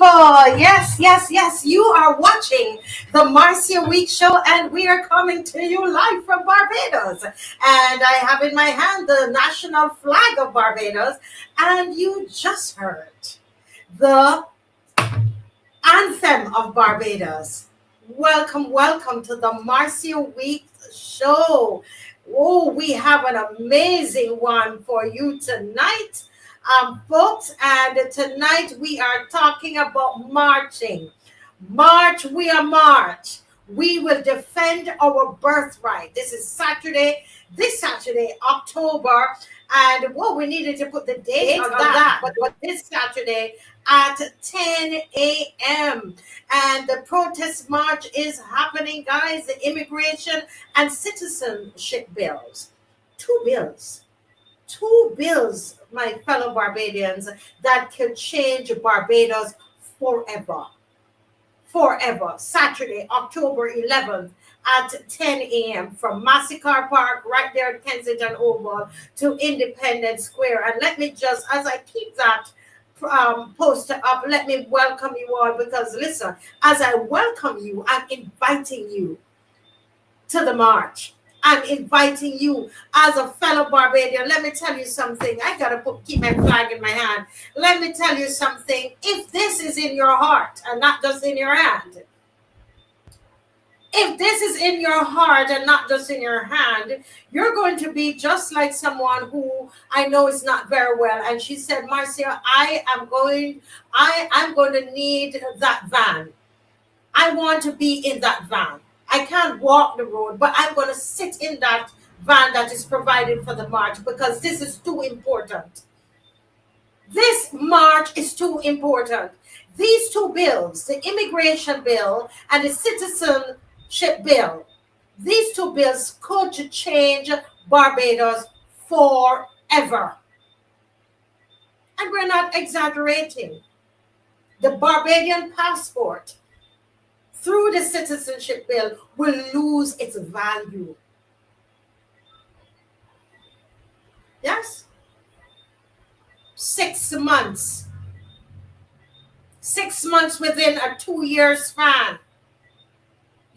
people. Yes. You are watching the Marcia Week Show, and we are coming to you live from Barbados. And I have in my hand the national flag of Barbados, and you just heard the anthem of Barbados. Welcome to the Marcia Week Show. Oh, we have an amazing one for you tonight, folks. And tonight we are talking about marching. March, we are march. We will defend our birthright. This is this Saturday, October. And we needed to put the date on that. But this Saturday at 10 a.m. And the protest march is happening, guys. The immigration and citizenship bills. Two bills, my fellow Barbadians, that could change Barbados forever. Saturday, October 11th at 10 a.m. from Massacre Park, right there at Kensington Oval, to Independence Square. And let me just, as I keep that poster up, let me welcome you all, because listen, as I welcome you, I'm inviting you to the march. I'm inviting you as a fellow Barbadian. Let me tell you something. I gotta keep my flag in my hand. Let me tell you something. If this is in your heart and not just in your hand, if this is in your heart and not just in your hand, you're going to be just like someone who I know is not very well. And she said, Marcia, I'm going to need that van. I want to be in that van. I can't walk the road, but I'm going to sit in that van that is provided for the march, because this is too important. This march is too important. These two bills, the immigration bill and the citizenship bill, these two bills could change Barbados forever. And we're not exaggerating. The Barbadian passport through the citizenship bill will lose its value. Yes? 6 months. 6 months within a 2-year span.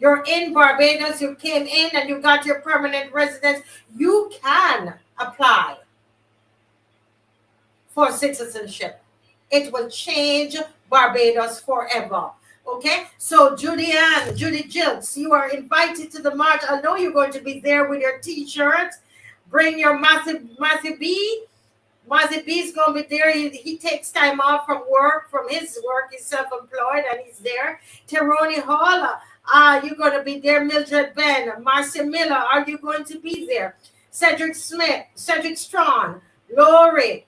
You're in Barbados, you came in and you got your permanent residence. You can apply for citizenship. It will change Barbados forever. Okay, so Judy Jilks, you are invited to the march. I know you're going to be there with your t-shirt. Bring your Matthew B. Matthew B is going to be there. He takes time off from his work. He's self-employed and he's there. Teroni Hall, you're going to be there. Mildred Ben, Marcia Miller, are you going to be there? Cedric Smith, Cedric Strawn, Lori.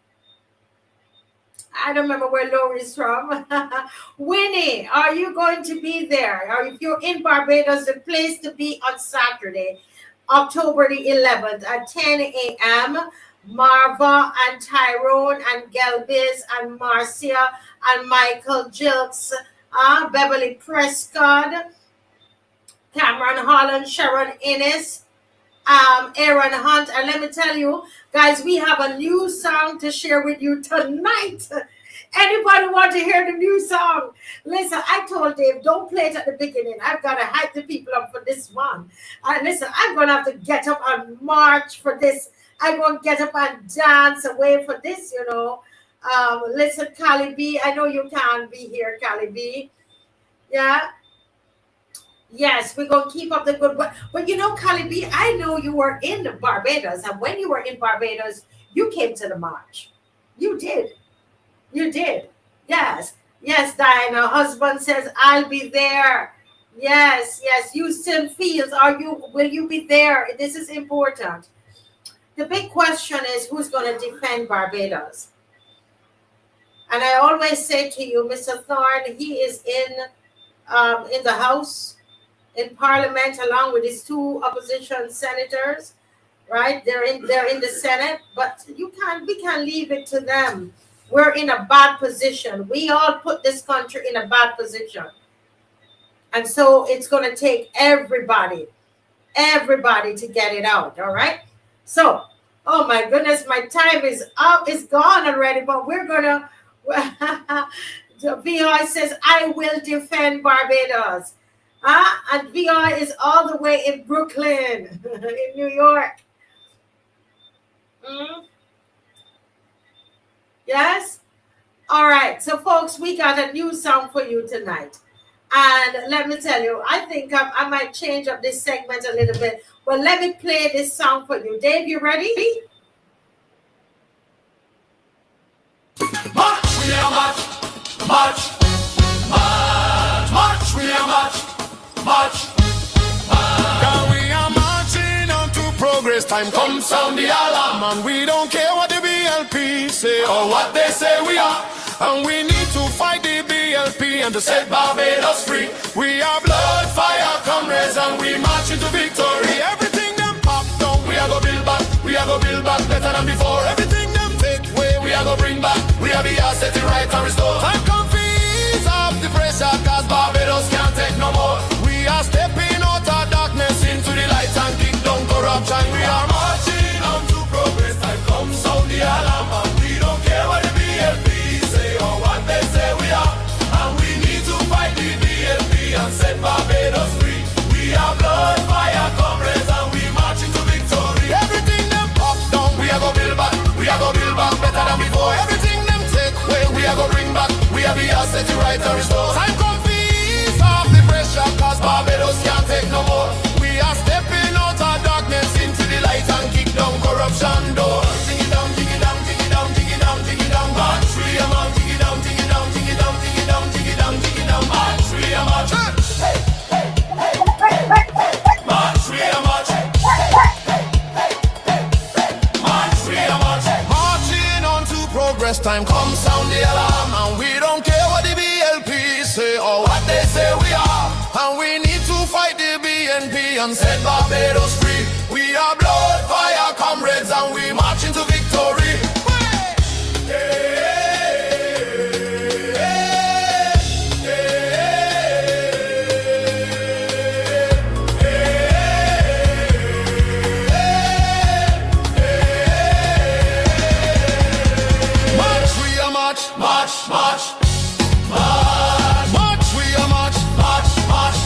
I don't remember where Lori's from. Winnie, are you going to be there? Or if you're in Barbados, the place to be on Saturday, October the 11th at 10 a.m. Marva and Tyrone and Gelbiz and Marcia and Michael Jilks, Beverly Prescott, Cameron Holland, Sharon Innes, Aaron Hunt. And let me tell you, guys, we have a new song to share with you tonight. Anybody want to hear the new song? Listen, I told Dave, don't play it at the beginning. I've got to hype the people up for this one. Listen, I'm going to have to get up and march for this. I'm going to get up and dance away for this, you know. Listen, Callie B, I know you can't be here, Callie B. Yeah. Yes, we're going to keep up the good work. But you know, Callie B, I know you were in Barbados. And when you were in Barbados, you came to the march. You did. Yes, Diana. Husband says, I'll be there. Yes. Houston Fields, will you be there? This is important. The big question is, who's going to defend Barbados? And I always say to you, Mr. Thorne, he is in the House, in Parliament, along with his 2 opposition senators, right? They're in the Senate, but we can't leave it to them. We're in a bad position. We all put this country in a bad position. And so it's going to take everybody to get it out, all right? So, oh my goodness, my time is up. It's gone already, but we're going to VR says, I will defend Barbados. And VR is all the way in Brooklyn, in New York. Yes? All right. So, folks, we got a new song for you tonight. And let me tell you, I think I might change up this segment a little bit. But let me play this song for you. Dave, you ready? March, we are march, march, march, march, we are march, march, march. Now we are marching on to progress. Time come sound the alarm, and we don't care what the BLP say or what they say we are. And we need to fight the BLP and to set Barbados free. We are blood, fire, comrades, and we march into victory. Everything them pop down, we are go build back. We are go build back better than before. Everything them take away, we are go bring back. We are be set it right and restore. Time come to ease up the pressure, cause Barbados can't take no more. We are stepping out of darkness into the light and kick down corruption. We are marching on to progress. Time come sound the alarm, and we don't care what the BLP say or what they say we are. And we need to fight the BLP and set Barbados free. We are blood, fire, comrades, and we march into victory. Everything them pop down, we are go build back. We are go build back better than before. Everything them take away, we are go bring back. We are be set it right and restore. Time come to ease off the pressure, cause Barbados can't take no more. We are stepping out of darkness into the light and kick down corruption door. Dig it down, dig it down, dig it down, dig it down, dig it down. March, we are march, dig it down, dig it down, dig it down, dig it down, dig it down, dig it down. March, we are march. Hey, hey, hey, hey, hey, hey. March, we are march. Progress time come sound the alarm, and we don't care what the BLP say or what they say we are. And we need to fight the BNP and set Barbados free. We are blood, fire, comrades, and we march into victory. Hey, march, march, march, march, we are march, march, march,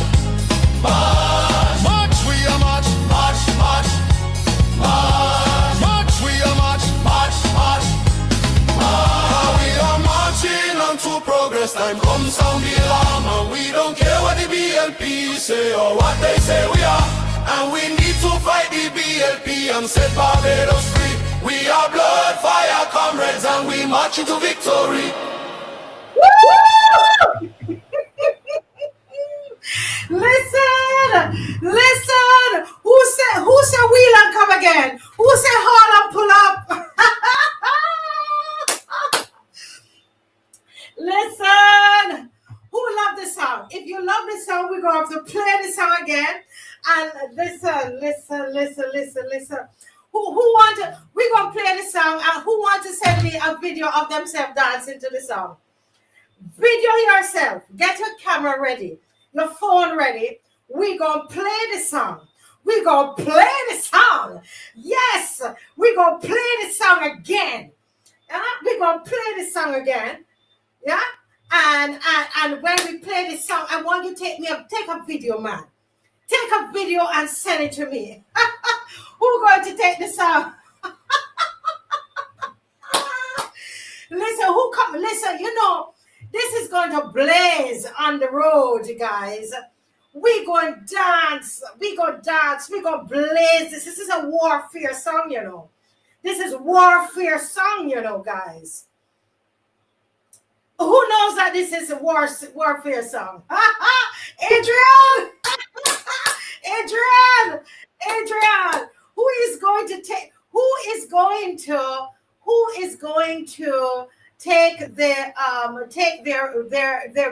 march, march, we are march, march, march, march, march, we are march, march, march, march. We are marching on to progress. Time come sound the alarm, and we don't care what the BLP say or what they say we are. And we need to fight the BLP and set Barbados free. We are blood, fire, comrades, and we march into victory. Listen, listen. Who said wheel and come again? Who said haul and pull up? Listen. Who love this song? If you love this song, we're going to have to play this song again. And listen. Who want to? We're gonna play the song. And who want to send me a video of themselves dancing to the song? Video yourself. Get your camera ready, your phone ready. We're gonna play the song. We're gonna play the song. Yes, we're gonna play the song again. We're gonna play the song again. Yeah. And when we play this song, I want you to take a video, man. Take a video and send it to me. Who's going to take the song? Listen, you know, this is going to blaze on the road, guys. We're going to dance. We're going to blaze. This is a warfare song, you know. This is warfare song, you know, guys. Who knows that this is a warfare song? Adrian! Adrian! Who is going to take their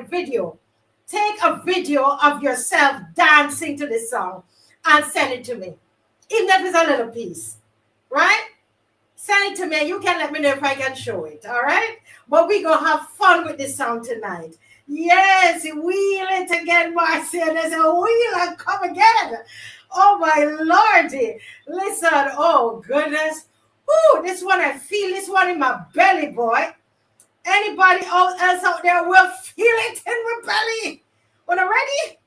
video? Take a video of yourself dancing to this song and send it to me. Even if it's a little piece, right? Send it to me. You can let me know if I can show it, all right? But we're going to have fun with this song tonight. Yes, wheel it again, Marcia. There's a wheel and come again. Oh, my Lordy. Listen, oh, goodness. Ooh, this one, I feel this one in my belly, boy. Anybody else out there will feel it in my belly. Are you ready?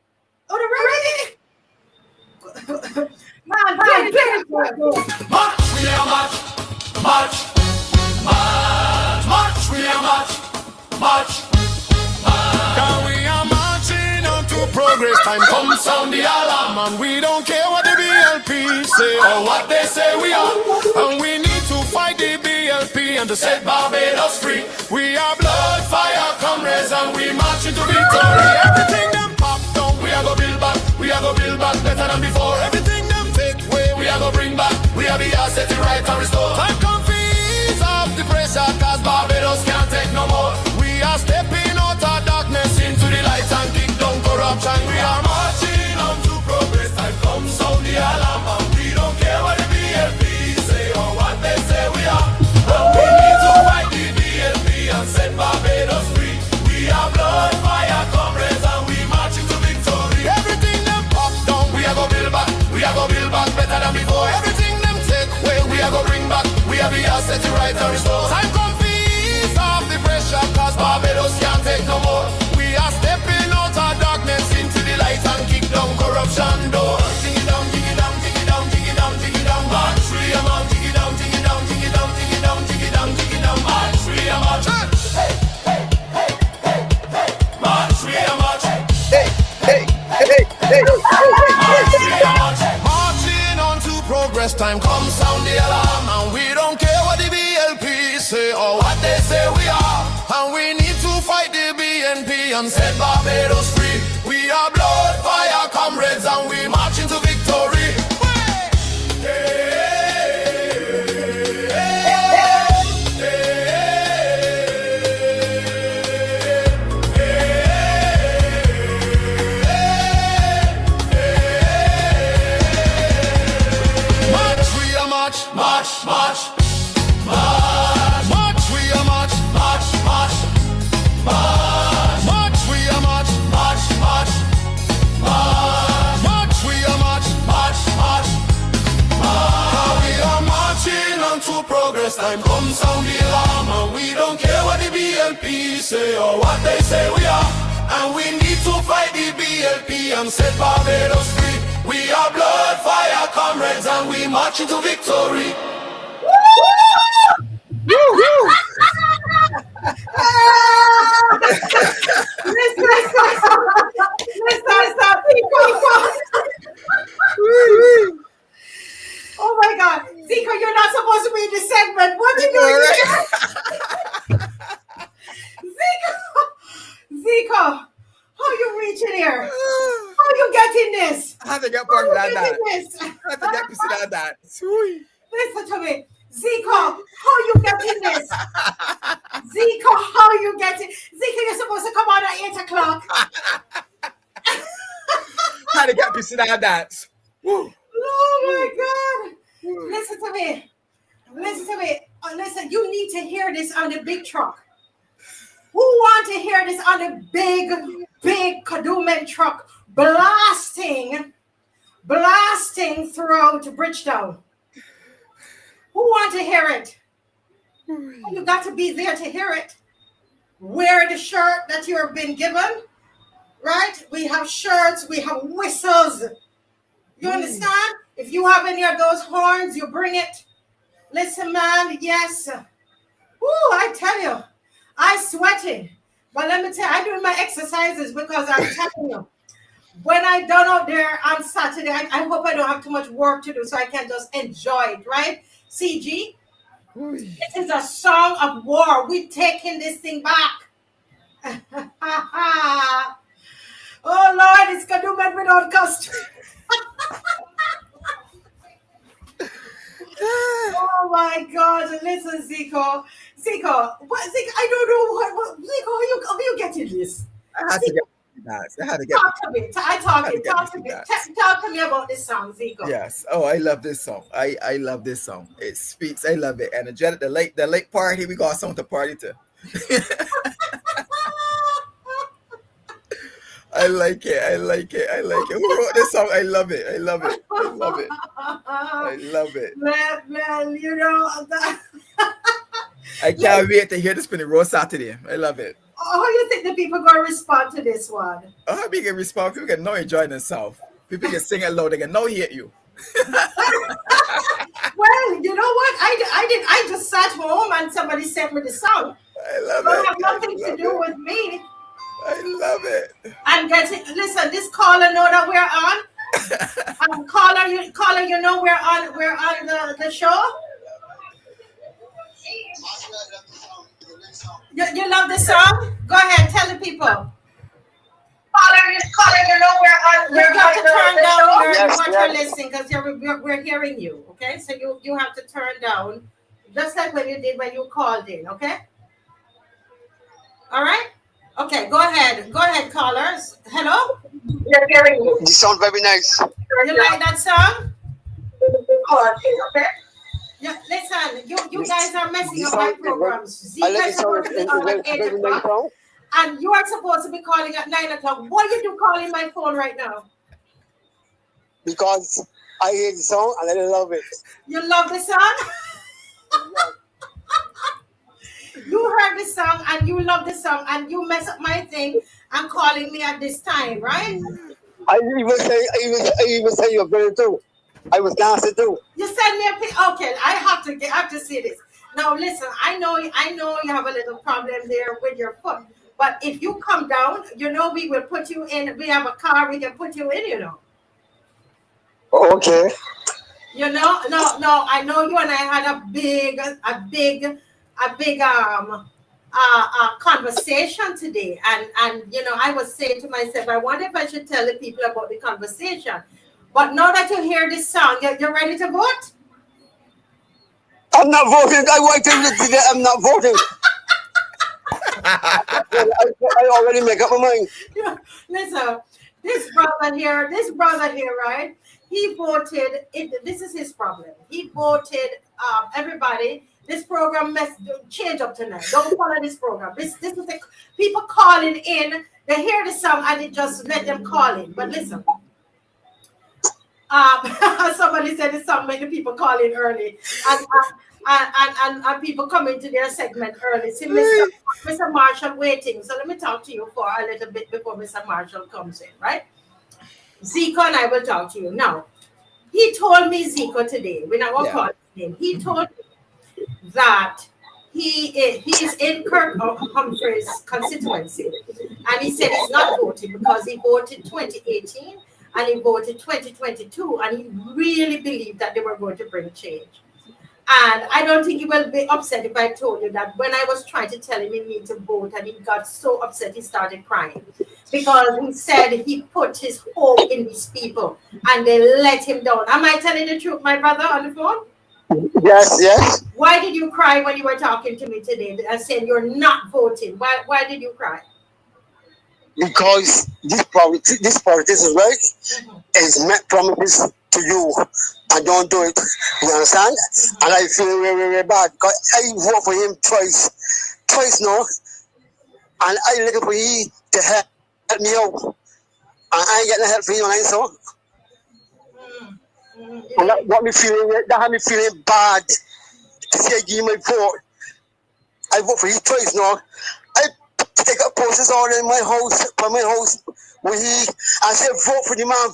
Are you ready? Man, March, we are march, march, march, march, we are march, march, march. Cause we are marching on to progress. Time come sound the alarm, and we don't care what the BLP say or what they say we are. And we need to fight the BLP and to set Barbados free. We are blood, fire, comrades, and we march into victory. Everything them pop down, we are go build back. We are go build back better than before. Everything them take away, we are go bring back. We are be set it right and restore. Time come to ease off the pressure, cause Barbados can't take no more. We are stepping out of darkness into the light and kick down corruption. We are marching on to progress. Time come sound the alarm, and we don't care what the BLP say or what they say we are. And we need to fight the BLP and set Barbados free. We are blood, fire, comrades, and we march into victory. Everything them pop down, we are go build back. We are go build back better than before. Everything them take away, we are go bring back. We are be set it right and restore. Time come to ease off the pressure, cause Barbados can't take no more. We are stepping out of darkness into the light and kick down corruption door. Dig it down, dig it down, dig it down, dig it down, dig it down. March, we are march, dig it down, dig it down, dig it down, dig it down, dig it down, dig it down. March, we are march. Hey, hey, hey, hey, hey. March, we are march. Hey, hey, hey, hey, hey, march, we are march. Marching on to progress. Time come sound the alarm, and we don't care what the BLP say or what they say we are. And we need to fight the BNP and set Barbados free. We are blood, fire, comrades, and we march into victory. March, we are march, march, march, march, march, we are march, march, march, march, march, we are march, march, march, march, march, we are march, march, march, march. We are marching on to progress. Time come sound the alarm, and we don't care what the BLP say or what they say we are. And we need to fight the BLP and set Barbados free. We are blood, fire, comrades, and we march into victory. Oh my God, Zico, you're not supposed to be in this segment. What are you doing? Zico, how you reaching here? How you getting this? I have to get part of that. This? I have to get piece of that. Sweet. Listen to me. Zico, how you getting this? Zico, how you getting? Zico, you're supposed to come on at 8 o'clock. I had to get piece of that. Woo. Oh my God. Listen to me. Listen to me. Listen, you need to hear this on the big truck. Who want to hear this on the big Kaduman truck blasting throughout Bridgetown? Who want to hear it? You got to be there to hear it. Wear the shirt that you have been given, right? We have shirts, we have whistles. You understand? If you have any of those horns, you bring it. Listen, man, yes. Woo, I tell you, I sweated. But let me tell you, I'm doing my exercises because I'm telling you, when I done out there on Saturday, I hope I don't have too much work to do so I can just enjoy it, right? CG, this is a song of war. We're taking this thing back. Oh, Lord, it's going to do without costume. Oh my God! Listen, Zico, what? Zico, I don't know what Zico, how you getting this? I had to get that. I had to get. Talk to me. Talk to me about this song, Zico. Yes. Oh, I love this song. I love this song. It speaks. I love it. And the late party, we got something to party to. I like it. Who wrote this song? I love it. Man, you know, I can't wait to hear the spinning roll Saturday. I love it. How do you think the people going to respond to this one? Oh, we can respond. People can know enjoy themselves. People can sing it loud. They can know hate you. Well, you know what? I just sat home and somebody sent me the song. I love Don't it. have nothing to do with me. I love it. I'm getting. Listen, this caller know that we're on. Caller, you know we're on the show. You love the song? Go ahead, tell the people. Caller, you know we're on. You have to turn down what you're listening because we're hearing you. Okay, so you have to turn down, just like when you did when you called in. Okay. All right. Okay, go ahead, callers. Hello. We're hearing you. You sound very nice. You like that song? Okay. Yeah, listen, you guys are messing up my programs. ZICO is supposed to be on at 8 o'clock, and you are supposed to be calling at 9 o'clock. What you do calling my phone right now? Because I hear the song and I love it. You love the song? You heard the song and you love the song and you mess up my thing and calling me at this time, right? I even say you're better too. I was dancing too. You send me a pic. Okay, I have to see this. Now listen, I know you have a little problem there with your foot, but if you come down, you know we will put you in. We have a car, we can put you in. You know. Okay. You know, no. I know you and I had a big conversation today, and you know I was saying to myself, I wonder if I should tell the people about the conversation. But now that you hear this song, you're ready to vote? I'm not voting. I want to today. I'm not voting. I already make up my mind. Listen, this brother here, right? He voted. This is his problem. He voted. Everybody, this program change up tonight. Don't follow this program. This is the people calling in. They hear the song and it just let them call in. But listen. Somebody said the song made the people call in early, and people come into their segment early. See, Mr. Marshall waiting. So let me talk to you for a little bit before Mr. Marshall comes in, right? ZICO and I will talk to you now. He told me, ZICO, today. We're not gonna call his name. He told me that he is in Kirk Humphrey's constituency, and he said he's not voting because he voted 2018. And he voted 2022, and he really believed that they were going to bring change. And I don't think he will be upset if I told you that when I was trying to tell him he needs to vote, and he got so upset he started crying because he said he put his hope in these people and they let him down. Am I telling the truth, my brother, on the phone? Yes. Why did you cry when you were talking to me today and saying you're not voting? Why did you cry? Because this politician, right, is make promises to you and don't do it. You understand? And I feel very, very bad because I vote for him twice now, and I looking for him to help me out, and I ain't getting help from him, and so. And that had me feeling bad to say I give my vote. I vote for him twice now. Take up posters all in my house, where he, I said, vote for the man.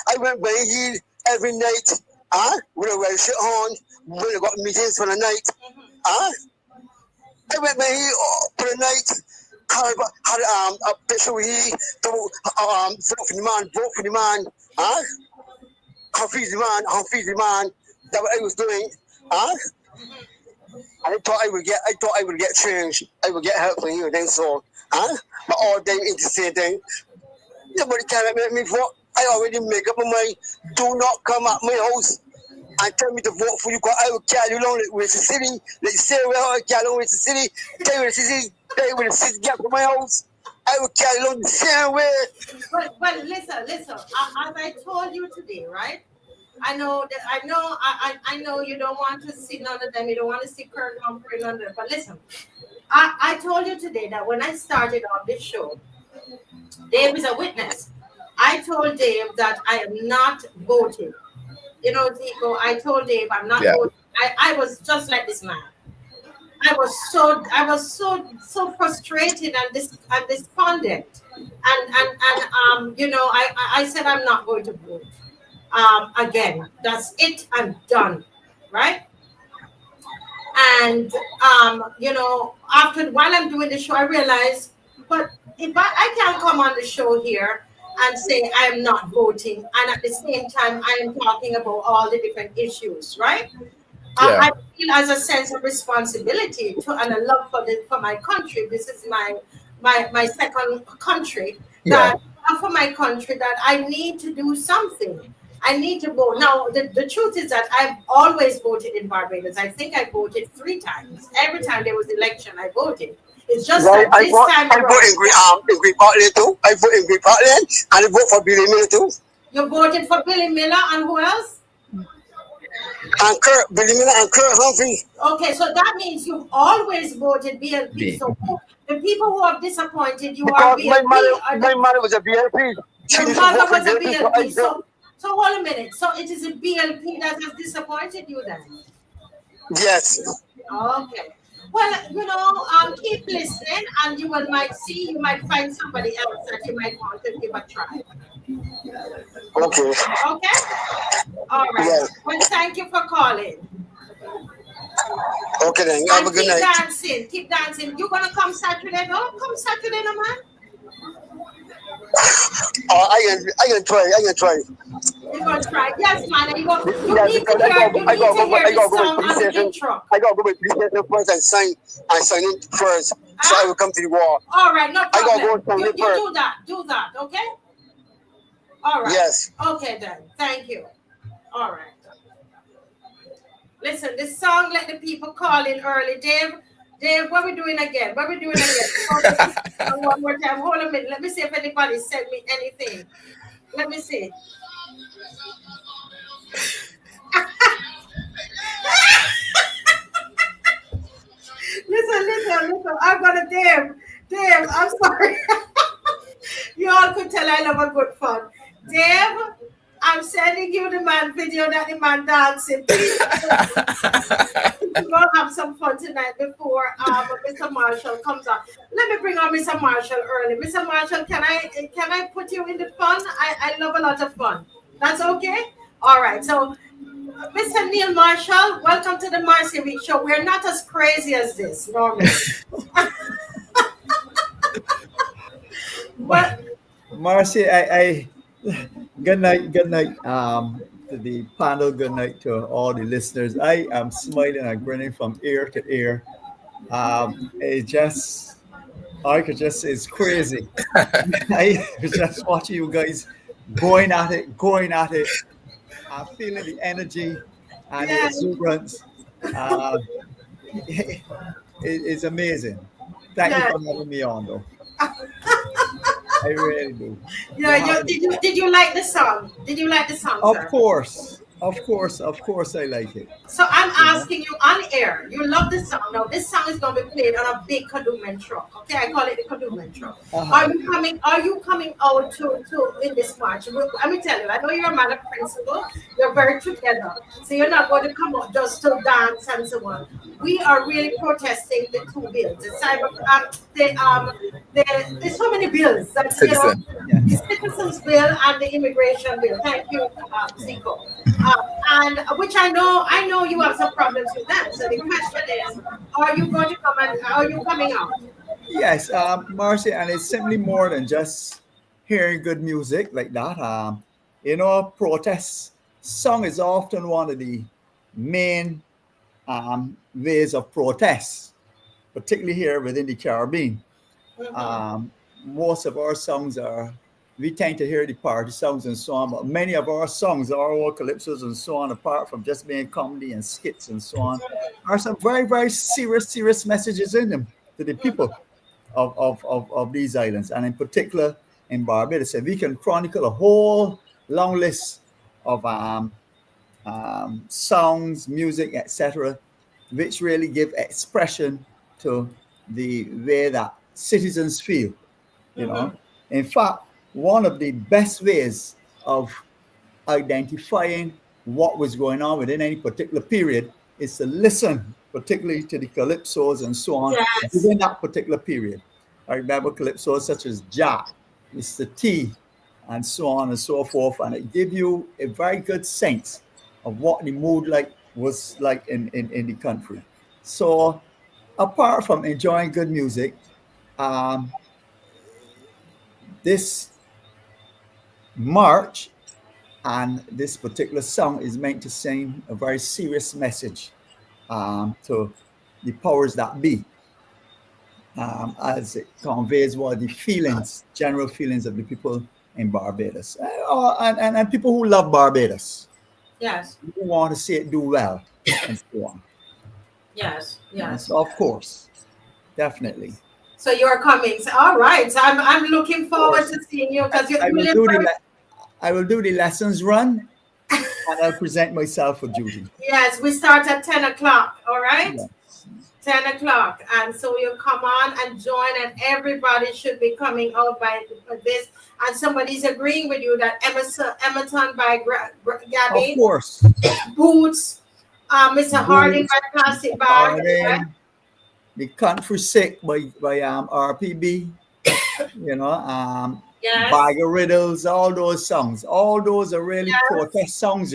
I went by he every night, with a well shit on, when I got meetings for the night, I went by he for the night, had a picture with he, to, vote for the man, confuse the man, that's what I was doing, I thought I would get change. I would get help from you, then so, but all them into the same thing. Nobody can make me vote. I already make up my mind. Do not come at my house and tell me to vote for you because I will carry you along with the city. Let you say where I carry along with the city. Tell you with the city get from my house. I will carry along the same way. But listen. As I told you today, right? I know you don't want to see none of them. You don't want to see Kirk Humphrey, none of them. But listen, I told you today that when I started on this show, Dave is a witness. I told Dave that I am not voting. You know, ZICO, I told Dave I'm not voting I was just like this man. I was so frustrated and despondent, and you know, I said I'm not going to vote again. That's it. I'm done, right? And you know, after while I'm doing the show, I realized, but if I can't come on the show here and say I am not voting, and at the same time I am talking about all the different issues, right? Yeah. I feel as a sense of responsibility to and a love for my country. This is my second country, Yeah. that for my country, that I need to do something. I need to vote. Now, the truth is that I've always voted in Barbados. I think I voted 3 times. Every time there was election, I voted. It's just Right, that this time I vote in Great Parliament too. I vote in Great Parliament and I vote for Billy Miller too. You voted for Billy Miller and who else? And Billy Miller and Kurt Humphrey. Okay, so that means you've always voted BLP. B. So the people who have disappointed you Because are BLP. my mother was a BLP. Your mother was a BLP. So hold a minute. So it is a BLP that has disappointed you then? Yes. Okay. Well, you know, keep listening, and you might find somebody else that you might want to give a try. Okay. Okay? All right. Yes. Well, thank you for calling. Okay then. Have a And good night. keep dancing. You gonna come Saturday? Don't come Saturday, no man. I can try. You're gonna try. Yes, man. You Yeah, need to because hear I got the go song with on the PlayStation. intro. I got to go with PlayStation first and sign in first, so I will come to the war. All right, no I gotta go problem. sign You in first. do that, okay? All right. Yes. Okay then. Thank you. All right. Listen, this song, let the people call in early. Dave, what we doing again? One more time. Hold a minute. Let me see if anybody sent me anything. Let me see. Listen. I'm gonna Dave, I'm sorry. You all could tell I love a good fun. Dave, I'm sending you the man video that the man dancing. Please, we're gonna have some fun tonight before Mr. Marshall comes on. Let me bring on Mr. Marshall early. Mr. Marshall, can I put you in the fun? I love a lot of fun. That's okay? All right. So Mr. Neil Marshall, welcome to the Marcia Week Show. We're not as crazy as this normally. But Marcy, good night, to the panel, good night to all the listeners. I am smiling and grinning from ear to ear. I could just say it's crazy. I was just watching you guys going at it. I'm feeling the energy and the exuberance. It's amazing. Thank you for having me on, though. I really do. Yeah, did you like the song? Did you like the song, sir? Of course, I like it. So I'm asking you on air. You love this song. Now this song is going to be played on a big Kaduman truck. Okay, I call it the Kaduman truck. Are you coming out to in this march? Let me tell you. I know you're a man of principle. You're very together. So you're not going to come out just to dance and so on. We are really protesting the 2 bills. There's so many bills. That, Citizen. The Citizens Bill and the Immigration Bill. Thank you, ZICO. And which I know you have some problems with that. So the question is, are you going to come and are you coming out? Yes, Marcia, and it's simply more than just hearing good music like that. Protest song is often one of the main ways of protest, particularly here within the Caribbean. Mm-hmm. Most of our songs we tend to hear the party songs and so on, but many of our songs, our calypsos and so on, apart from just being comedy and skits and so on, are some very, very serious messages in them to the people of these islands, and in particular in Barbados. And we can chronicle a whole long list of songs, music, etc., which really give expression to the way that citizens feel. You know, in fact, one of the best ways of identifying what was going on within any particular period is to listen, particularly to the calypsos and so on, Yes. within that particular period. I remember calypsos such as Jack, Mr. T, and so on and so forth, and it give you a very good sense of what the mood was like in the country. So apart from enjoying good music, this march and this particular song is meant to send a very serious message to the powers that be, as it conveys what the feelings, general feelings of the people in Barbados, and people who love Barbados, Yes. who want to see it do well, and so on. Yes. And Yes. so, of course, definitely. So you're coming. So, all right. So I'm looking forward to seeing you because I will you're I will do the lessons run, and I'll present myself for Judy. Yes, we start at 10 o'clock. All right. Yeah. 10 o'clock, and so you come on and join, and everybody should be coming out by this. And somebody's agreeing with you that Emerson by Gabby, Of course. Boots, Mr. Harding by Plastic Bag, right? The Country Sick by RPB, Yes. Bag of Riddles, all those songs. All those are really protest songs,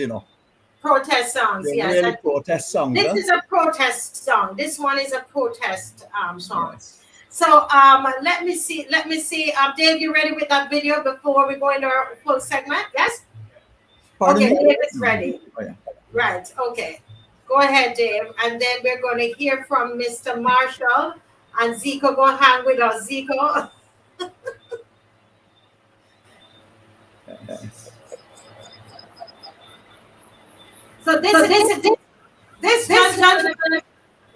Protest songs, They're yes. really protest songs. This huh? is a protest song. This one is a protest song. Yes. So let me see. Dave, you ready with that video before we go into our full segment? Yes? Pardon Okay, me? Dave is ready. Oh, yeah. Right, okay. Go ahead, Dave. And then we're going to hear from Mr. Marshall and Zico. Go hang with us, Zico. Yes. So this gentleman,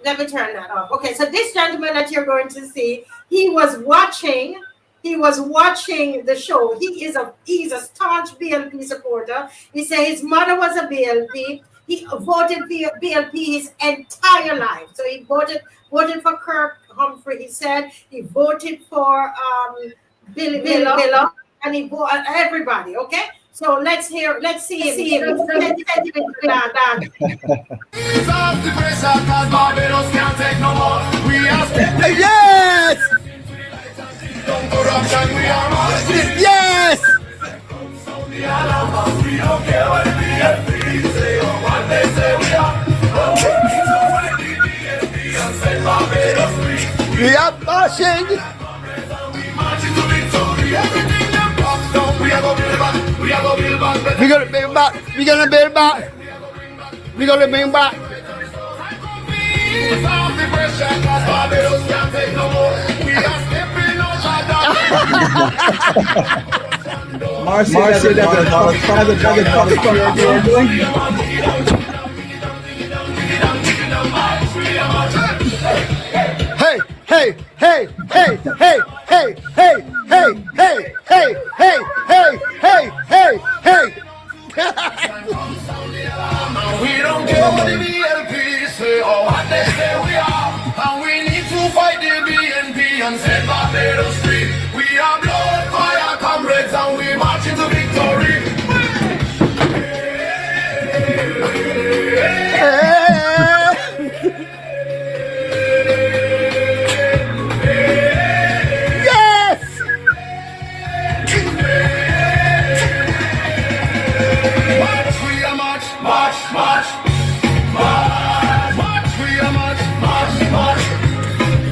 let me turn that off. Okay, so this gentleman that you're going to see, he was watching the show. He's a staunch BLP supporter. He said his mother was a BLP. He voted for BLP his entire life. So he voted for Kirk Humphrey. He said he voted for Billy Miller, and he voted everybody. Okay. So let's see him. Ease off the pressure, 'cause Barbados can't take no more. We are stepping Yes! down corruption, we are marching. Yes! We don't care what the BNP say or what they say we are. Oh, we know what the BNP and set Barbados free. We are marching! We marching to victory. Everything them box down, we are gonna build back. We are gonna build back. We're gonna build back. We're gonna build back. We're gonna bring back. Ease off the pressure, 'cause Barbados can't take no more. We are stepping out of Marcia doesn't know the private you're doing. Hey, hey, hey, hey, hey, hey, hey, hey, hey, hey, hey, hey, hey, hey, hey. We don't care what the BLP say or what they say we are. And we need to fight the BNP and set Barbados free. We are blood, fire, comrades, and we march into victory. Yes! March, we are march, march, march. March, march, we are march, march, march.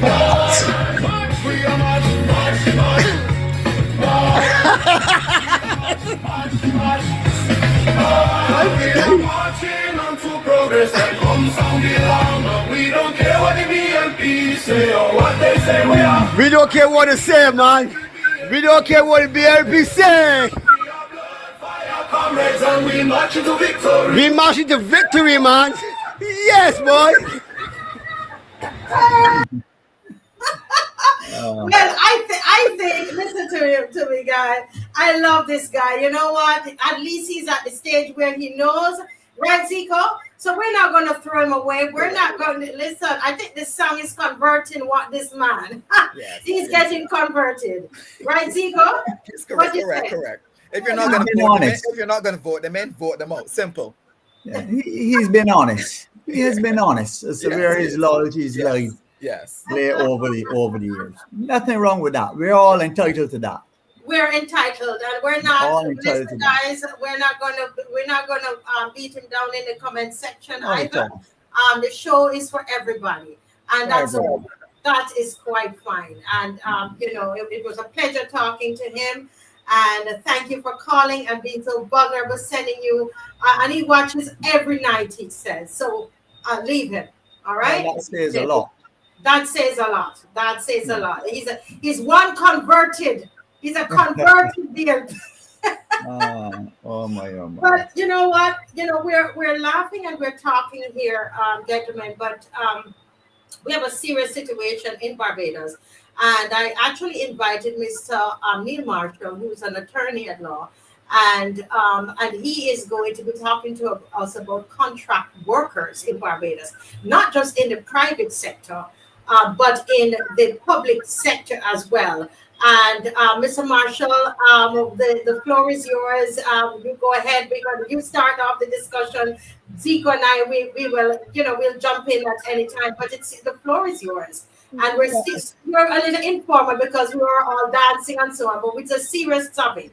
March, march, we are march, march, march. March, march. We are marching on to progress and come sound the alarm. We don't care what the BNP say or what they say we are. We don't care what they say, man. We don't care what the BLP say. We are blood, fire, comrades, and we march into victory. We marching to victory, man. Yes, boy. Well, I think, listen to me, guy. I love this guy. You know what? At least he's at the stage where he knows, right, Zico? So we're not going to throw him away. We're not going to listen. I think this song is converting this man. Yes, He's getting converted, right, Zico? It's What correct, you correct, say? correct. If you're not gonna Being vote, honest. if you're not gonna vote them in, vote them out. Simple. Yeah, he's been honest. He has been honest as to where his loyalties lie Yes. lay over the years. Nothing wrong with that. We're all entitled to that. We're entitled, and we're not. All entitled Listen, to that. guys, we're not gonna beat him down in the comment section Not at either. all. The show is for everybody, and that's Everybody. all. That is quite fine. And it was a pleasure talking to him. And thank you for calling and being so vulnerable, sending you. And he watches every night, he says. So leave him. All right. That says a lot. That says a lot. That says a lot. He's one converted. He's a converted dear. Oh my. But you know what? We're laughing and we're talking here, gentlemen. But we have a serious situation in Barbados, and I actually invited Mr. Neil Marshall, who's an attorney at law, and he is going to be talking to us about contract workers in Barbados, not just in the private sector, but in the public sector as well. And Mr. Marshall, the floor is yours. You go ahead because you start off the discussion. Zico and I, we will, we'll jump in at any time. But the floor is yours. And we're a little informal because we were all dancing and so on. But it's a serious topic.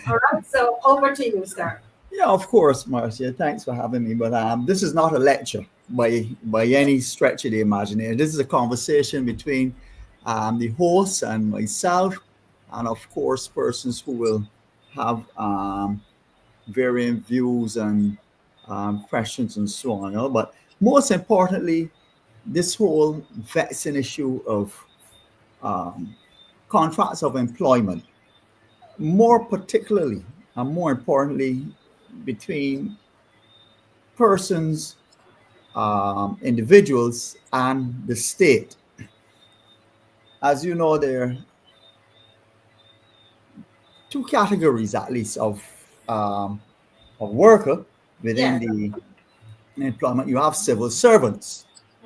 All right. So over to you, sir. Yeah, of course, Marcia. Thanks for having me. But this is not a lecture by any stretch of the imagination. This is a conversation between the host and myself, and of course persons who will have varying views and questions and so on. But most importantly, this whole vexing issue of contracts of employment, more particularly and more importantly, between persons, individuals, and the state. As you know, there are two categories, at least, of worker within the employment. You have civil servants,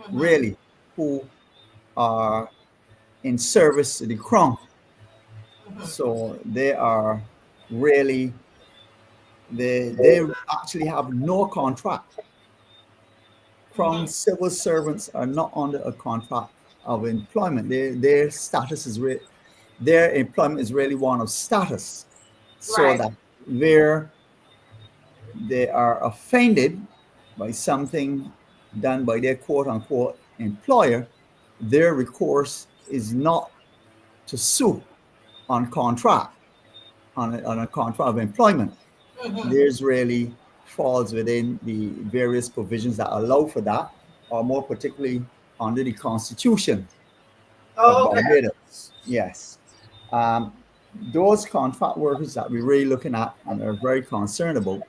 really, who are in service to the crown. So they are really, they actually have no contract. Crown civil servants are not under a contract of employment. Their status is their employment is really one of status, so that where they are offended by something done by their quote unquote employer, their recourse is not to sue on contract, on a contract of employment. There's really falls within the various provisions that allow for that, or more particularly under the Constitution of Barbados. Yes. Those contract workers that we're really looking at and are very concerned about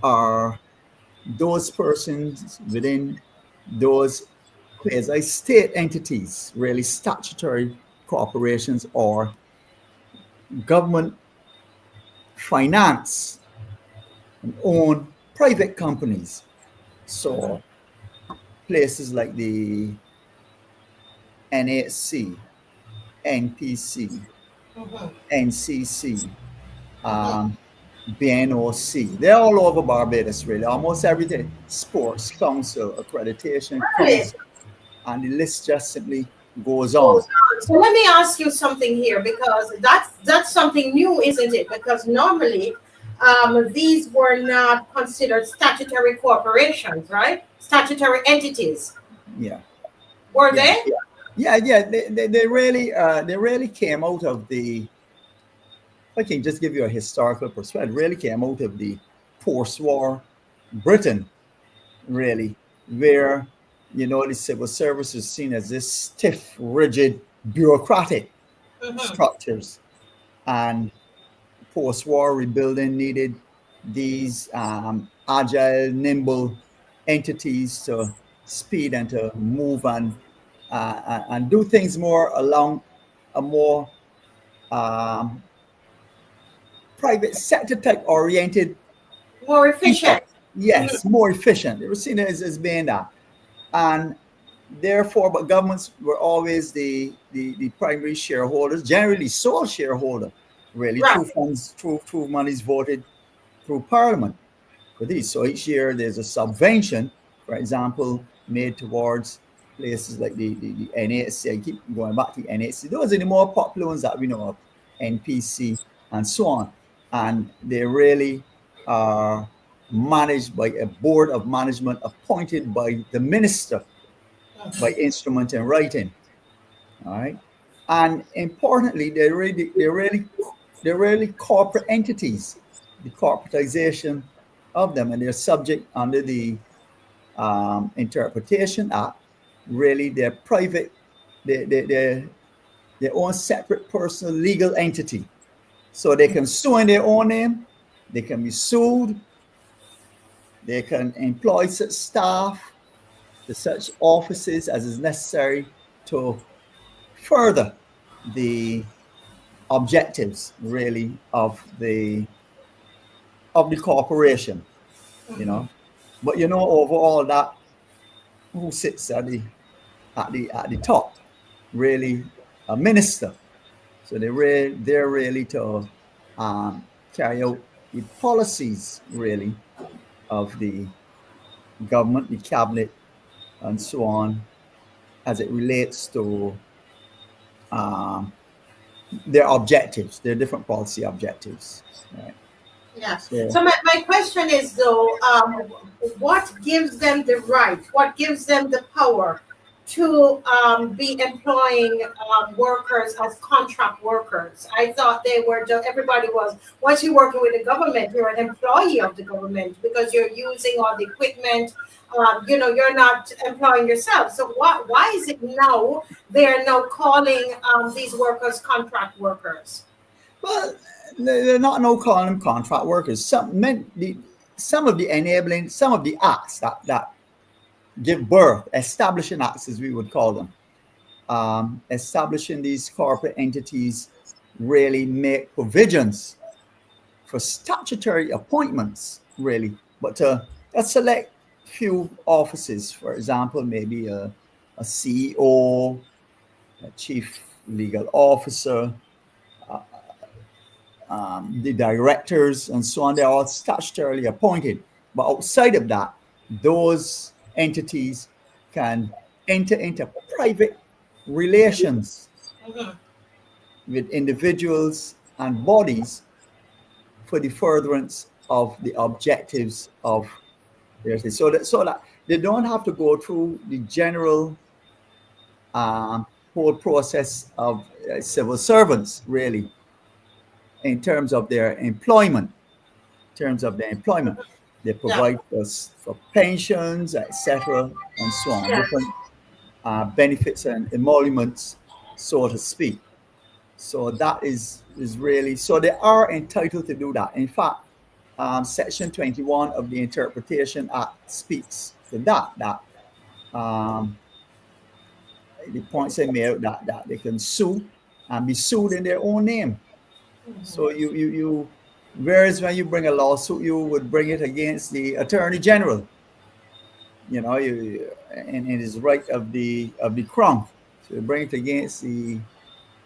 are those persons within those quasi-state entities, really statutory corporations or government finance and own private companies. So places like the NAC, NPC, NCC, BNOC. They're all over Barbados, really. Almost everything. Sports Council, Accreditation Council, and the list just simply goes on. So let me ask you something here, because that's something new, isn't it? Because normally these were not considered statutory corporations, right? Statutory entities. Yeah. Were they? Yeah. They really came out of the. I can just give you a historical perspective. Really came out of the post-war Britain, really, where the civil service is seen as this stiff, rigid, bureaucratic structures, and post-war rebuilding needed these agile, nimble entities to speed and to move and do things more along a more private sector type oriented, more efficient. Yes, more efficient. They were seen as being that, and therefore, but governments were always the primary shareholders, generally sole shareholder, really, through funds, through monies voted through Parliament for these. So each year there's a subvention for example, made towards places like the NHC. I keep going back to NHC. Those are the more popular ones that we know of, NPC and so on. And they really are managed by a board of management appointed by the minister by instrument and writing. All right. And importantly, they're really corporate entities, the corporatization of them, and they're subject under the Interpretation Act. Really, they're private, they're their own separate personal legal entity. So they can sue in their own name, they can be sued, they can employ such staff to such offices as is necessary to further the objectives really of the corporation, you know. But you know, overall, that who sits at the top, really a minister. So they're really to carry out the policies really of the government, the cabinet, and so on, as it relates to their objectives, their different policy objectives. Right? Yeah. So my question is though, what gives them the right? What gives them the power to be employing workers as contract workers? I thought they were just, everybody was, once you're working with the government, you're an employee of the government because you're using all the equipment. You know, you're not employing yourself. So why is it now they're now calling these workers contract workers? Well, they're not calling them contract workers. Some of the acts that give birth, establishing acts as we would call them, establishing these corporate entities really make provisions for statutory appointments, really, but to select few offices, for example, maybe a CEO, a chief legal officer, the directors and so on. They're all statutorily appointed. But outside of that, those entities can enter into private relations with individuals and bodies for the furtherance of the objectives of their state. So that they don't have to go through the general whole process of civil servants, really, in terms of their employment. They provide for pensions, etc., and so on, different benefits and emoluments, so to speak. So that is really, so they are entitled to do that. In fact, Section 21 of the Interpretation Act speaks to that the points I made that they can sue and be sued in their own name. So you whereas when you bring a lawsuit, you would bring it against the Attorney General, you know, and it is right of the Crown. So you bring it against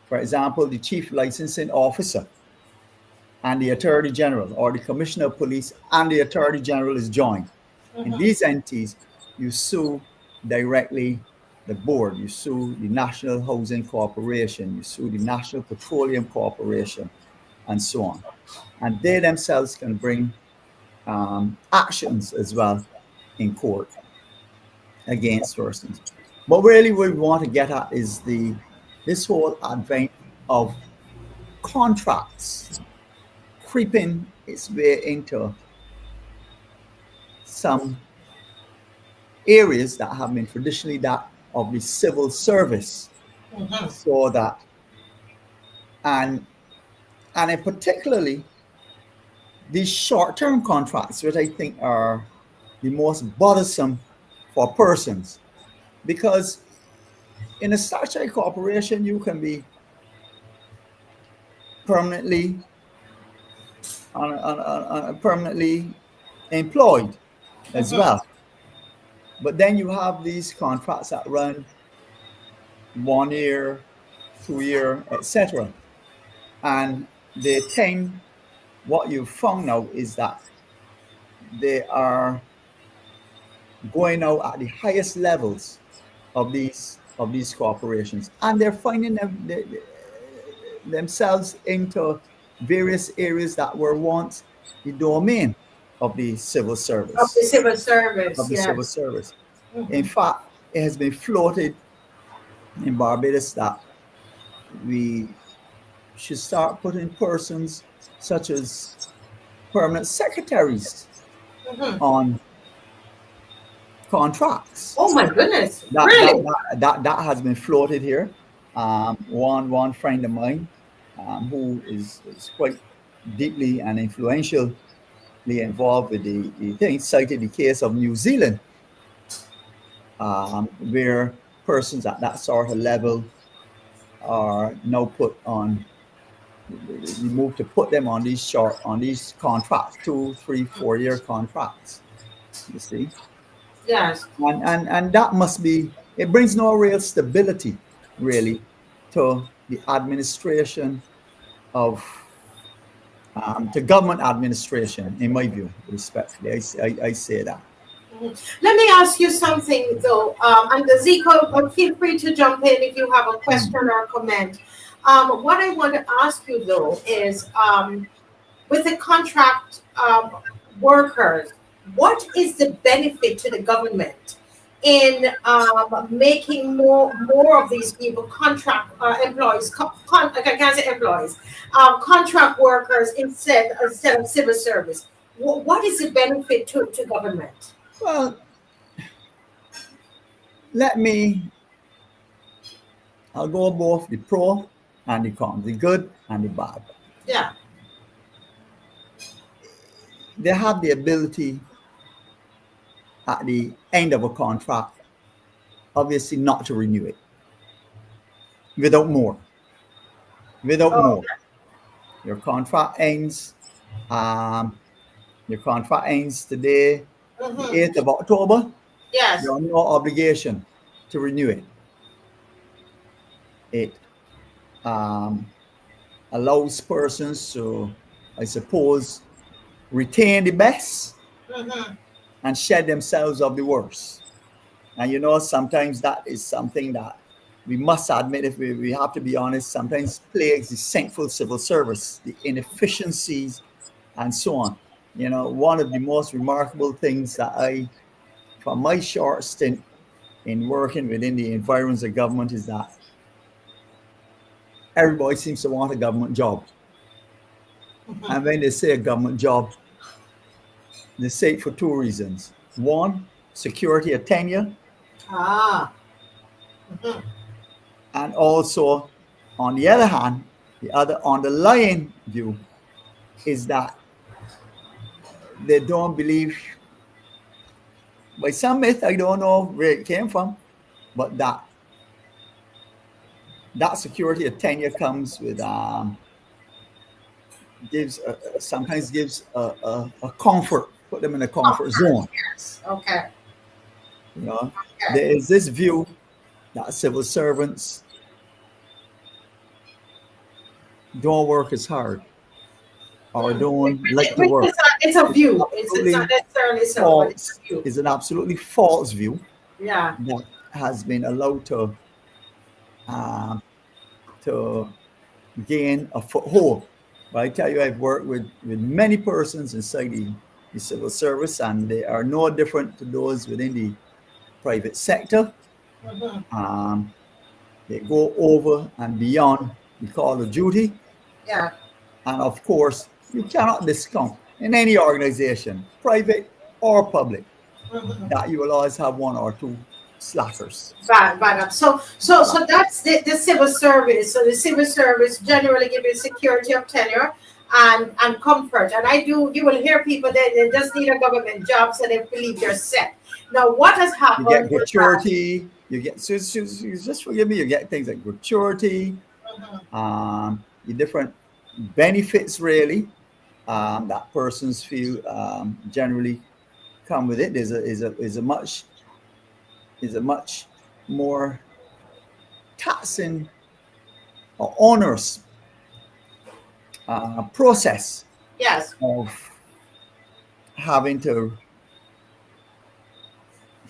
for example, the Chief Licensing Officer and the Attorney General, or the Commissioner of Police and the Attorney General is joined. In these entities, you sue directly the board, you sue the National Housing Corporation, you sue the National Petroleum Corporation, and so on. And they themselves can bring actions as well in court against persons. But really what we want to get at is this whole advent of contracts creeping its way into some areas that have been traditionally that of the civil service. So that, and in particularly these short-term contracts, which I think are the most bothersome for persons, because in a statutory corporation, you can be permanently permanently employed as well. But then you have these contracts that run 1 year, 2 year, etc. And they tend, what you've found out is that they are going out at the highest levels of these corporations, and they're finding themselves into various areas that were once the domain of the civil Of the service. civil service, Of the civil yes. service. In fact, it has been floated in Barbados that we should start putting persons such as permanent secretaries on contracts. Oh my goodness, That, really? that has been floated here. One friend of mine who is quite deeply and influentially involved with the thing cited the case of New Zealand, where persons at that sort of level are now put on. We move to put them on these contracts, 2, 3, 4 year contracts. You see, Yes. and that must be. It brings no real stability, really, to the administration of to government administration, in my view. Respectfully, I say that. Let me ask you something though, and the ZICO, feel free to jump in if you have a question or a comment. What I want to ask you though is, with the contract workers, what is the benefit to the government in making more of these people contract employees? I can't say employees, contract workers instead of civil service. What is the benefit to government? Well, I'll go both the pro and the con, the good and the bad. Yeah. They have the ability at the end of a contract, obviously, not to renew it without more. Oh. Your contract ends. Your contract ends today, the 8th of October. Yes. You have no obligation to renew it. It allows persons to, I suppose, retain the best and shed themselves of the worst. And sometimes that is something that we must admit, if we have to be honest, sometimes plagues the thankful civil service, the inefficiencies and so on. One of the most remarkable things that from my short stint in working within the environs of government, is that everybody seems to want a government job. And when they say a government job, they say it for two reasons. One, security of tenure. And also, on the other hand, the other underlying view is that they don't believe, by some myth, I don't know where it came from, but that security of tenure comes with sometimes gives a comfort, put them in a comfort zone. Yes. Okay. There is this view that civil servants don't work as hard or don't like to work. It's a view. It's not necessarily so, but it's a view. It's an absolutely false view. Yeah. That has been allowed to gain a foothold. But I tell you, I've worked with many persons inside the civil service, and they are no different to those within the private sector. They go over and beyond the call of duty. Yeah. And of course, you cannot discount in any organization, private or public, that you will always have one or two slackers. Bad. So that's the civil service. So the civil service generally gives you security of tenure and comfort. And you will hear people that they just need a government job, so they believe they're set. Now, what has happened? You get gratuity. You get, just forgive me, you get things like gratuity, the different benefits, really, that persons feel generally come with it. Is a much more taxing or onerous process. Yes. Of having to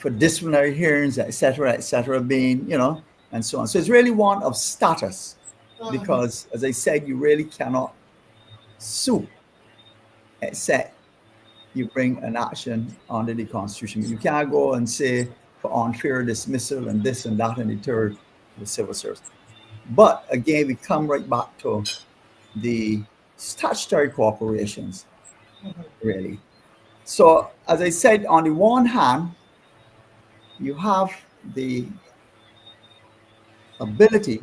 for disciplinary hearings, etc., being, you know, and so on. So it's really one of status, because, as I said, you really cannot sue except you bring an action under the Constitution. You can't go and say for unfair dismissal and this and that and the third, the civil service. But again, we come right back to the statutory corporations, really. So, as I said, on the one hand, you have the ability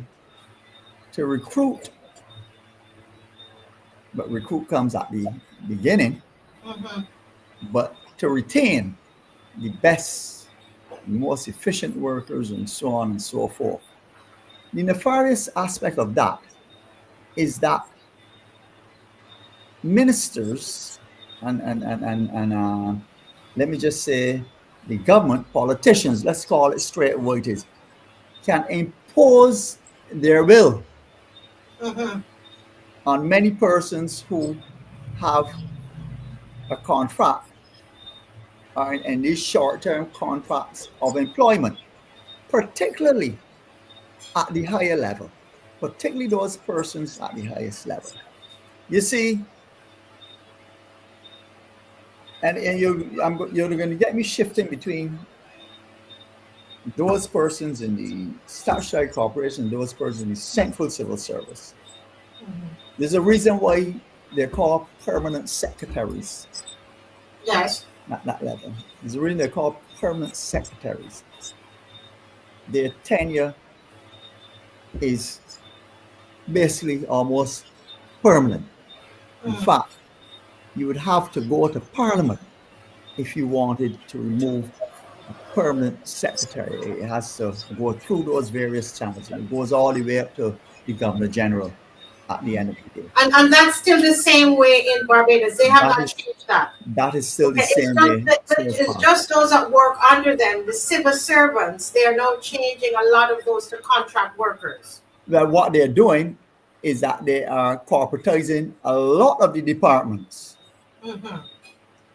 to recruit, but recruit comes at the beginning, but to retain the best, most efficient workers and so on and so forth. The nefarious aspect of that is that ministers and let me just say the government, politicians, let's call it straight what it is, can impose their will on many persons who have a contract or in these short-term contracts of employment, particularly at the higher level, particularly those persons at the highest level. You see, and you're going to get me shifting between those persons in the statutory corporation and those persons in the central civil service. There's a reason why they're called permanent secretaries. Yes. At that level. There's a reason they're called permanent secretaries. Their tenure is basically almost permanent. In fact, you would have to go to Parliament if you wanted to remove a permanent secretary. It has to go through those various channels. It goes all the way up to the Governor General at the end of the day. And that's still the same way in Barbados. They have not changed that. That is still the same way. It's just those that work under them, the civil servants. They are now changing a lot of those to contract workers. Well, what they're doing is that they are corporatizing a lot of the departments.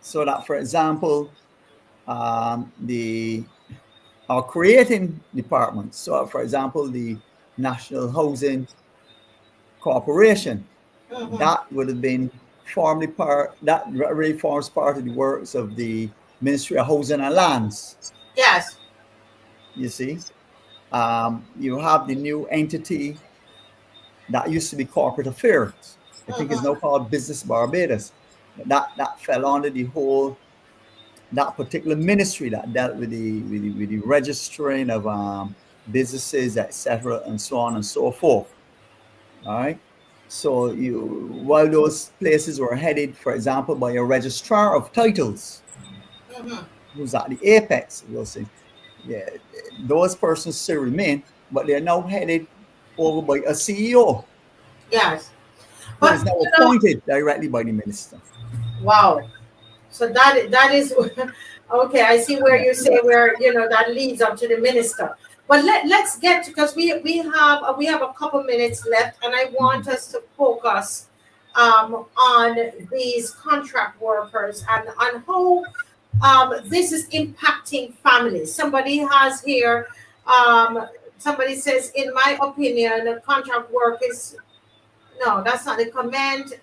So that, for example, they are creating departments. So, for example, the National Housing Corporation, that would have been formerly that really forms part of the works of the Ministry of Housing and Lands. Yes. You see, you have the new entity that used to be Corporate Affairs. I think it's now called Business Barbados. That fell under the whole, that particular ministry that dealt with the registering of businesses, etc., and so on and so forth. All right. So while those places were headed, for example, by a registrar of titles, who's at the apex, we'll say, yeah, those persons still remain, but they're now headed over by a CEO. Yes. Who is now appointed directly by the minister. Wow. So that is okay. I see where you say where that leads up to the minister. But let's get to, because we have a couple minutes left, and I want us to focus on these contract workers and on how this is impacting families. Somebody has here. Somebody says, in my opinion, contract work is. No, that's not the comment.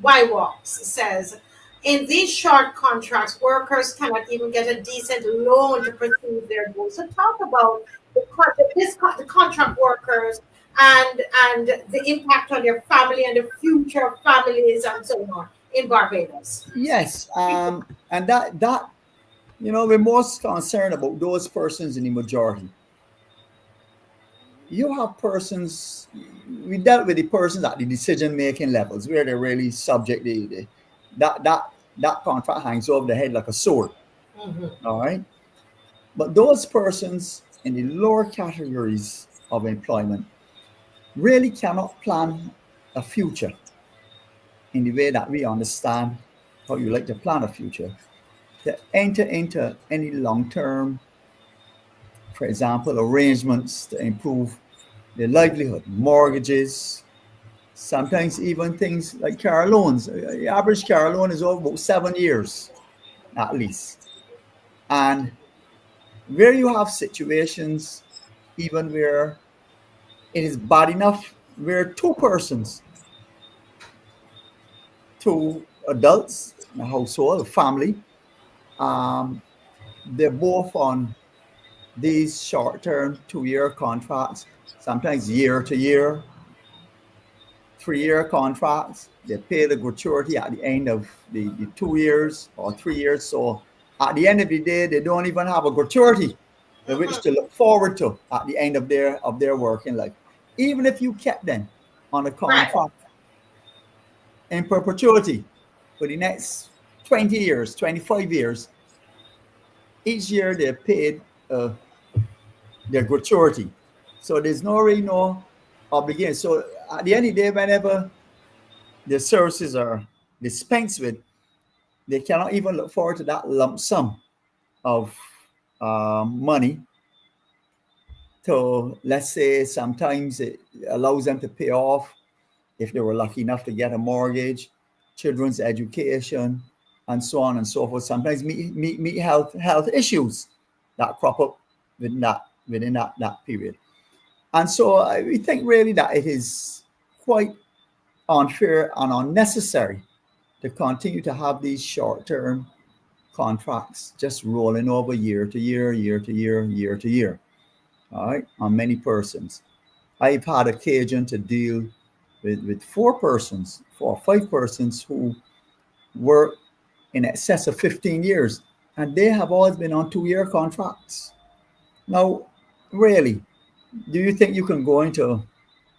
YWalks says, in these short contracts, workers cannot even get a decent loan to pursue their goals. So talk about the contract workers and the impact on their family and the future of families and so on in Barbados. Yes, and that we're most concerned about those persons in the majority. You have persons, we dealt with the persons at the decision-making levels where they're really subject, that contract hangs over the head like a sword. All right? But those persons in the lower categories of employment really cannot plan a future in the way that we understand how you like to plan a future. To enter into any long-term, for example, arrangements to improve their livelihood, mortgages, sometimes even things like car loans. The average car loan is over about 7 years, at least. And where you have situations even where it is bad enough where two persons, two adults in a household, a family, they're both on these short-term 2-year contracts, sometimes year to year, 3-year contracts. They pay the gratuity at the end of the 2 years or 3 years. So at the end of the day, they don't even have a gratuity which to look forward to at the end of their working life. Even if you kept them on a contract Right. in perpetuity for the next 20 years, 25 years, each year they're paid their gratuity. So there's really no obligation. So at the end of the day, whenever the services are dispensed with, they cannot even look forward to that lump sum of money. So let's say sometimes it allows them to pay off, if they were lucky enough to get a mortgage, children's education, and so on and so forth. Sometimes meet health issues that crop up within that period. And so we think really that it is quite unfair and unnecessary to continue to have these short-term contracts just rolling over year to year, year to year, year to year, all right, on many persons. I've had occasion to deal with 4 or 5 persons who were in excess of 15 years, and they have always been on 2-year contracts. Now, really, do you think you can go into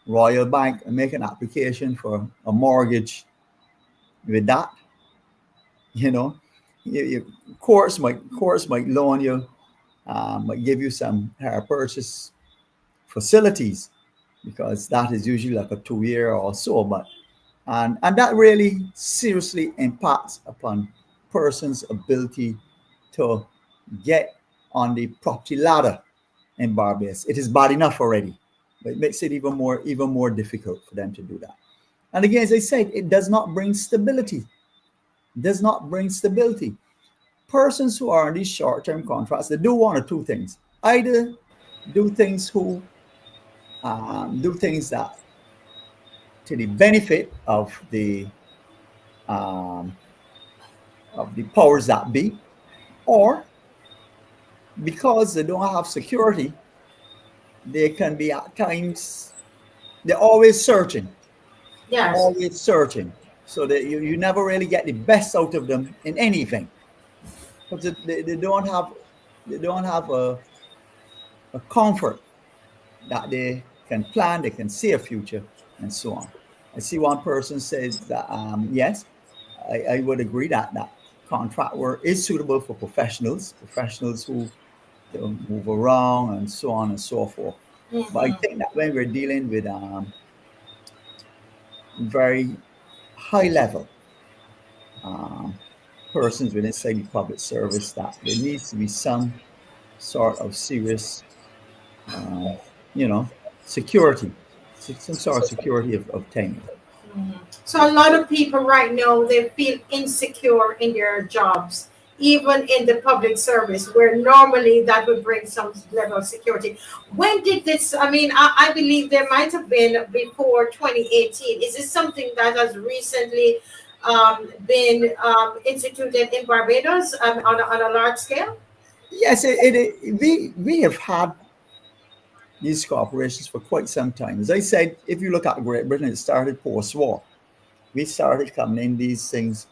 Royal Bank and make an application for a mortgage with that? You know, courts might loan you, might give you some hire purchase facilities, because that is usually like a 2-year or so. But and that really seriously impacts upon person's ability to get on the property ladder in Barbados. It is bad enough already, but it makes it even more difficult for them to do that. And again, as I said, it does not bring stability. Does not bring stability. Persons who are on these short-term contracts, they do one or two things. Either do things that to the benefit of the powers that be, or because they don't have security, they can be at times, they're always searching. Yes. Always searching. So that you never really get the best out of them in anything. Because they don't have a comfort that they can plan, they can see a future, and so on. I see one person says that yes, I would agree that contract work is suitable for professionals who move around and so on and so forth. But I think that when we're dealing with very high level persons within the public service, that there needs to be some sort of serious security, some sort of security of tenure. So a lot of people right now, they feel insecure in their jobs, even in the public service, where normally that would bring some level of security. When did this, I believe there might have been before 2018. Is this something that has recently been instituted in Barbados on a large scale? Yes, we have had these corporations for quite some time. As I said, if you look at Great Britain, it started post-war. We started coming in these things,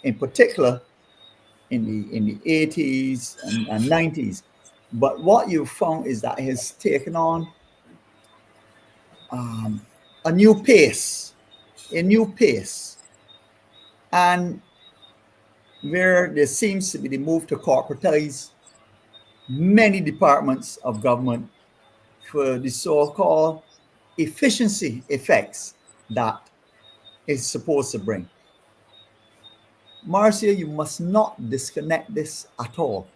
in particular, in the 80s and 90s. But what you found is that it has taken on a new pace, and where there seems to be the move to corporatize many departments of government for the so-called efficiency effects that is supposed to bring. Marcia, you must not disconnect this at all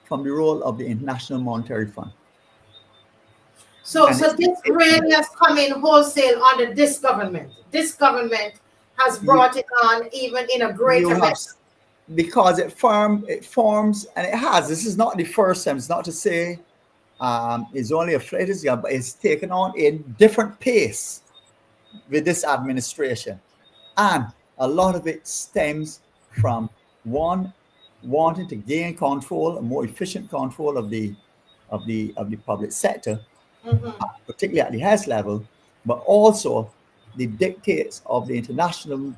from the role of the International Monetary Fund. So this really has come in wholesale under this government. This government has brought it on even in a greater measure. because it forms, and it has. This is not the first time. It's not to say it's only a latest year, but it's taken on a different pace with this administration, and a lot of it stems from one wanting to gain control, a more efficient control of the public sector, particularly at the health level, but also the dictates of the International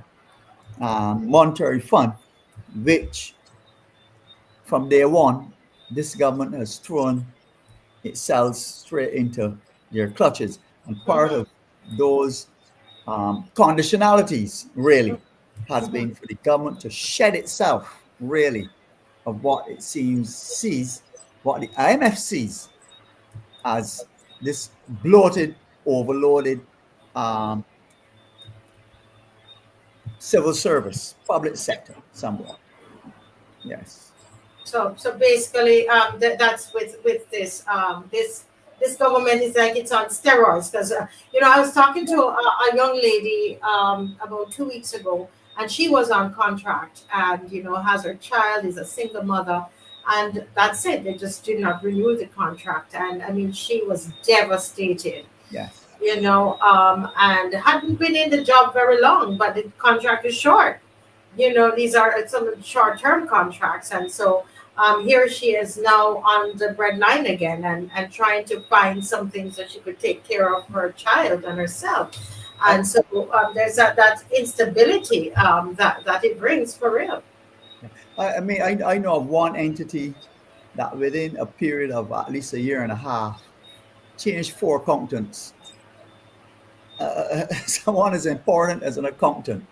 Monetary Fund, which from day one, this government has thrown itself straight into their clutches. And part of those conditionalities really has been for the government to shed itself really of what it sees, what the IMF sees as this bloated, overloaded civil service, public sector, somewhat. Yes. So basically, that's with this this government is like it's on steroids, because I was talking to a young lady about 2 weeks ago, and she was on contract, and has her child, is a single mother, and that's it. They just did not renew the contract, and I mean she was devastated. Yes. And hadn't been in the job very long, but the contract is short. These are some short-term contracts, and so here she is now on the breadline again, and trying to find something so she could take care of her child and herself. And so there's that instability that it brings for real. I mean, I know of one entity that within a period of at least a year and a half changed 4 accountants. Someone as important as an accountant,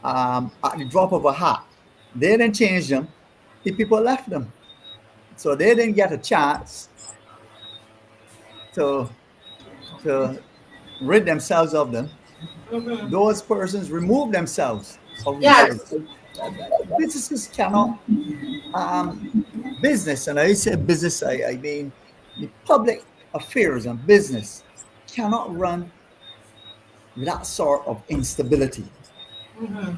at the drop of a hat, they didn't change them. The people left them, so they didn't get a chance to rid themselves of them. Those persons removed themselves of businesses cannot business, and I say business, I mean the public affairs and business cannot run with that sort of instability,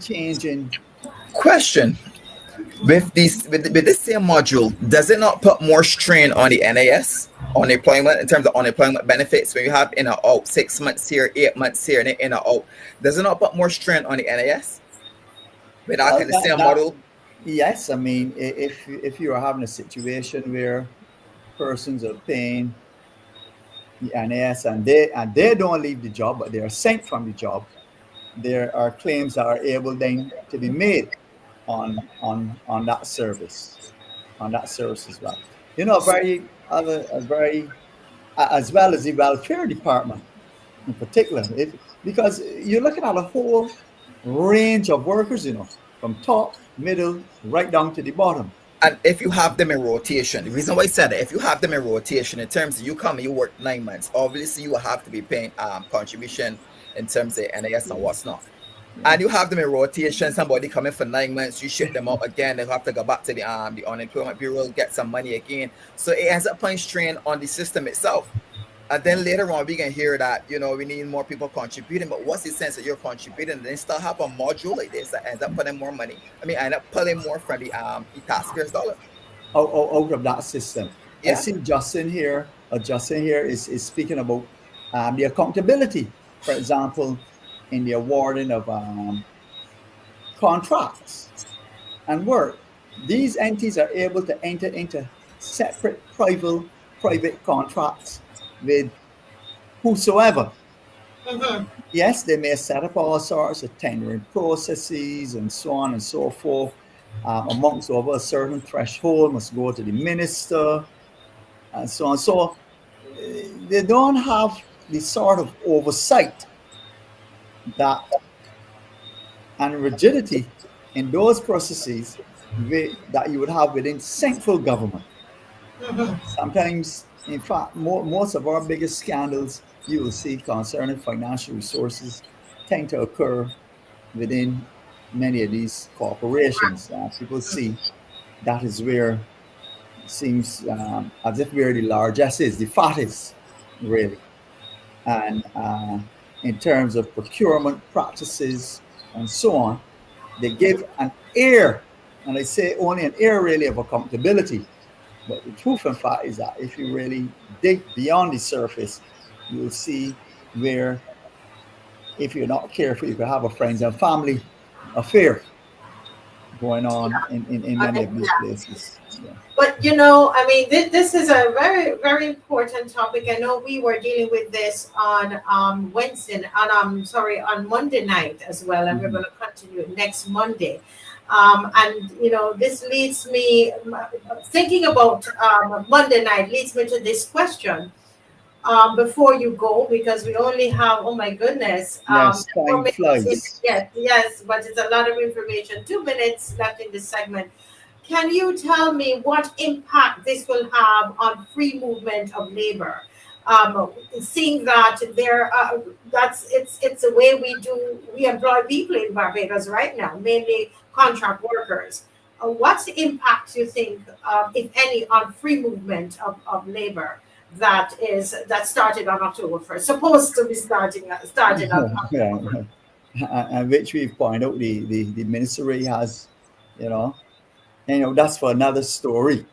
changing. Question: with this same module, does it not put more strain on the NAS, on employment, in terms of unemployment benefits, when you have in and out 6 months here, 8 months here, and in and out? Does it not put more strain on the NAS without the same model? Yes, I mean, if you are having a situation where persons are paying the NAS and they don't leave the job, but they are sent from the job, there are claims that are able then to be made on that service, as well. As well as the welfare department in particular, because you're looking at a whole range of workers, from top, middle, right down to the bottom. And if you have them in rotation, the reason why I said that, if you have them in rotation, in terms of you come and you work 9 months, obviously you will have to be paying contribution in terms of NAS and what's not. And you have them in rotation, somebody come in for 9 months, you ship them out again, they have to go back to the unemployment bureau, get some money again. So it ends up putting strain on the system itself. And then later on, we can hear that, we need more people contributing, but what's the sense that you're contributing and then still have a module like this that ends up putting more money? I mean, end up pulling more from the taxpayers' dollar. Out of that system. Yeah. I see Justin here is speaking about the accountability, for example, in the awarding of contracts and work. These entities are able to enter into separate private contracts with whosoever. Yes, they may set up all sorts of tendering processes and so on and so forth. Amongst over a certain threshold must go to the minister and so on. So they don't have the sort of oversight that and rigidity in those processes that you would have within central government. Sometimes, in fact, most of our biggest scandals you will see concerning financial resources tend to occur within many of these corporations. People see that is where it seems as if where the largest is, the fattest, really. And in terms of procurement practices and so on, they give an air And I say only an area really of accountability. But the truth and fact is that if you really dig beyond the surface, you will see where, if you're not careful, you can have a friends and family affair going on in many of these places. Yeah. But you know, I mean, this is a very, very important topic. I know we were dealing with this on Wednesday, on Monday night as well, and we're going to continue it next Monday. And you know, this leads me thinking about Monday night leads me to this question. Before you go, because we only have, oh my goodness, Yes, time flies. yes, but it's a lot of information. 2 minutes left in this segment. Can you tell me what impact this will have on free movement of labor? Seeing that it's the way we employ people in Barbados right now, mainly contract workers. What's the impact you think, if any, on free movement of labor that started on October 1st, supposed to be started on October 1st? And which we've pointed out, the ministry has, you know, that's for another story.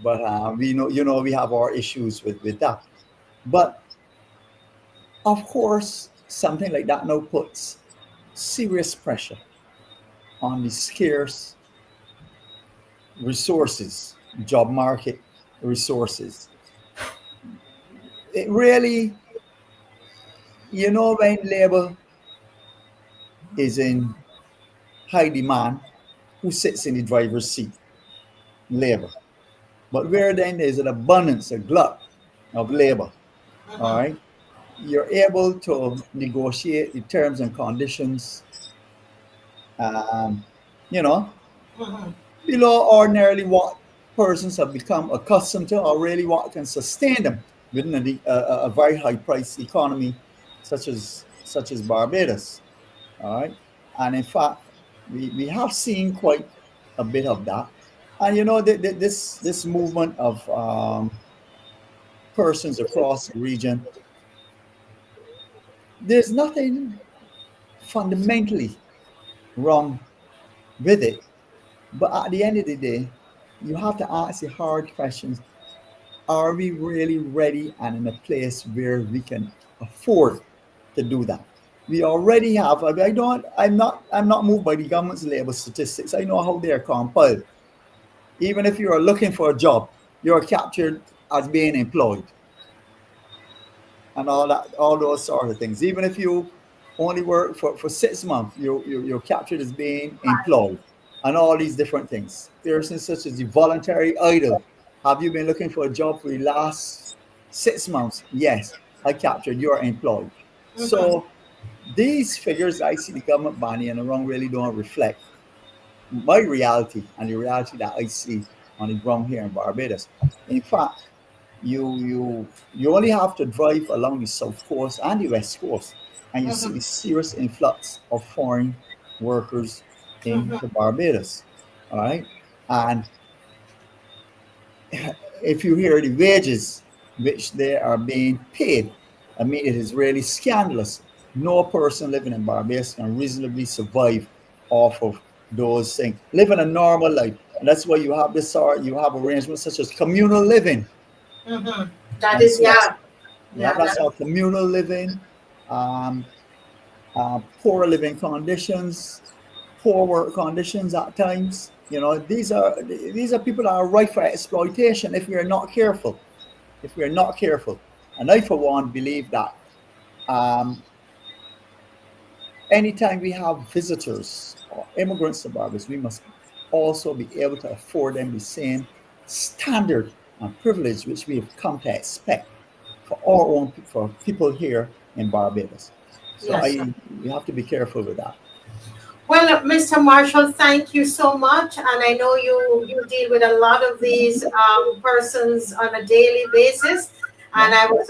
But we know, we have our issues with that. But of course, something like that now puts serious pressure on the scarce resources, job market resources. It really, when labor is in high demand, who sits in the driver's seat? Labor. But where then there's an abundance, a glut of labor, all right, you're able to negotiate the terms and conditions, below ordinarily what persons have become accustomed to, or really what can sustain them within a very high price economy such as Barbados. All right. And in fact, we have seen quite a bit of that. And this movement of persons across the region, there's nothing fundamentally wrong with it. But at the end of the day, you have to ask the hard questions. Are we really ready and in a place where we can afford to do that? We already have. I'm not moved by the government's labor statistics. I know how they are compiled. Even if you are looking for a job, you're captured as being employed, and all those sort of things. Even if you only work for 6 months, you're captured as being employed, and all these different things. Persons such as the voluntary idle. Have you been looking for a job for the last 6 months? Yes, I captured. You're employed. Mm-hmm. So these figures I see the government banning and around really don't reflect my reality and the reality that I see on the ground here in Barbados. In fact, you only have to drive along the south coast and the west coast, and you see the serious influx of foreign workers into Barbados. All right, and if you hear the wages which they are being paid, I mean, it is really scandalous. No person living in Barbados can reasonably survive off of those things, living a normal life. And that's why you have arrangements such as communal living. That's our communal living, poor living conditions, poor work conditions at times. These are people that are ripe for exploitation if we are not careful. And I, for one, believe that anytime we have visitors or immigrants to Barbados, we must also be able to afford them the same standard and privilege which we have come to expect for people here in Barbados. So we have to be careful with that. Well, Mr. Marshall, thank you so much. And I know you deal with a lot of these persons on a daily basis. And I was,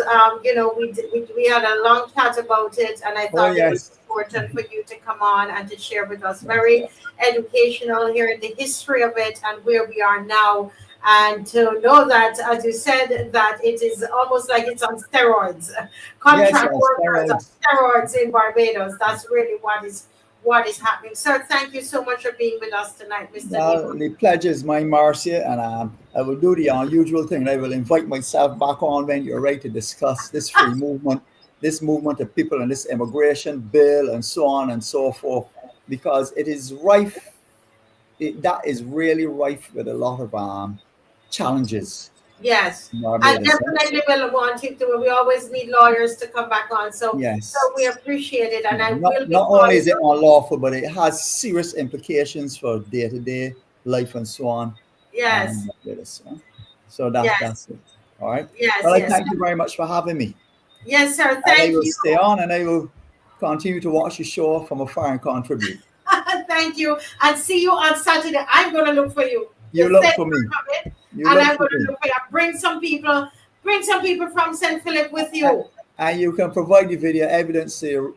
we had a long chat about it, and I thought it was important for you to come on and to share with us. Very educational here in the history of it and where we are now. And to know that, as you said, that it is almost like it's on steroids. Contract workers on steroids in Barbados. That's really what what is happening. Sir, thank you so much for being with us tonight, Mr. Well, the pleasure is mine, Marcia, and I will do the unusual thing. I will invite myself back on when you're ready to discuss this free movement, this movement of people and this immigration bill and so on and so forth, because it is rife. That is really rife with a lot of challenges. Yes, I Barbados, definitely will want you to. We always need lawyers to come back on, so yes. so we appreciate it, and I will be Not only is it calling- unlawful, but it has serious implications for day-to-day life and so on. Yes, So that's Yes. that's it. All right. yes, Well, I yes, thank you very much for having me. yes, sir. And I Thank will you. stay on and I will continue to watch the show from afar and contribute. Thank you, and see you on Saturday. I'm going to look for you. You The look same for me. coming, You and look I'm for going to me. look for you. Bring some people from St. Philip with you. And you can provide the video evidence to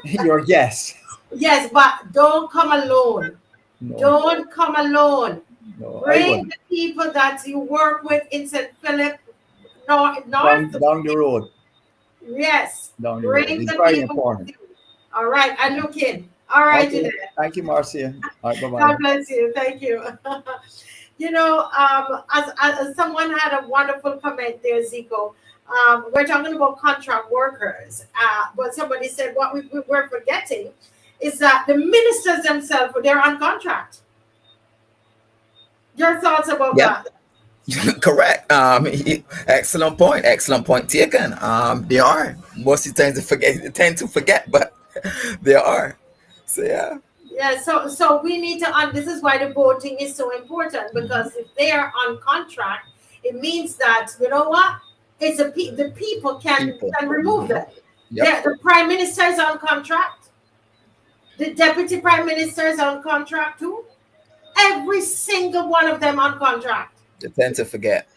your guests. Yes, but don't come alone. No, Don't come alone. no, I Bring wouldn't. the people that you work with in St. Philip, North. Down the road. Yes. Down the road. Bring It's the very people important. with you. All right, I look in. All right, Okay. then. Thank you, Marcia. All right, bye-bye. God bless you. Thank you. You know, as someone had a wonderful comment there, ZICO. We're talking about contract workers, but somebody said what we're forgetting is that the ministers themselves, they're on contract. Your thoughts about Yep. that? Correct. Excellent point. Excellent point taken. They are. Most of the times they tend to forget, but they are. So yeah. Yeah, so we need to, this is why the voting is so important, because if they are on contract, it means that, you know what, it's the people can remove them. Yep. The prime minister is on contract, the deputy prime minister is on contract too, every single one of them on contract. They tend to forget.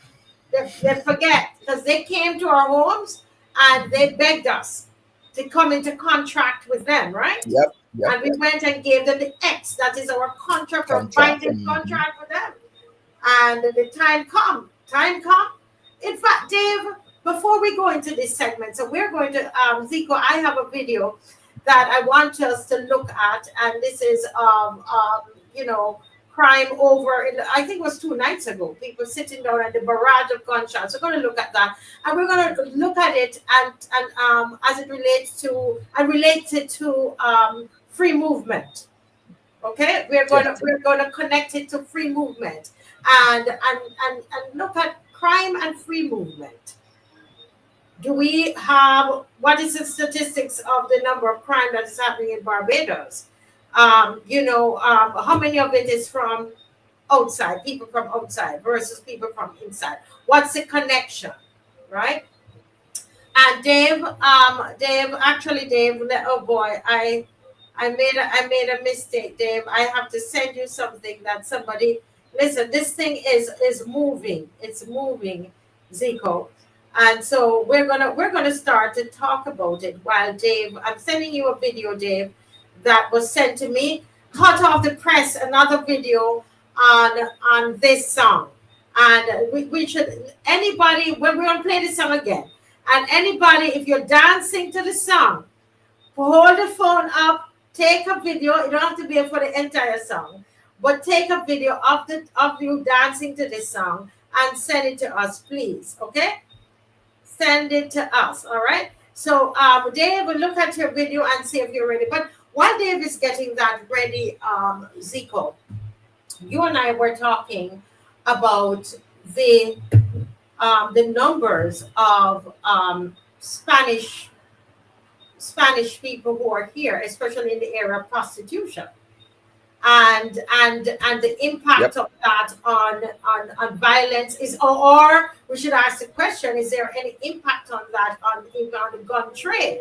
They forget, because they came to our homes and they begged us to come into contract with them, right? Yep. And we went and gave them the X, that is our contract, our binding contract for them. And the time come. In fact, Dave, before we go into this segment, so we're going to, ZICO, I have a video that I want us to look at, and this is, crime over, I think it was 2 nights ago, people sitting down at the barrage of gunshots. We're going to look at that, and we're going to look at it and as it relates to, and relate it to free movement. Okay, we're going to connect it to free movement and look at crime and free movement. Do we have, what is the statistics of the number of crime that is happening in Barbados? How many of it is from outside, people from outside versus people from inside? What's the connection, right? And Dave, oh boy, I made a mistake, Dave. I have to send you something that somebody, listen, this thing is moving. It's moving, ZICO. And so we're gonna start to talk about it while Dave, I'm sending you a video, Dave, that was sent to me, hot off the press, another video on this song. And we should, anybody, we're gonna play this song again. And anybody, if you're dancing to the song, hold the phone up, take a video. You don't have to be for the entire song, but take a video of you dancing to this song and send it to us, please. Okay? Send it to us. All right. So Dave will look at your video and see if you're ready. But while Dave is getting that ready, ZICO, you and I were talking about the numbers of Spanish people who are here, especially in the area of prostitution, and the impact of that on violence is, or we should ask the question: is there any impact on that on the gun trade?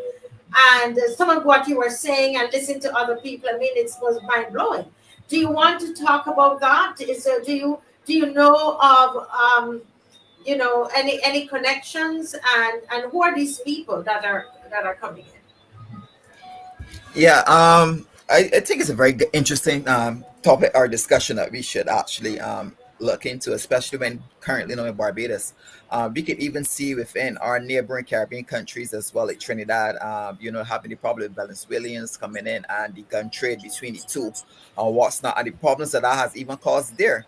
And some of what you were saying, and listen to other people, I mean, it was mind blowing. Do you want to talk about that? Do you know of any connections, and who are these people that are coming in? Yeah, I think it's a very interesting topic or discussion that we should actually look into, especially when currently in Barbados. We could even see within our neighboring Caribbean countries as well, like Trinidad, having the problem with Venezuelans coming in and the gun trade between the two, what's not, and the problems that has even caused there.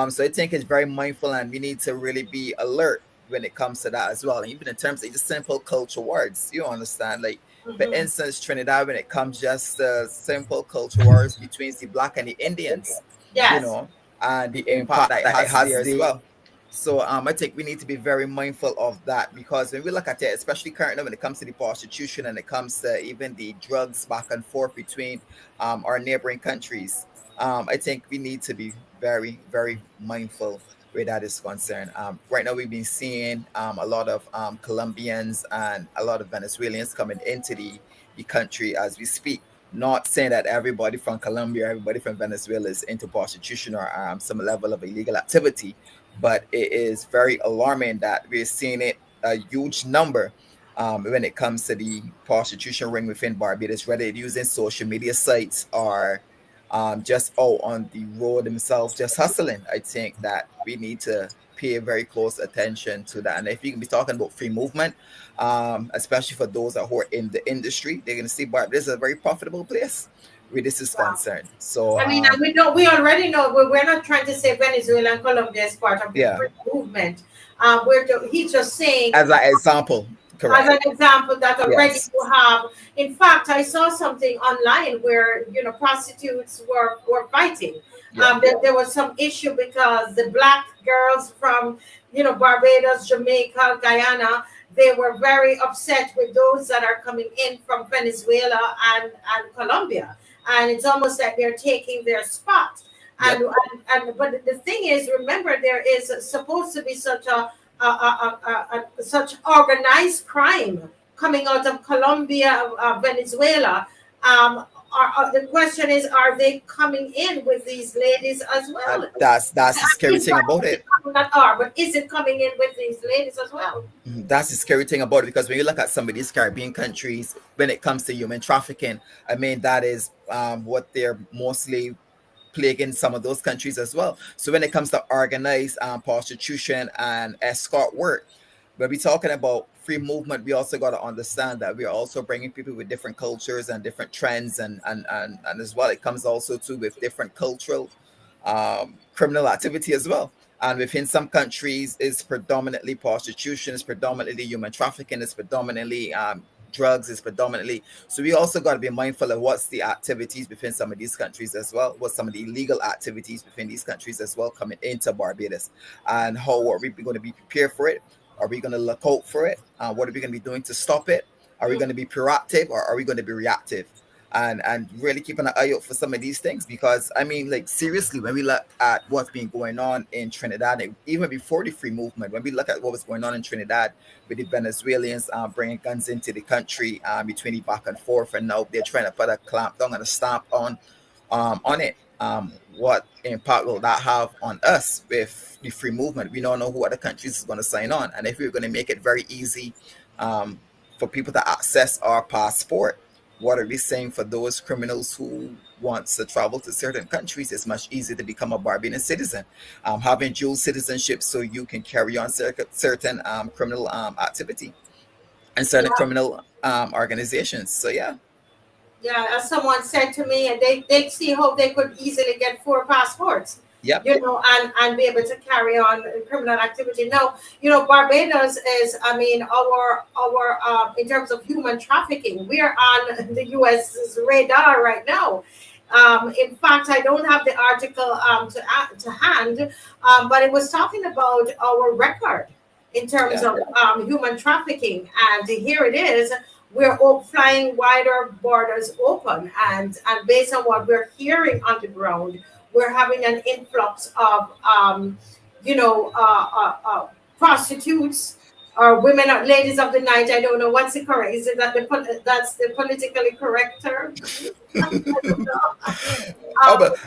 So I think it's very mindful, and we need to really be alert when it comes to that as well. And even in terms of just simple culture words, you understand, like for instance, Trinidad, when it comes just simple culture wars between the Black and the Indians, Yes. And the impact that it has there as well. So I think we need to be very mindful of that, because when we look at it, especially currently when it comes to the prostitution and it comes to even the drugs back and forth between our neighboring countries, I think we need to be very, very mindful where that is concerned. Right now, we've been seeing a lot of Colombians and a lot of Venezuelans coming into the country as we speak. Not saying that everybody from Colombia, everybody from Venezuela is into prostitution or some level of illegal activity, but it is very alarming that we're seeing it a huge number when it comes to the prostitution ring within Barbados, whether it's using social media sites or just out on the road themselves, just hustling. I think that we need to pay very close attention to that. And if you can be talking about free movement, especially for those who are in the industry, they're going to see Barbados is a very profitable place where this is concerned. So I mean, we already know, we're not trying to say Venezuela and Colombia is part of the free movement. He's just saying as an example. Correct. As an example that already you have. In fact, I saw something online where prostitutes were fighting. There was some issue because the Black girls from Barbados, Jamaica, Guyana, they were very upset with those that are coming in from Venezuela and Colombia, and it's almost like they're taking their spot. And but the thing is, remember, there is supposed to be such such organized crime coming out of Colombia, Venezuela. The question is, are they coming in with these ladies as well? That's the scary thing about it. But is it coming in with these ladies as well? That's the scary thing about it, because when you look at some of these Caribbean countries, when it comes to human trafficking, I mean, that is what they're mostly plaguing some of those countries as well. So when it comes to organized prostitution and escort work, when we're talking about free movement, we also got to understand that we are also bringing people with different cultures and different trends, and as well, it comes also too with different cultural criminal activity as well. And within some countries, it's predominantly prostitution, it's predominantly human trafficking, it's predominantly drugs, is predominantly. So we also got to be mindful of what's the activities within some of these countries as well, what some of the illegal activities within these countries as well coming into Barbados, and how are we going to be prepared for it? Are we going to look out for it? What are we going to be doing to stop it? Are we going to be proactive, or are we going to be reactive? And really keeping an eye out for some of these things, because I mean, like, seriously, when we look at what's been going on in Trinidad, even before the free movement, when we look at what was going on in Trinidad with the Venezuelans bringing guns into the country, between the back and forth, and now they're trying to put a clamp down and a stamp on it. What impact will that have on us with the free movement? We don't know who other countries is going to sign on, and if we're going to make it very easy for people to access our passport, what are we saying for those criminals who want to travel to certain countries? It's much easier to become a Barbadian citizen, having dual citizenship, so you can carry on certain criminal activity and certain criminal organizations. So as someone said to me, and they see how they could easily get 4 passports. And be able to carry on criminal activity. Now, Barbados is, I mean, our in terms of human trafficking, we are on the U.S.'s radar right now. In fact, I don't have the article to hand, but it was talking about our record in terms of human trafficking, and here it is. We're flying wider borders open, and based on what we're hearing on the ground, we're having an influx of, prostitutes or women, or ladies of the night. I don't know what's the correct. Is it that that's the politically correct term? But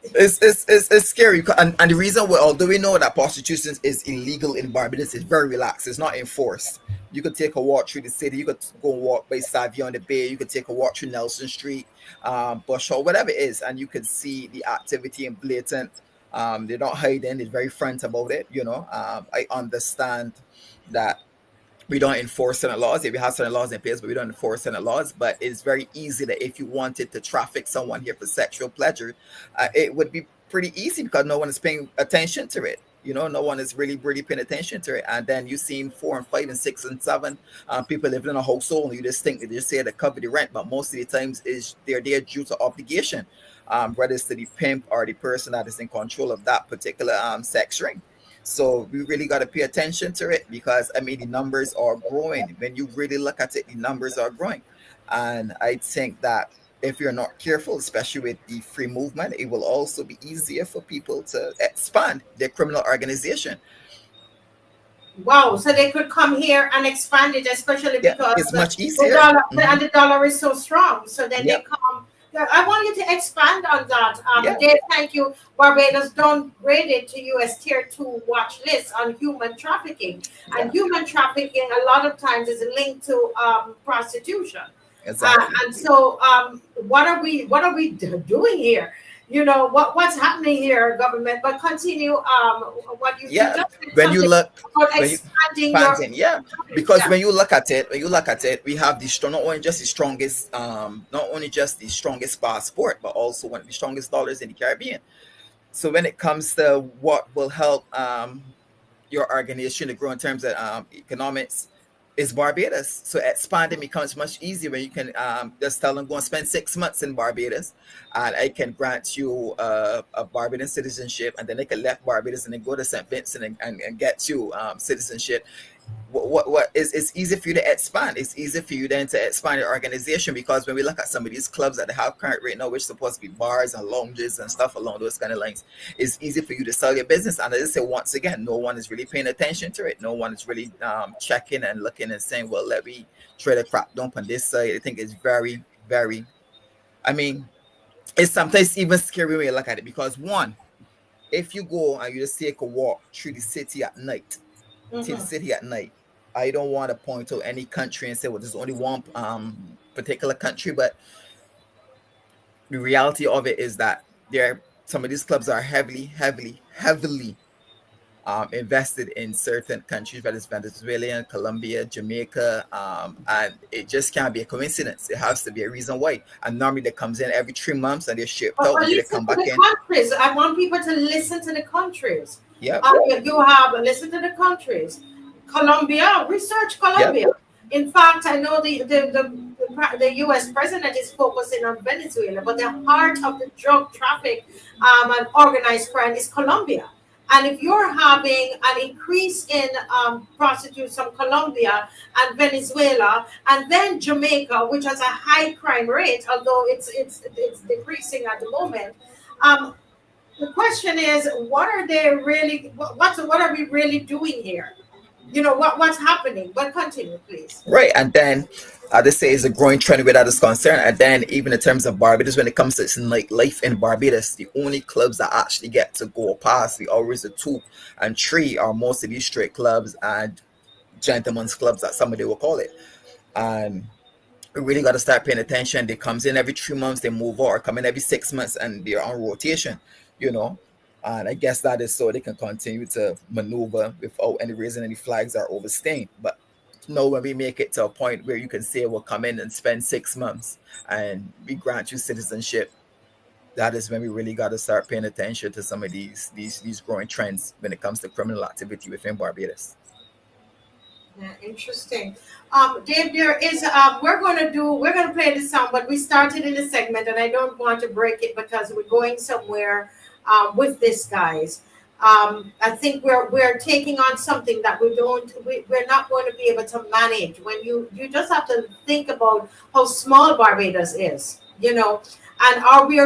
it's scary, and the reason why, although we know that prostitution is illegal in Barbados, it's very relaxed. It's not enforced. You could take a walk through the city. You could go and walk by Savio on the Bay. You could take a walk through Nelson Street, Bush, or whatever it is, and you could see the activity in blatant They're not hiding. They're very front about it. I understand that we don't enforce certain laws. If we have certain laws in place, but we don't enforce certain laws. But it's very easy that if you wanted to traffic someone here for sexual pleasure, it would be pretty easy because no one is paying attention to it. No one is really paying attention to it. And then you've seen 4 and 5 and 6 and 7 people living in a household, and you just think that they just say to cover the rent, but most of the times they're there due to obligation, whether it's to the pimp or the person that is in control of that particular sex ring. So we really got to pay attention to it because, the numbers are growing. When you really look at it, the numbers are growing. And I think that if you're not careful, especially with the free movement, it will also be easier for people to expand their criminal organization. Wow, so they could come here and expand it, especially because it's much easier. And the dollar is so strong. So then they come. I want you to expand on that. Dave, thank you. Barbados downgraded to U.S. Tier 2 watch list on human trafficking. And human trafficking a lot of times is linked to prostitution. Exactly. And so what are we doing here? What's happening here, government? But continue what you when you look expanding because when you look at it, we have not only just the strongest passport, but also one of the strongest dollars in the Caribbean. So when it comes to what will help your organization to grow in terms of economics, is Barbados. So expanding becomes much easier when you can just tell them go and spend 6 months in Barbados, and I can grant you a Barbadian citizenship, and then they can left Barbados and then go to St. Vincent and get you citizenship. It's easy for you to expand. It's easy for you then to expand your organization, because when we look at some of these clubs that they have current right now, which are supposed to be bars and lounges and stuff along those kind of lines, it's easy for you to sell your business. And as I say, once again, no one is really paying attention to it. No one is really checking and looking and saying, well, let me try to crap dump on this side. I think it's very, very, it's sometimes even scary when you look at it, because one, if you go and you just take a walk through the city at night, I don't want to point to any country and say, well, there's only one particular country, but the reality of it is that some of these clubs are heavily invested in certain countries, whether it's Venezuela, Colombia, Jamaica, and it just can't be a coincidence. It has to be a reason why. And normally they comes in every 3 months and they're shipped out and they come back in. Countries. I want people to listen to the countries. Yeah. You have listen to the countries. Colombia, research Colombia. Yep. In fact, I know the U.S. president is focusing on Venezuela, but the heart of the drug traffic and organized crime is Colombia. And if you're having an increase in prostitutes from Colombia and Venezuela, and then Jamaica, which has a high crime rate, although it's decreasing at the moment. The question is, what are we really doing here? What's happening? But continue, please. Right, and then they say it's a growing trend where that is concerned. And then even in terms of Barbados, when it comes to life in Barbados, the only clubs that actually get to go past the hours of 2 and 3 are most of these straight clubs and gentlemen's clubs, that somebody will call it. And we really got to start paying attention. They comes in every 3 months, they move out, or come in every 6 months, and they're on rotation, And I guess that is so they can continue to maneuver without any reason any flags are overstaying. But when we make it to a point where you can say we'll come in and spend 6 months and we grant you citizenship, that is when we really got to start paying attention to some of these growing trends when it comes to criminal activity within Barbados. Yeah, interesting. Dave, there is we're gonna play this song, but we started in a segment and I don't want to break it because we're going somewhere with this, guys. I think we're taking on something that we're not going to be able to manage. When you just have to think about how small Barbados is, and are we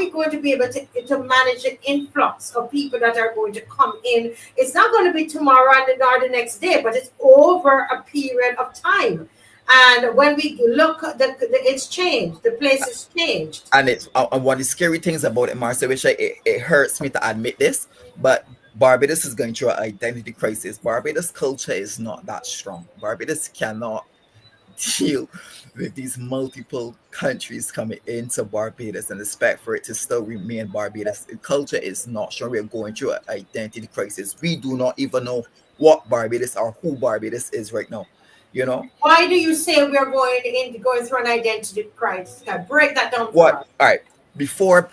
going to be able to manage the influx of people that are going to come in? It's not going to be tomorrow and the next day, but it's over a period of time. And when we look, it's changed. The place has changed. And it's one of the scary things about it, Marcia, which it hurts me to admit this, but Barbados is going through an identity crisis. Barbados culture is not that strong. Barbados cannot deal with these multiple countries coming into Barbados and expect for it to still remain Barbados. The culture is not sure. We're going through an identity crisis. We do not even know what Barbados or who Barbados is right now. You know, why do you say we're going through an identity crisis? Break that down for us. All right. Before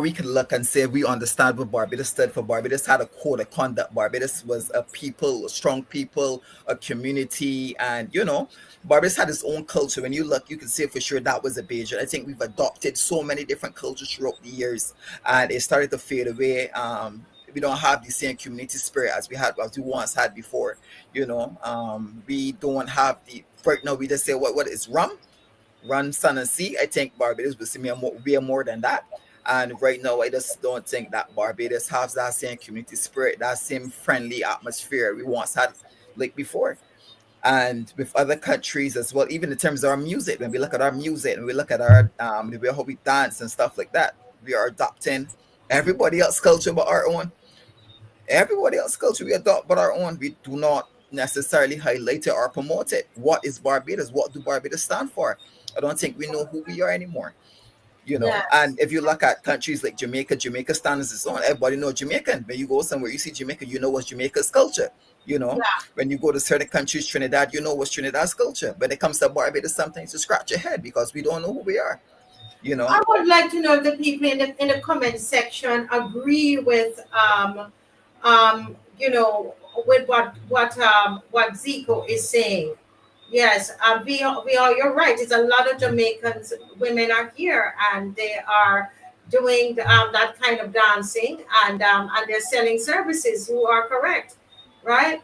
we can look and say we understand what Barbados stood for, Barbados had a code of conduct. Barbados was a people, a strong people, a community, and you know, Barbados had its own culture. When you look, you can say for sure that was a Bajan. I think we've adopted so many different cultures throughout the years, and it started to fade away. We don't have the same community spirit as we once had before. You know, we don't have the right now. We just say what is rum. Run, sun, and sea. I think Barbados will see me more than that. And right now, I just don't think that Barbados has that same community spirit, that same friendly atmosphere we once had like before. And with other countries as well, even in terms of our music, when we look at our music and we look at our the way how we dance and stuff like that, we are adopting everybody else's culture but our own. Everybody else's culture we adopt but our own. We do not necessarily highlight it or promote it. What is Barbados? What do Barbados stand for? I don't think we know who we are anymore, you know. Yes. And if you look at countries like Jamaica stands its own. Everybody knows Jamaican. When you go somewhere, you see Jamaica, you know what's Jamaica's culture. You know, when you go to certain countries, Trinidad, you know what's Trinidad's culture. When it comes to Barbados, sometimes you scratch your head because we don't know who we are. You know, I would like to know if the people in the comment section agree with you know, with what ZICO is saying. Yes, we are. You're right. It's a lot of Jamaicans women are here, and they are doing that kind of dancing, and they're selling services. You are correct, right?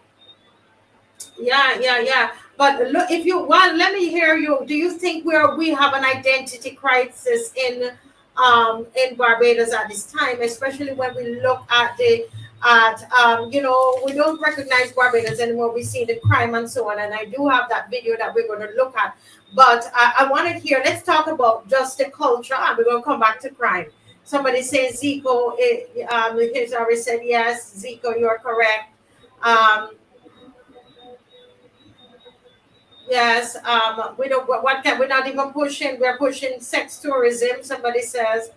Yeah. But look, if you want, let me hear you. Do you think we have an identity crisis in Barbados at this time, especially when we look at you know, we don't recognize Barbados anymore. We see the crime and so on, and I do have that video that we're going to look at. But I want to hear. Let's talk about just the culture, and we're going to come back to crime. Somebody says ZICO. He's already said yes. ZICO, you're correct. Yes. We don't. What can we're not even pushing? We're pushing sex tourism. Somebody says.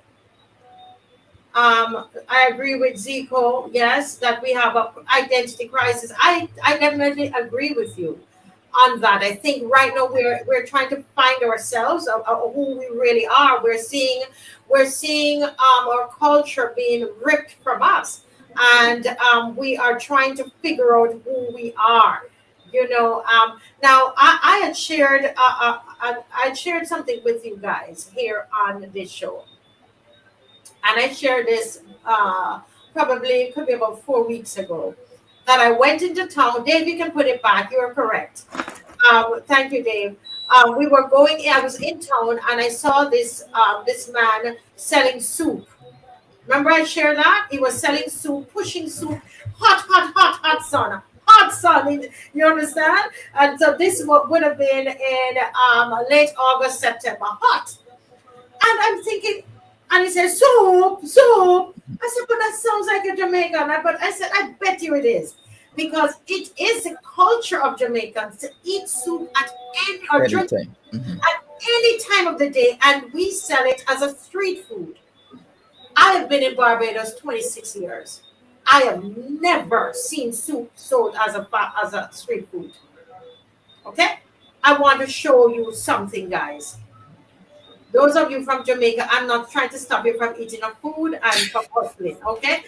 I agree with ZICO, yes, that we have an identity crisis. I definitely agree with you on that. I think right now we're trying to find ourselves, who we really are. We're seeing our culture being ripped from us, and we are trying to figure out who we are. You know, now I had shared I shared something with you guys here on this show. And I shared this probably it could be about 4 weeks ago, that I went into town. Dave, you can put it back. You are correct. Thank you, Dave. We were going. I was in town and I saw this man selling soup. Remember I shared that? He was selling soup, pushing soup, hot sun. Hot sun, you understand? And so this would have been in late August, September. Hot. And I'm thinking. And he said, soup. I said, but that sounds like a Jamaican. But I said, I bet you it is. Because it is the culture of Jamaicans to eat soup at or drink at any time of the day. And we sell it as a street food. I have been in Barbados 26 years. I have never seen soup sold as a street food. Okay? I want to show you something, guys. Those of you from Jamaica, I'm not trying to stop you from eating a food and from hustling, okay?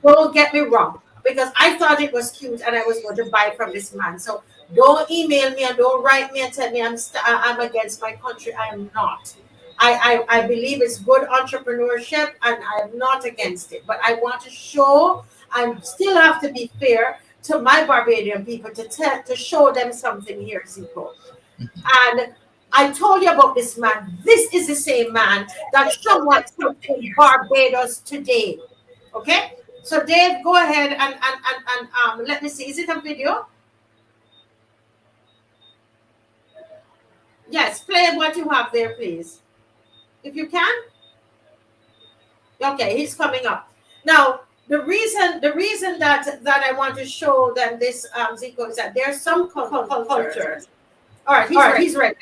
Don't get me wrong, because I thought it was cute and I was going to buy from this man. So don't email me and don't write me and tell me I'm against my country. I am not. I believe it's good entrepreneurship and I'm not against it. But I want to show, I still have to be fair to my Barbadian people to show them something here, ZICO. And I told you about this man. This is the same man that someone took in Barbados today. Okay? So Dave, go ahead and let me see. Is it a video? Yes, play what you have there, please. If you can. Okay, he's coming up. Now, the reason that I want to show them this ZICO is that there's some cultures. All right, he's ready. He's ready.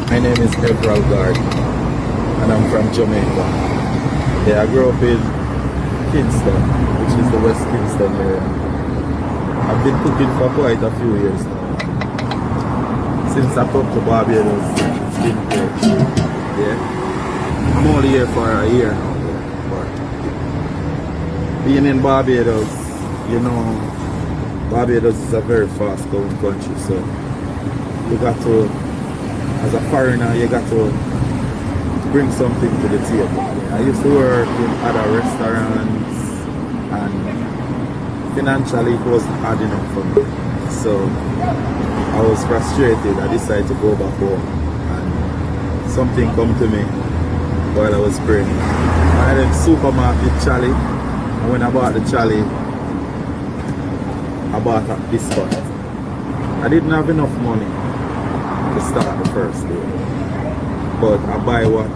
My name is Everal Gard, and I'm from Jamaica. Yeah, I grew up in Kingston, which is the West Kingston area. I've been cooking for quite a few years now. Since I come to Barbados, it's been great. Yeah, I'm only here for a year now, but being in Barbados, you know, Barbados is a very fast-growing country, so you got to, as a foreigner, you got to bring something to the table. I used to work in other restaurants, and financially it wasn't hard enough for me. So I was frustrated. I decided to go back home, and something come to me while I was praying. I had a supermarket trolley, and when I bought the trolley, I bought a biscuit. I didn't have enough money to start the first day, but I buy what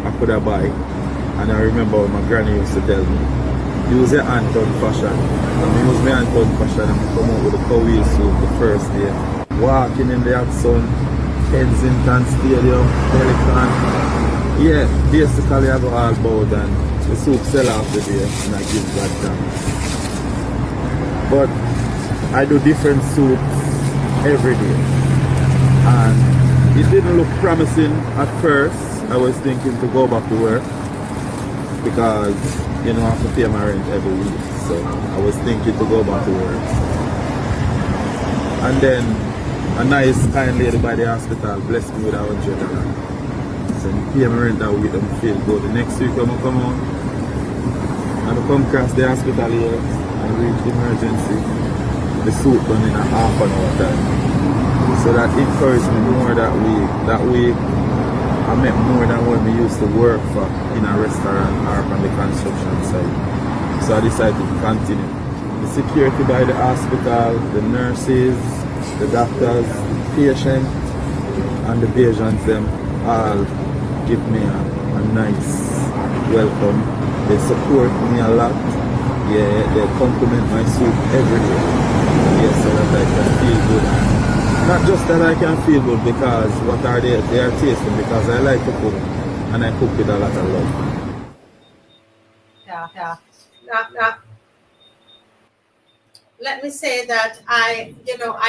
I could have buy. And I remember what my granny used to tell me, use your hand on fashion. And I use my hand on fashion, and I come out with a cow wheel soup the first day, walking in the hot sun, Kensington Stadium, Pelican. Yeah, basically I go all about, and the soup sell off the day, and I give God thanks. But I do different soups every day, and it didn't look promising at first. I was thinking to go back to work because, you know, I have to pay my rent every week, so I was thinking to go back to work. And then a nice kind lady by the hospital blessed me with $100. So I pay my rent that week and I feel good. The next week I'm gonna come out and I come across the hospital here and reach the emergency. The soup done in a half an hour time. So that encouraged me more that week. That week I met more than when we used to work for in a restaurant or on the construction site. So I decided to continue. The security by the hospital, the nurses, the doctors, patients, and the patients them all give me a nice welcome. They support me a lot. Yeah, they compliment my soup every day. Yeah, so that I can feel good. Not just that I can feel good because what are they are tasting, because I like to cook and I cook with a lot of love. Yeah. Let me say that I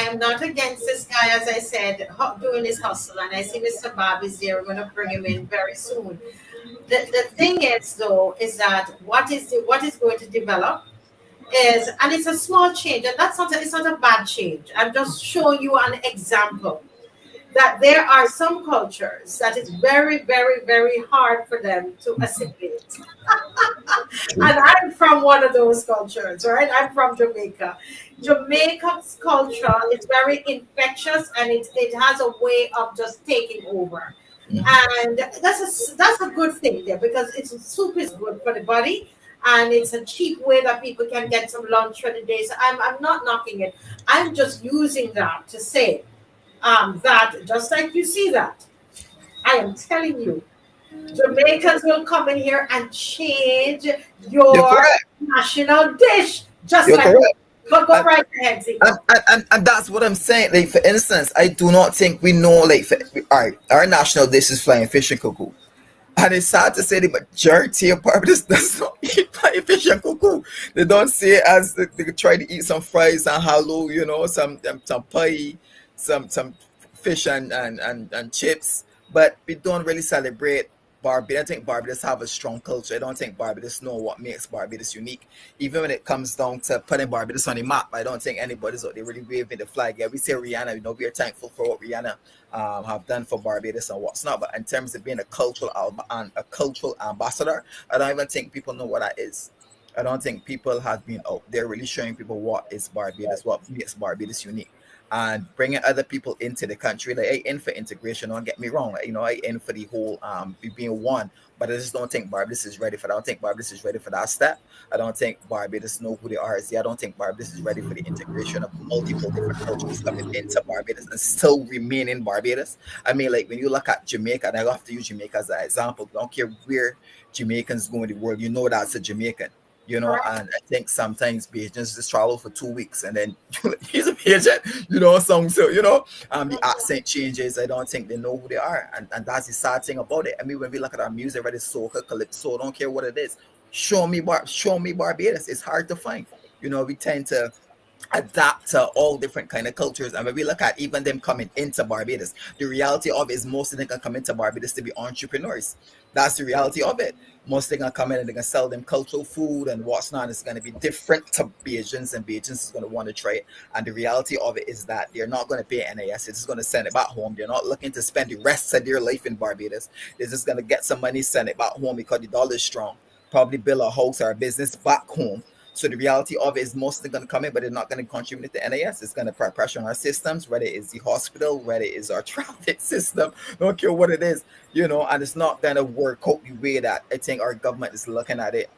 am not against this guy, as I said, doing his hustle, and I see Mr. Bob is there. We're going to bring him in very soon. The thing is, though, is that what is going to develop is, and it's a small change, and it's not a bad change. I'm just showing you an example that there are some cultures that is very, very, very hard for them to assimilate. And I'm from one of those cultures, right? I'm from Jamaica. Jamaica's culture is very infectious, and it has a way of just taking over. And that's a good thing there, because soup is good for the body, and it's a cheap way that people can get some lunch for the day. So I'm not knocking it. I'm just using that to say that just like you see that, I am telling you, Jamaicans will come in here and change your national dish. Just You're like correct. Go right ahead, ZICO. And that's what I'm saying. Like, for instance, I do not think we know, like, our national dish is flying fish and cuckoo. And it's sad to say the majority of Barbados does not eat flying fish and cuckoo. They don't see it as they try to eat some fries and hallow, you know, some pie, some fish and chips. But we don't really celebrate Barbados. I think Barbados have a strong culture. I don't think Barbados know what makes Barbados unique. Even when it comes down to putting Barbados on the map, I don't think anybody's out there really waving the flag. Yeah, we say Rihanna, you know, we are thankful for what Rihanna have done for Barbados and what's not. But in terms of being a cultural ambassador, I don't even think people know what that is. I don't think people have been out there really showing people what is Barbados, what makes Barbados unique, and bringing other people into the country. Like, I in for integration. Don't get me wrong. Like, I in for the whole being one. But I just don't think Barbados is ready for that. I don't think Barbados is ready for that step. I don't think Barbados know who they are. I don't think Barbados is ready for the integration of multiple different cultures coming into Barbados and still remaining Barbados. I mean, like, when you look at Jamaica, and I have to use Jamaica as an example. Don't care where Jamaicans go in the world, that's a Jamaican. And I think sometimes Bajans just travel for 2 weeks and then he's a Bajan, the accent changes. I don't think they know who they are. And that's the sad thing about it. I mean, when we look at our music, whether it's soca, calypso, don't care what it is, show me Barbados. It's hard to find. We tend to adapt to all different kind of cultures. And when we look at even them coming into Barbados, the reality of it is most of them can come into Barbados to be entrepreneurs. That's the reality of it. Most of them can come in and they can sell them cultural food and what's not. It's going to be different to Bajans, and Bajans is going to want to try it. And the reality of it is that they're not going to pay NAS. It's just going to send it back home. They're not looking to spend the rest of their life in Barbados. They're just going to get some money, send it back home because the dollar is strong. Probably build a house or a business back home. So the reality of it is mostly going to come in, but they're not going to contribute to NAS. It's going to put pressure on our systems, whether it's the hospital, whether it's our traffic system, don't care what it is, and it's not going to work out the way that I think our government is looking at it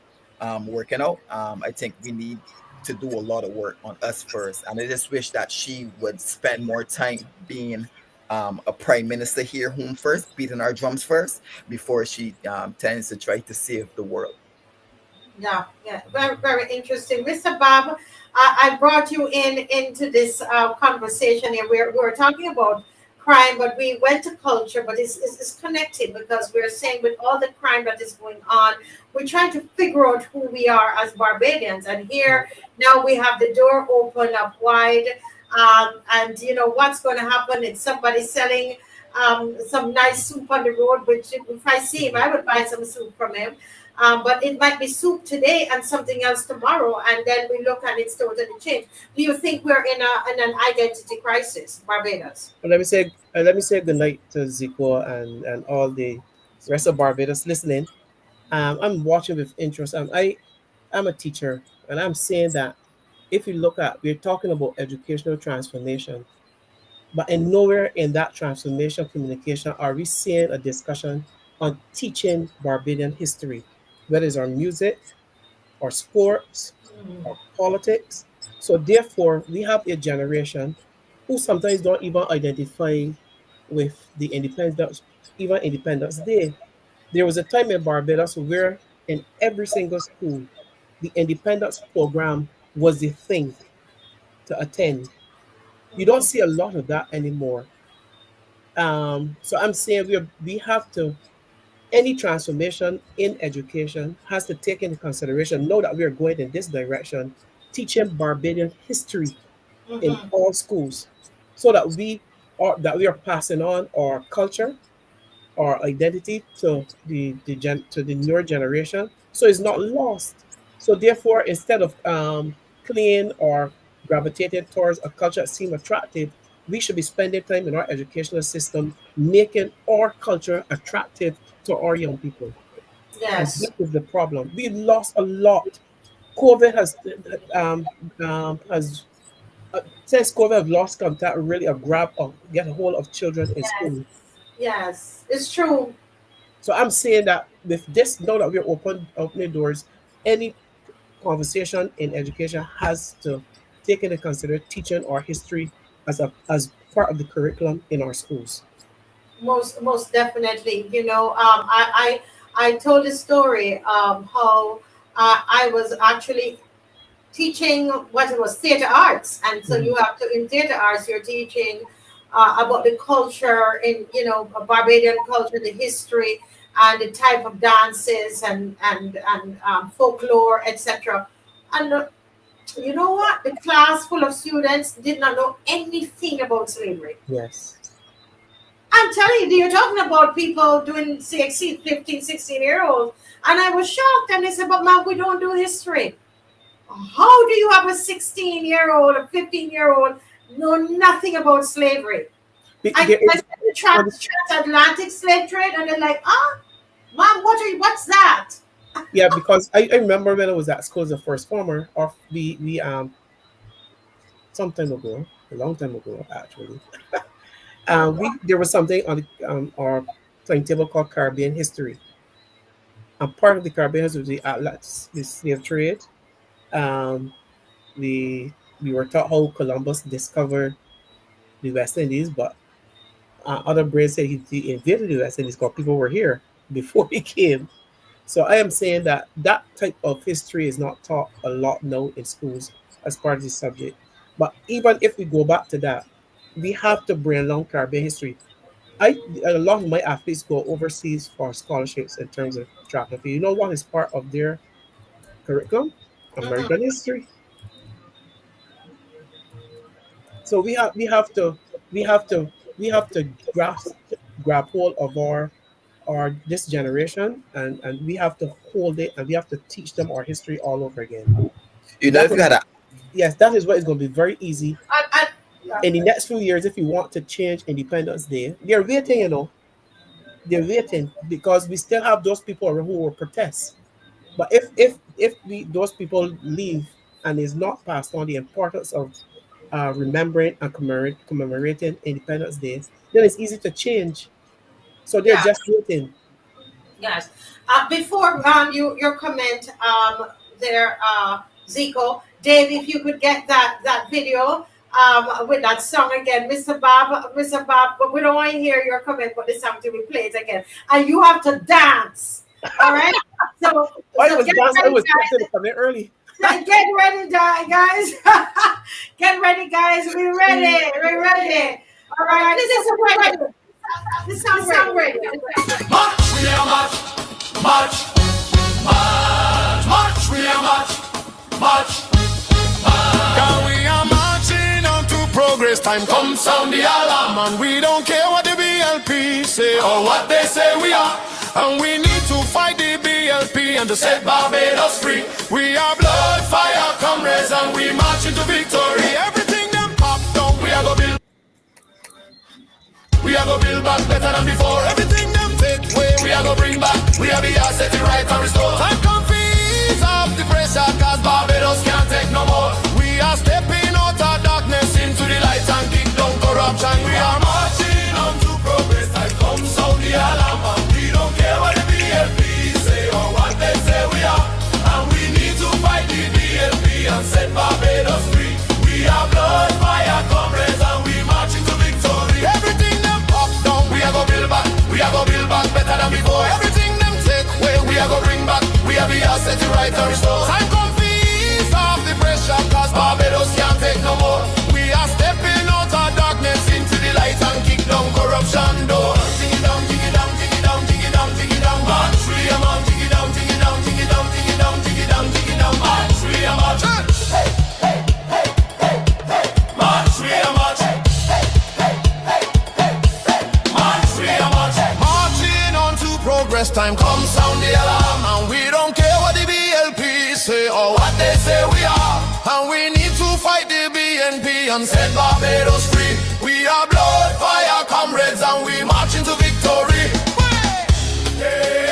working out. I think we need to do a lot of work on us first. And I just wish that she would spend more time being a prime minister here home first, beating our drums first, before she tends to try to save the world. Yeah, very, very interesting. Mr. Bob, I brought you into this conversation here. We're talking about crime, but we went to culture, but it's connected because we're saying with all the crime that is going on, we're trying to figure out who we are as Barbadians. And here, now we have the door open up wide. And what's going to happen is somebody selling some nice soup on the road, which if I see him, I would buy some soup from him. But it might be soup today and something else tomorrow, and then we look and it's totally changed. Do you think we're in an identity crisis, Barbados? Well, let me say good night to ZICO and all the rest of Barbados listening. I'm watching with interest. I'm a teacher, and I'm saying that if you look at, we're talking about educational transformation, but in nowhere in that transformation communication are we seeing a discussion on teaching Barbadian history, whether it's our music, or sports, or politics. So therefore, we have a generation who sometimes don't even identify with the Independence Day. There was a time in Barbados where in every single school, the independence program was the thing to attend. You don't see a lot of that anymore. So I'm saying we have to, any transformation in education has to take into consideration, know that we are going in this direction, teaching Barbadian history in all schools, so that we are passing on our culture, our identity to the newer generation, so it's not lost. So therefore, instead of clinging or gravitating towards a culture that seems attractive, we should be spending time in our educational system making our culture attractive to our young people. Yes. And this is the problem. We lost a lot. COVID has since COVID have lost contact, really a grab of get a hold of children in school. Yes, it's true. So I'm saying that with this, now that we're opening doors, any conversation in education has to take into consideration teaching our history as part of the curriculum in our schools. Most definitely. I told a story how I was actually teaching what it was theater arts, and so you have to, in theater arts you're teaching about the culture in Barbadian culture, the history and the type of dances and folklore, etc. And you know what, the class full of students did not know anything about slavery. Yes, I'm telling you, you're talking about people doing CXC, 15, 16-year-olds. And I was shocked. And they said, but ma'am, we don't do history. How do you have a 16-year-old, a 15-year-old know nothing about slavery? I said the transatlantic slave trade, and they're like, ma'am, what's that? Yeah, because I remember when I was at school as a first former, or we some time ago, a long time ago actually. We there was something on our timetable called Caribbean history, and part of the Caribbean history was the Atlas, the slave trade. Um, we we were taught how Columbus discovered the West Indies, but other brains said he invaded the West Indies because people were here before he came. So I am saying that that type of history is not taught a lot now in schools as part of the subject. But even if we go back to that, we have to bring along Caribbean history. A lot of my athletes go overseas for scholarships in terms of track and field. You know what is part of their curriculum? Mhm. American history. So we have to we have to grab hold of our this generation, and we have to hold it, and we have to teach them our history all over again. You know, That if you was had a Yes, that is what is going to be very easy Yeah. in the next few years if you want to change Independence Day. They're waiting, they're waiting because we still have those people who will protest. But if those people leave and is not passed on the importance of remembering and commemorating Independence Day, then it's easy to change. So they're Yeah. just waiting. Yes. Before your comment there, Zico, Dave, if you could get that video with that song again, Mr. Bob, but we don't want to hear your comment, but the song to be played again, and you have to dance. All right. So I so was get dancing. I ready, was guys. dancing to come in early. Get ready, guys. Get ready, guys. We're ready. We're ready. All right. This is ready. This sound ready. March, we are march, march, march, march, we are march, march, march. Cause we are marching on to progress. Time come sound the alarm, and we don't care what the BLP say or what they say we are. And we need to fight the BLP and to set Barbados free. We are blood, fire, comrades, and we march into victory. Everything them pop down, we are go build. We are gonna build back better than before. Everything them take away, we are gonna bring back. We are the asset right and restore. Time come to ease off the pressure, cause Barbados can't take no more. We are stepping out of darkness into the light and kick down corruption. We are marching on to progress. Time comes sound the alarm, and we don't care what the BLP say or what they say we are. And we need to fight the BLP and set Barbados free. We are blood, fire, comrades, and we march into victory. Everything we are gonna build back, we are gonna build back better than before. Everything them take away, we are gonna bring back. We are the asset right and restore. Time come to ease off the pressure, cause Barbados can't take no more. We are stepping out of darkness into the light and kick down corruption door. Dig it down, dig it down, dig it down, dig it down, dig it down. March, we are march, dig it down, dig it down, dig it down, dig it down, dig it down, dig it down. March, we are march. Hey, hey, hey, hey, hey. March, we are march. Progress time come sound the alarm, and we don't care what the BLP say or what they say we are. And we need to fight the BNP and set Barbados free. We are blood, fire, comrades, and we march into victory. Hey,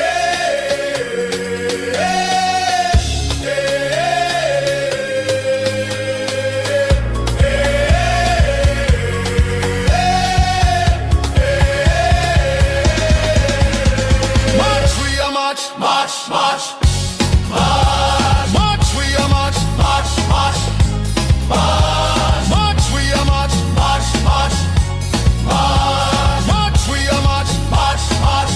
march, march, march, march, we are march, march, march, march, march, we are march, march, march, march, march, we are march, march, march,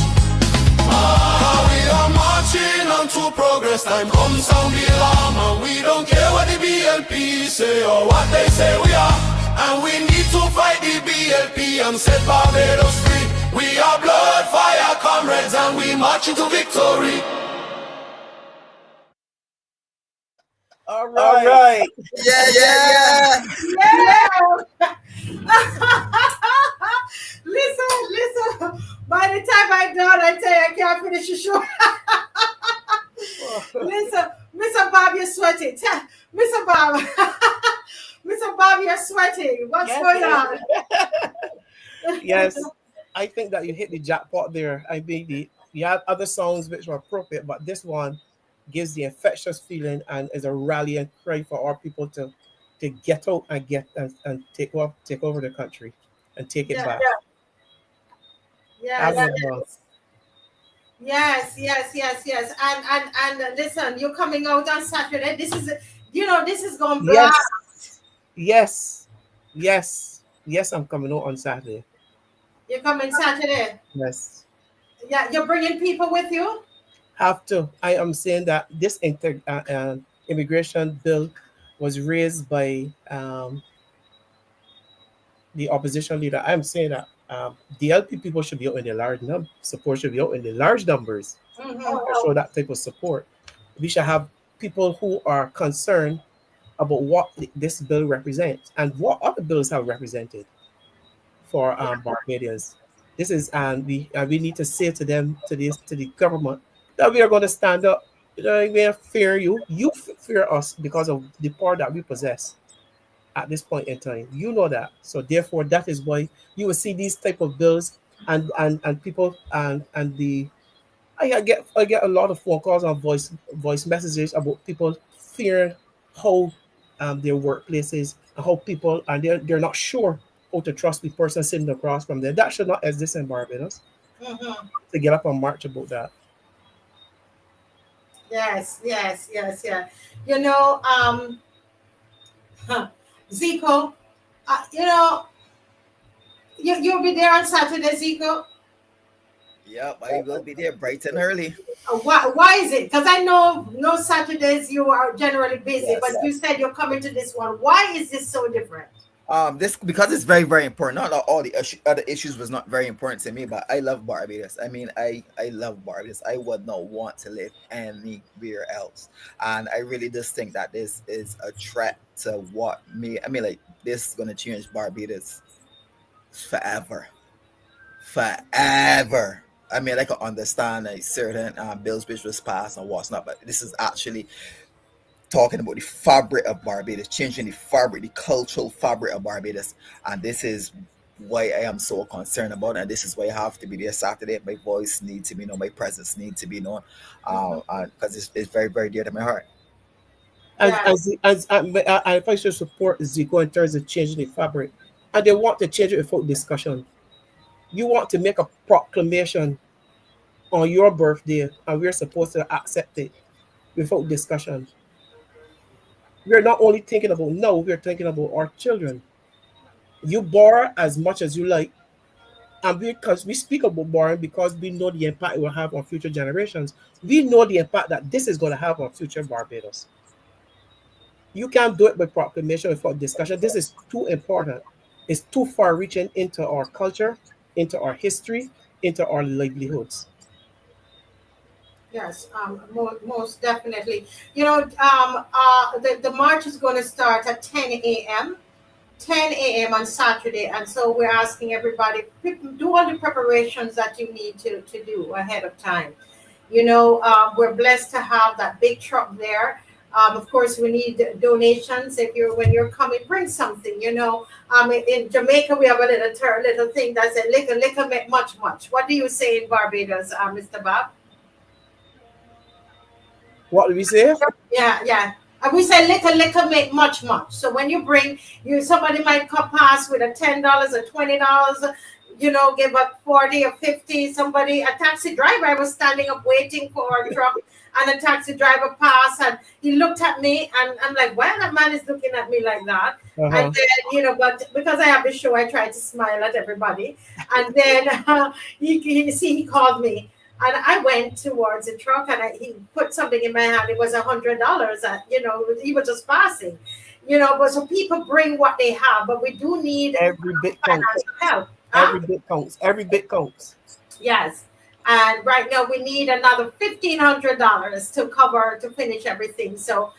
march. We are marching on to progress. Time come sound the alarm, and we don't care what the BLP say or what they say we are. And we need to fight the BLP and set Barbados free. We are blood, fire, comrades, and we march into victory. All right. yeah. Yeah. Listen. By the time I'm done, I tell you I can't finish the show. Listen, Mr. Bob, you're sweating. Mr. Bob, Mr. Bob, you're sweating. What's going on? Yes, I think that you hit the jackpot there. I mean, you had other songs which were appropriate, but this one gives the infectious feeling and is a rallying cry for our people to get out and take over the country and take it Yeah, back. yes, Having a ball. yes. And listen, you're coming out on Saturday. This is, this is going to Yes, blast. yes. I'm coming out on Saturday. You're coming Saturday. Yes, Yeah, you're bringing people with you. have to. I am saying that this immigration bill was raised by the opposition leader. I'm saying that the LP people should be out in the large support should be out in the large numbers Mm-hmm. to show that type of support. We should have people who are concerned about what this bill represents and what other bills have represented for Barbadians. This is we need to say to them to the government that we are going to stand up. We are fear you. You fear us because of the power that we possess at this point in time. You know that. So therefore, that is why you will see these type of bills and people and the I get a lot of phone calls and voice messages about people fearing how their workplaces and how people and they're not sure how to trust the person sitting across from them. That should not exist in Barbados. Mm-hmm. To get up and march about that. Yes. Zico, you'll be there on Saturday, Zico. Yep, I will be there bright and early. Why is it? Because I know no Saturdays you are generally busy, Yes, but you said you're coming to this one. Why is this so different? This because it's very, very important. Not all the other issues was not very important to me, but I love Barbados. I mean, I love Barbados. I would not want to live anywhere else, and I really just think that this is a threat to what me. I mean, like this is gonna change Barbados forever. I mean, I can understand like certain bills which was passed and what's not, but this is actually talking about the fabric of Barbados, changing the fabric, the cultural fabric of Barbados. And this is why I am so concerned about it. And this is why I have to be there Saturday. My voice needs to be known, my presence needs to be known, because it's very, very dear to my heart. As if I should support ZICO in terms of changing the fabric, and they want to change it without discussion. You want to make a proclamation on your birthday, and we're supposed to accept it without discussion. We're not only thinking about now, we're thinking about our children. You borrow as much as you like, and because we speak about borrowing because we know the impact it will have on future generations. We know the impact that this is going to have on future Barbados. You can't do it by proclamation without discussion. This is too important. It's too far-reaching into our culture, into our history, into our livelihoods. Yes, most definitely. The march is going to start at 10 a.m. 10 a.m. on Saturday, and so we're asking everybody do all the preparations that you need to do ahead of time. We're blessed to have that big truck there. Of course, we need donations. When you're coming, bring something. In Jamaica we have a little thing that says "Liquor make much." What do you say in Barbados, Mr. Bob? What do we say? Yeah. And we say liquor make much. So when you bring, somebody might come past with a $10 or $20, give up 40 or 50. A taxi driver, I was standing up waiting for a truck, and a taxi driver passed, and he looked at me, and I'm like, why that man is looking at me like that? And then, but because I have the show, I try to smile at everybody. And then he called me. And I went towards the truck, and he put something in my hand. It was $100. He was just passing. But so people bring what they have, but we do need every bit counts. Help. Every bit counts. Yes. And right now we need another $1,500 to finish everything. So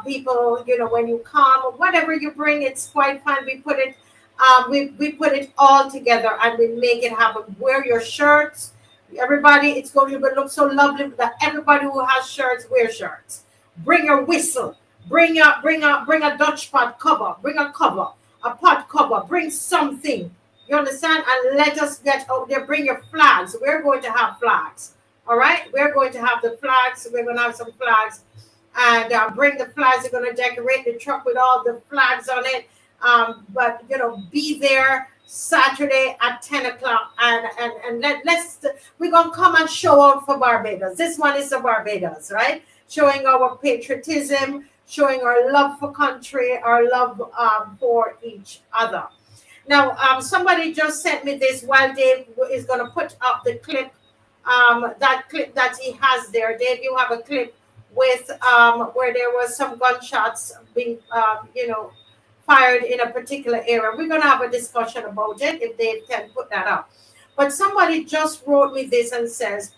people, when you come, whatever you bring, it's quite fun. We put it, we put it all together, and we make it happen. Wear your shirts. Everybody, it's going to look so lovely that everybody who has shirts, wear shirts. Bring your whistle. Bring a Dutch pot cover. Bring a cover, a pot cover. Bring something. You understand? And let us get out there. Bring your flags. We're going to have flags. All right, we're going to have the flags. We're going to have some flags, and bring the flags. We're going to decorate the truck with all the flags on it. But be there Saturday at 10 o'clock, and let's we're gonna come and show out for Barbados. This one is the Barbados, right? Showing our patriotism, showing our love for country, our love for each other. Now, somebody just sent me this while Dave is gonna put up the clip, that clip that he has there. Dave, you have a clip with where there was some gunshots being fired in a particular area. We're going to have a discussion about it if Dave can put that up. But somebody just wrote me this and says,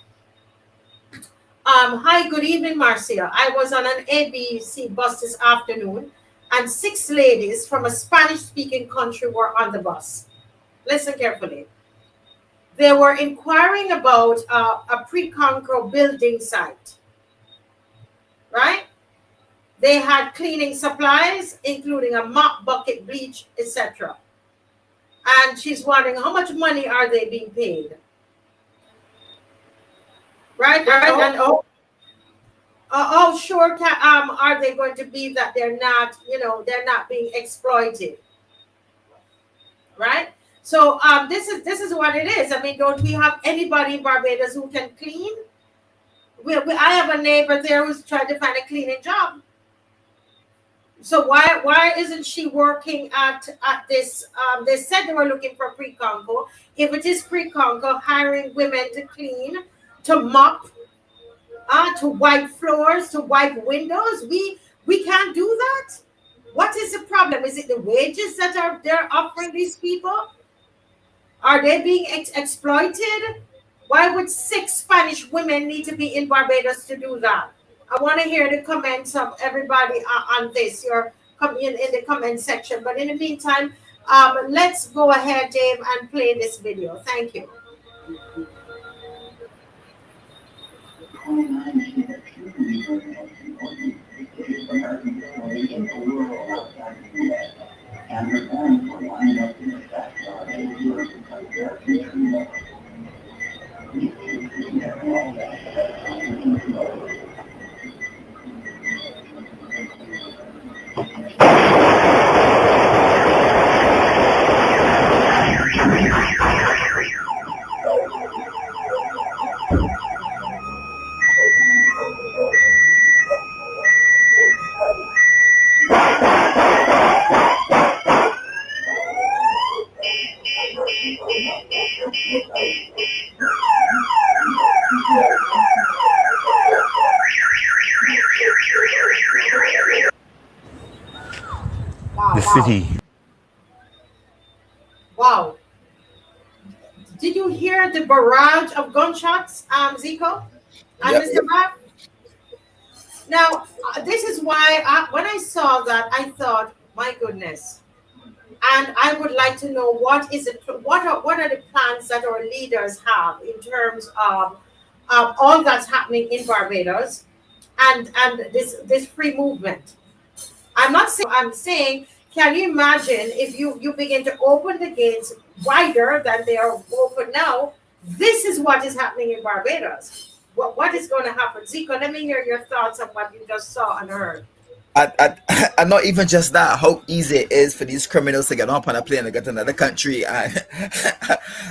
hi, good evening, Marcia. I was on an ABC bus this afternoon, and 6 ladies from a Spanish-speaking country were on the bus. Listen carefully. They were inquiring about a pre-Concro building site, right? They had cleaning supplies, including a mop, bucket, bleach, etc. And she's wondering, how much money are they being paid? Right? And sure are they going to be that they're not, they're not being exploited? Right? So this is what it is. I mean, don't we have anybody in Barbados who can clean? I have a neighbor there who's trying to find a cleaning job. So why isn't she working at this? They said they were looking for pre-Congo. If it is pre-Congo, hiring women to clean, to mop, to wipe floors, to wipe windows, we can't do that. What is the problem? Is it the wages that they're offering these people? Are they being exploited? Why would 6 Spanish women need to be in Barbados to do that? I want to hear the comments of everybody on this. You're coming in the comment section. But in the meantime, let's go ahead, Dave, and play this video. Thank you. The city. Wow. Did you hear the barrage of gunshots, ZICO? And Mr. Bob? Now, this is why when I saw that, I thought, my goodness. And I would like to know what are the plans that our leaders have in terms of all that's happening in Barbados and this free movement. I'm saying, can you imagine if you begin to open the gates wider than they are open now? This is what is happening in Barbados. What is going to happen? Zico, let me hear your thoughts on what you just saw and heard. And not even just that, how easy it is for these criminals to get up on a plane and get to another country and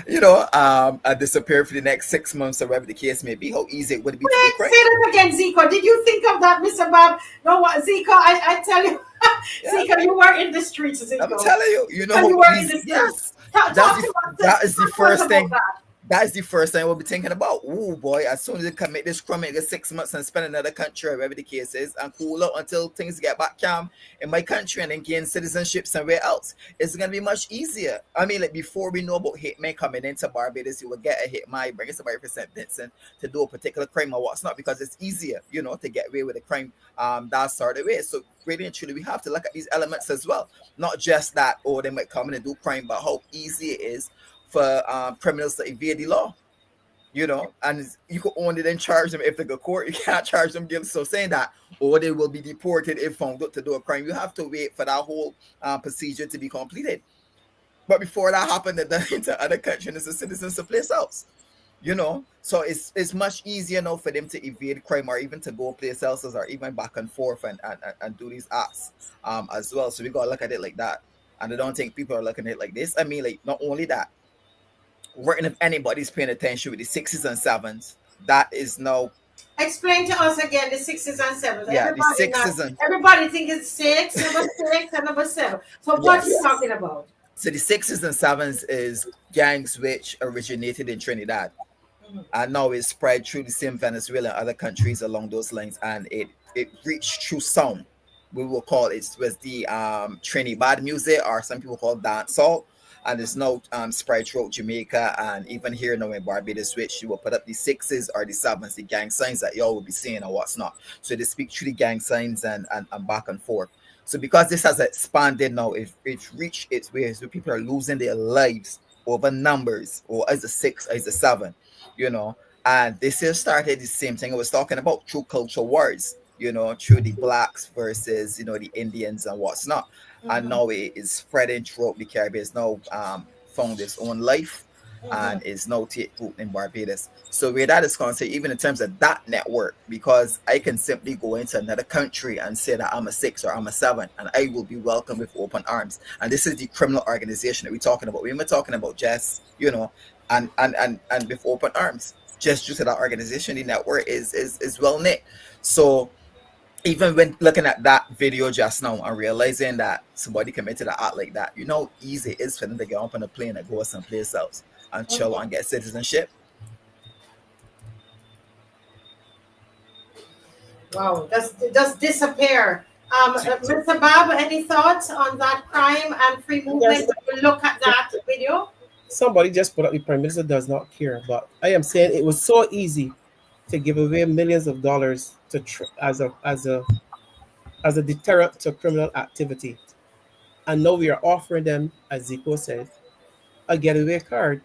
and disappear for the next 6 months or whatever the case may be. How easy it would be. Say that again, Zico. Did you think of that, Mr. Bob? No, what, Zico? I tell you, Zico, you were in the streets, Zico. I'm telling you, you were in the streets. Yes. That is the first thing. That is the first thing we'll be thinking about. Oh boy, as soon as they commit this crime, get 6 months and spend another country, or whatever the case is, and cool out until things get back calm in my country and then gain citizenship somewhere else. It's gonna be much easier. I mean, like before we know about hitmen coming into Barbados, you will get a hitman, bring somebody for sentencing to do a particular crime or what's not, because it's easier, to get away with a crime that sort of way. So really and truly, we have to look at these elements as well. Not just that, they might come in and do crime, but how easy it is for criminals to evade the law, and you can only then charge them if they go to court. You can't charge them guilty. So saying that, or they will be deported if found out to do a crime. You have to wait for that whole procedure to be completed. But before that happened, they're done into other countries as a citizen someplace else. you know. So it's much easier now for them to evade crime or even to go place else or even back and forth and do these acts as well. So we gotta look at it like that. And I don't think people are looking at it like this. I mean, like, not only that, working if anybody's paying attention with the sixes and sevens, that is now, Explain to us again the sixes and sevens. yeah, the Everybody now, sixes and everybody think it's number six, and number seven. So what you yes. talking about? So the sixes and sevens is gangs which originated in Trinidad and now it's spread through the same Venezuela and other countries along those lines, and it reached through sound. We will call it was the Trinidad music, or some people call dancehall, and it's now spread throughout Jamaica and even here now in Barbados, which you will put up the sixes or the sevens, the gang signs that y'all will be seeing or what's not. So they speak through the gang signs and back and forth. So because this has expanded now, it's reached its way, so people are losing their lives over numbers, or as a six, as a seven, you know. And this has started the same thing I was talking about through culture wars, you know, through the blacks versus, you know, the Indians and what's not. And now it is spreading throughout the Caribbean. It's now found its own life and is now take root in Barbados. So where that is concerned, even in terms of that network, because I can simply go into another country and say that I'm a six or I'm a seven, and I will be welcomed with open arms. And this is the criminal organization that we're talking about. We're talking about just, you know, and with open arms, just due to that organization, the network is well knit. So even when looking at that video just now and realizing that somebody committed an act like that, you know, easy it is for them to get up on a plane and go someplace else and chill and get citizenship. Wow, does disappear. Mr. Bob, any thoughts on that crime and free movement? Yes. When you look at that video. Somebody just put up the Prime Minister does not care, but I am saying it was so easy to give away millions of dollars to as a deterrent to criminal activity, and now we are offering them, as ZICO said, a getaway card.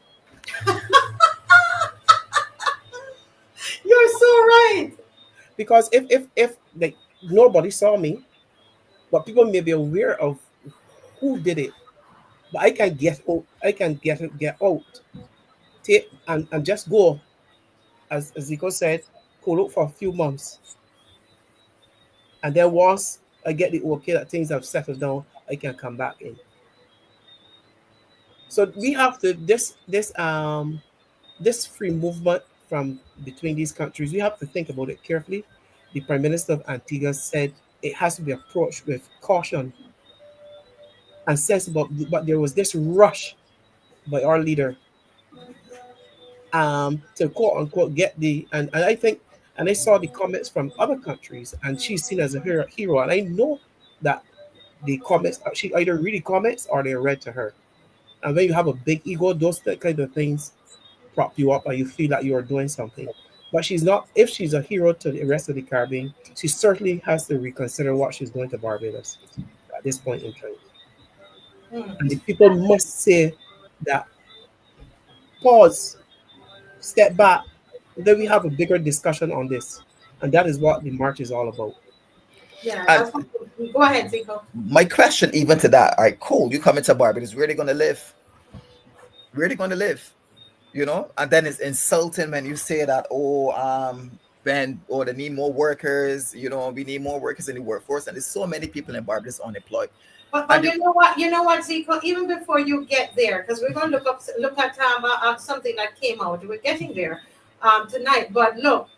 You're so right. Because if like nobody saw me, but people may be aware of who did it, but I can get out. I can get out, take and just go, as ZICO said, go out for a few months, and then once I get the okay that things have settled down, I can come back in. So we have to this free movement from between these countries. We have to think about it carefully. The Prime Minister of Antigua said it has to be approached with caution and sensible. But there was this rush by our leader to quote unquote get the and I think, and I saw the comments from other countries, and she's seen as a hero. And I know that the comments, she either read the comments or they're read to her. And when you have a big ego, those kind of things prop you up and you feel that you are doing something. But she's not. If she's a hero to the rest of the Caribbean, she certainly has to reconsider what she's doing to Barbados at this point in time. And the people must say that, pause, step back, and then we have a bigger discussion on this. And that is what the march is all about. Yeah, go ahead, Zico. My question even to that, all right, cool, you come into Barbados, where are they going to live? Where are they going to live? You know, and then it's insulting when you say that, they need more workers, you know, we need more workers in the workforce, and there's so many people in Barbados unemployed. But you know what, Zico, even before you get there, because we're going to look at something that came out. We're getting there tonight. But look,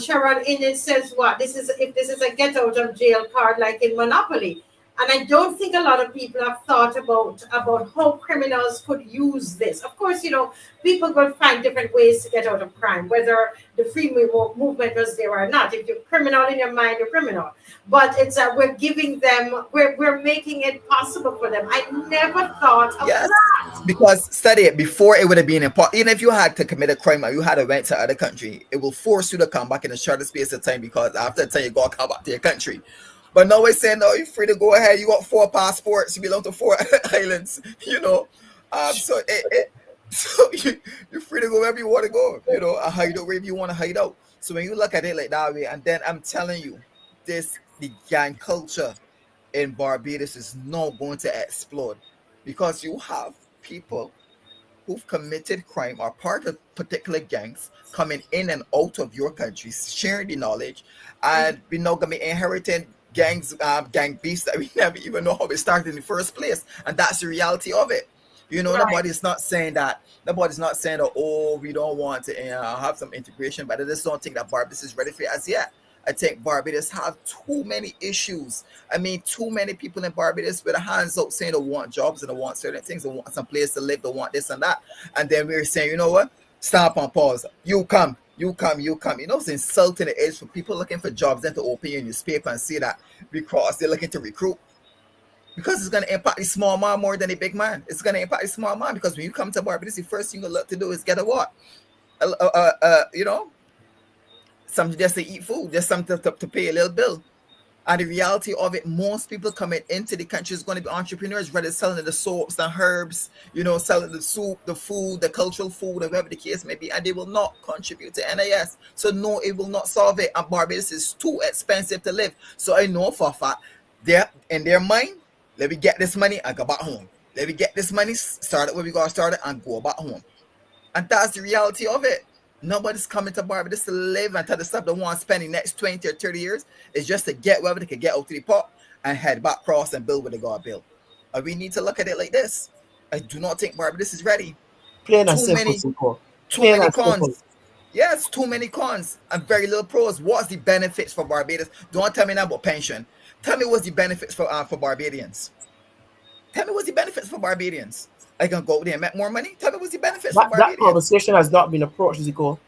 Sharon Innes says what? This is a get out of jail card like in Monopoly. And I don't think a lot of people have thought about how criminals could use this. Of course, you know, people will find different ways to get out of crime, whether the free movement was there or not. If you're criminal in your mind, you're criminal. But it's we're giving them, we're making it possible for them. I never thought of that. Because study it, before it would have been important. Even if you had to commit a crime or you had to went to other country, it will force you to come back in a shorter space of time, because after that time you got to come back to your country. But now we're saying, no, you're free to go ahead. You got 4 passports. You belong to 4 islands, you know. So you're free to go wherever you want to go, you know, and hide out wherever you want to hide out. So when you look at it like that way, and then I'm telling you, the gang culture in Barbados is not going to explode, because you have people who've committed crime or part of particular gangs coming in and out of your country, sharing the knowledge, and we're not gonna be inheriting gangs, gang beasts that we never even know how it started in the first place, and that's the reality of it. You know, Right. nobody's not saying that. Nobody's not saying that. Oh, we don't want to have some integration, but I just don't think that Barbados is ready for it as yet. I think Barbados have too many issues. I mean, too many people in Barbados with their hands out saying they want jobs and they want certain things, they want some place to live, they want this and that. And then we're saying, you know what? Stop and pause. You come, you come, you come. You know, it's insulting it is for people looking for jobs then to open your newspaper and see that because they're looking to recruit. Because it's going to impact the small man more than the big man. It's going to impact the small man because when you come to Barbados, the first thing you look to do is get a what? You know, something just to eat food, just something to pay a little bill. And the reality of it, most people coming into the country is going to be entrepreneurs, rather selling the soaps and herbs, you know, selling the soup, the food, the cultural food, whatever the case may be, and they will not contribute to NIS. So no, it will not solve it. And Barbados is too expensive to live. So I know for a fact, they're in their mind, let me get this money and go back home. Let me get this money, start it where we got to start it and go back home. And that's the reality of it. Nobody's coming to Barbados to live and tell the stuff they want to spend the next 20 or 30 years. It's just to get wherever they can get out to the pot and head back across and build what they got to build. And we need to look at it like this. I do not think Barbados is ready. Plain and simple. Too many cons. Yes, too many cons and very little pros. What's the benefits for Barbados? Don't tell me now about pension. Tell me what's the benefits for Barbadians. Tell me what's the benefits for Barbadians. I can go there and make more money. Tell me what's the benefits for Barbadians. That conversation has not been approached, ZICO.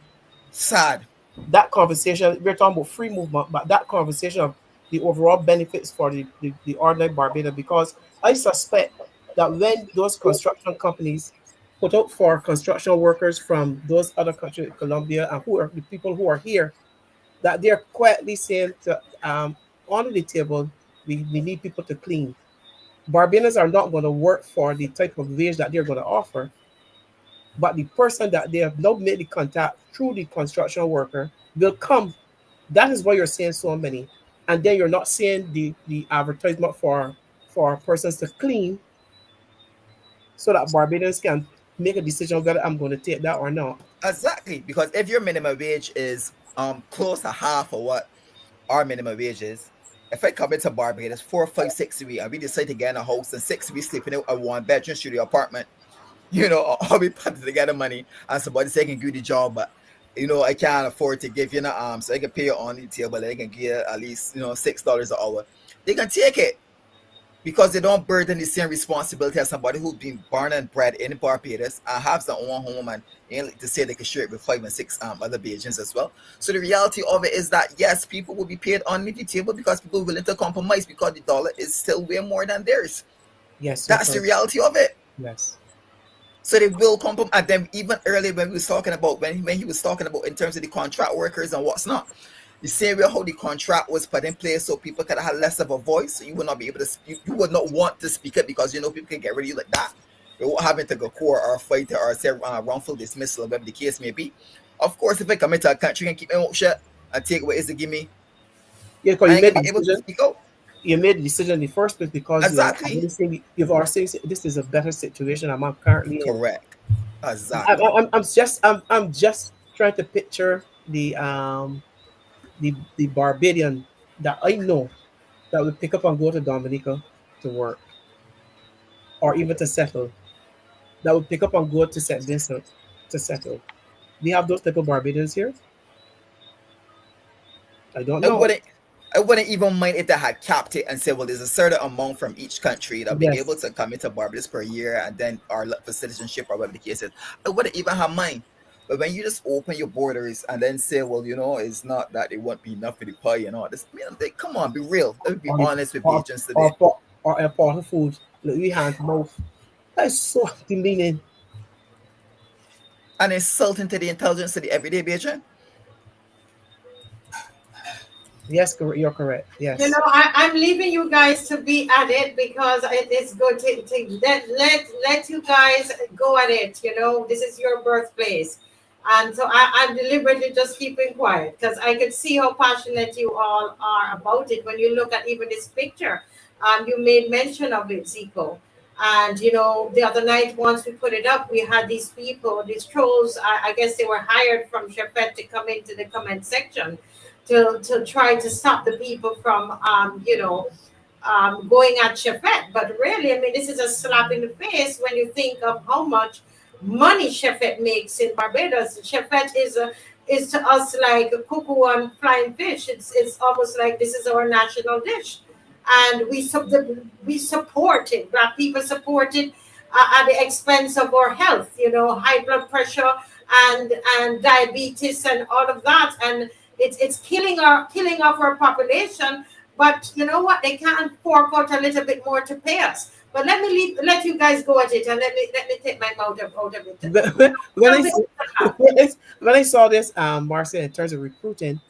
Sad. That conversation, we're talking about free movement, but that conversation of the overall benefits for the ordinary Barbados, because I suspect that when those construction companies put out for construction workers from those other countries, Colombia, and who are the people who are here, that they're quietly saying to on the table, we need people to clean. Barbadians are not going to work for the type of wage that they're going to offer, but the person that they have now made the contact through the construction worker will come. That is why you're seeing so many. And then you're not seeing the advertisement for persons to clean so that Barbadians can make a decision whether I'm going to take that or not. Exactly, because if your minimum wage is close to half of what our minimum wage is, if I come into Barbados 4, 5, 6 weeks and we decide to get in a house and 6 weeks sleeping in a 1-bedroom studio apartment, you know, I'll be putting together money and somebody say I can do the job, but you know, I can't afford to give you so I can pay you on the table, they can give at least, you know, $6 an hour. They can take it because they don't burden the same responsibility as somebody who's been born and bred in Barbados and has their own home and like to say they can share it with 5 and 6 other Bajans as well. So the reality of it is that yes, people will be paid on the table because people are willing to compromise because the dollar is still way more than theirs. Yes, that's the reality of it. Yes. So they will compromise. And then even earlier when we was talking about when he was talking about in terms of the contract workers and what's not, the same way how the contract was put in place so people could have less of a voice, so you would not be able to you would not want to speak it because you know people can get rid of you like that. They won't having to go court or fight or say wrongful dismissal or whatever the case may be. Of course, if I come into a country and keep my mouth shut and take what is to give me, yeah, because you made the able to speak out. You made the decision in the first place because exactly. You've already said this is a better situation I'm currently in. Correct. Exactly. I'm just trying to picture the Barbadian that I know that would pick up and go to Dominica to work or even to settle. That would pick up and go to St. Vincent to settle. We have those type of Barbadians here. I don't know. I wouldn't even mind if they had capped it and said, well, there's a certain amount from each country that'll be able to come into Barbados per year and then or look for citizenship or whatever the case is. I wouldn't even have mind. But when you just open your borders and then say, well, you know, it's not that it won't be enough for the pie and all this, come on, be real. Let's be honest with agents today. Or important food, like we hand to mouth. That is so demeaning. And insulting to the intelligence of the everyday Bajan. Yes, you're correct. Yes. You know, I'm leaving you guys to be at it because it is good to let you guys go at it. You know, this is your birthplace. And so I'm deliberately just keeping quiet because I can see how passionate you all are about it when you look at even this picture. You made mention of it, ZICO. And the other night, once we put it up, we had these people, these trolls. I guess they were hired from Chefette to come into the comment section to try to stop the people from going at Chefette. But really, I mean, this is a slap in the face when you think of how much money Chefette makes in Barbados. Chefette is to us like cuckoo and flying fish. It's almost like this is our national dish, and we support it. Black people support it at the expense of our health. High blood pressure and diabetes and all of that, and it's killing off our population. But you know what? They can't fork out a little bit more to pay us. But let you guys go at it, and let me take my mouth out of it. When I saw this, Marcia, in terms of recruiting,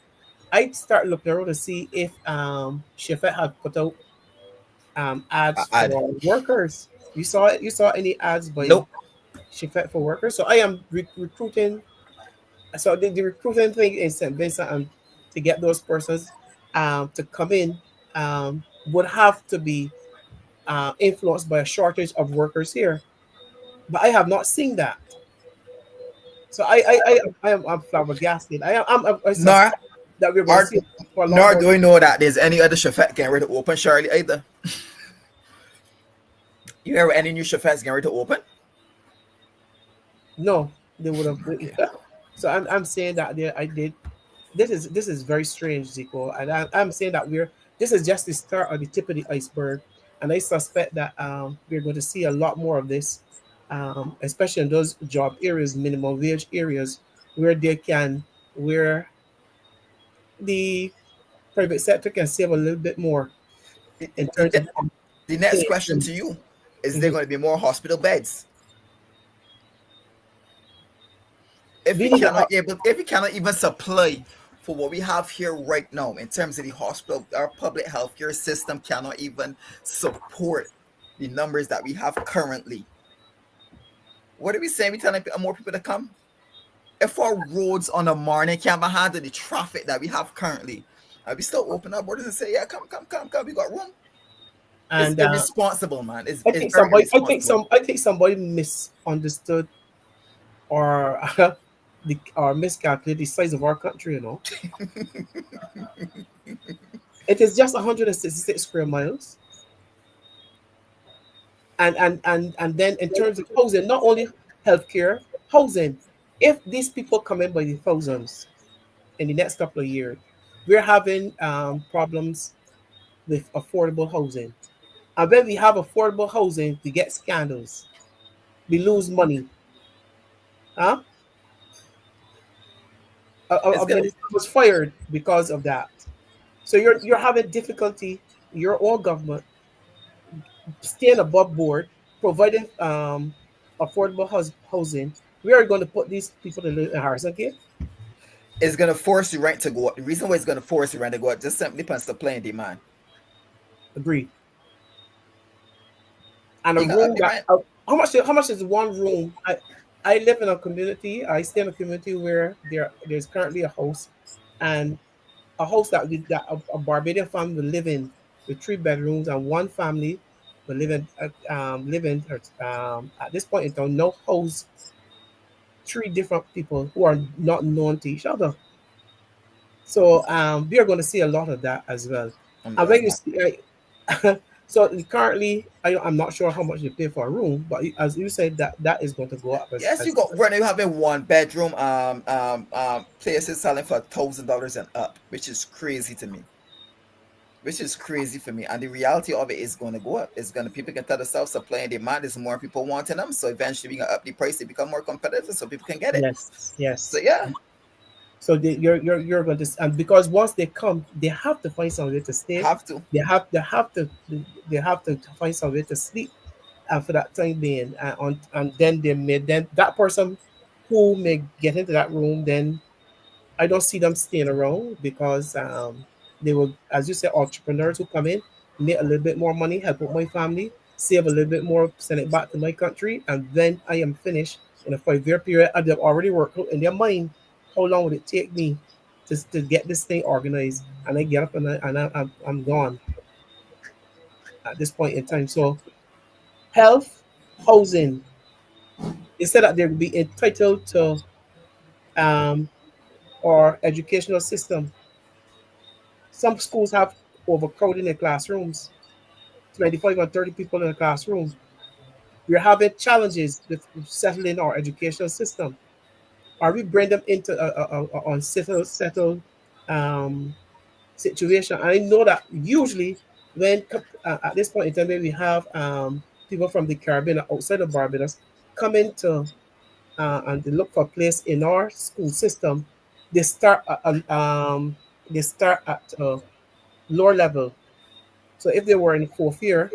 I started looking around to see if Chefette had put out ads for workers. You saw it? You saw any ads by Chefette for workers? So I am recruiting. So the recruiting thing in St. Vincent to get those persons to come in would have to be influenced by a shortage of workers here, but I have not seen that. So I'm flabbergasted. I'm Nor that we're going to see for a lot nor more. do we know that there's any other Chefette getting ready to open, Shirley, either. You hear any new Chefettes getting ready to open? No, they would have. So I'm saying that I did. This is very strange, Zico, and I'm saying that this is just the start of the tip of the iceberg, and I suspect that we're going to see a lot more of this, especially in those job areas, minimum wage areas, where the private sector can save a little bit more in terms of. The next question to you is: there going to be more hospital beds? If we cannot even supply for what we have here right now in terms of the hospital, our public healthcare system cannot even support the numbers that we have currently. What are we saying? We telling more people to come? If our roads on the morning can't handle the traffic that we have currently, we still open up borders and say, yeah, come, we got room. And it's irresponsible, man. I think somebody misunderstood or miscalculated the size of our country. It is just 166 square miles. And then in terms of housing, not only healthcare, housing. If these people come in by the thousands in the next couple of years, we're having problems with affordable housing. And when we have affordable housing, we get scandals. We lose money. Huh? A minister was fired because of that. So you're having difficulty, your own government, staying above board, providing affordable housing. We are going to put these people to live in Harrison Cave. It's going to force the rent to go up. The reason why it's going to force the rent to go up just simply depends on supply and demand. Agreed. And a room how much is one room? I live in a community. I stay in a community where there's currently a house, and a house that a Barbadian family will live in with 3 bedrooms, and one family will live in at this point in time no house. 3 different people who are not known to each other. So we are going to see a lot of that as well. And when you see, so currently, I'm not sure how much you pay for a room, but as you said, that is going to go up. Yes, you got right now. You have a 1 bedroom places selling for $1,000 and up, which is crazy to me. Which is crazy for me, and the reality of it is going to go up. People can tell themselves supply and demand. There's more people wanting them, so eventually we can up the price to become more competitive, so people can get it. Yes. So yeah. So you're going to, and because once they come, they have to find somewhere to stay. They have to find somewhere to sleep, for that time being, and then that person who may get into that room, then I don't see them staying around because they will, as you said, entrepreneurs who come in, make a little bit more money, help out my family, save a little bit more, send it back to my country, and then I am finished in a 5-year period. And they've already worked out in their mind how long would it take me to get this thing organized, and I get up and I'm gone at this point in time. So health, housing. They said that they'll be entitled to our educational system. Some schools have overcrowding in classrooms, 25 or 30 people in a classroom. We're having challenges with settling our educational system. Are we bring them into a unsettled um, situation? And I know that usually when at this point in time, when we have people from the Caribbean or outside of Barbados come into and they look for a place in our school system, they start at lower level. So if they were in fourth year,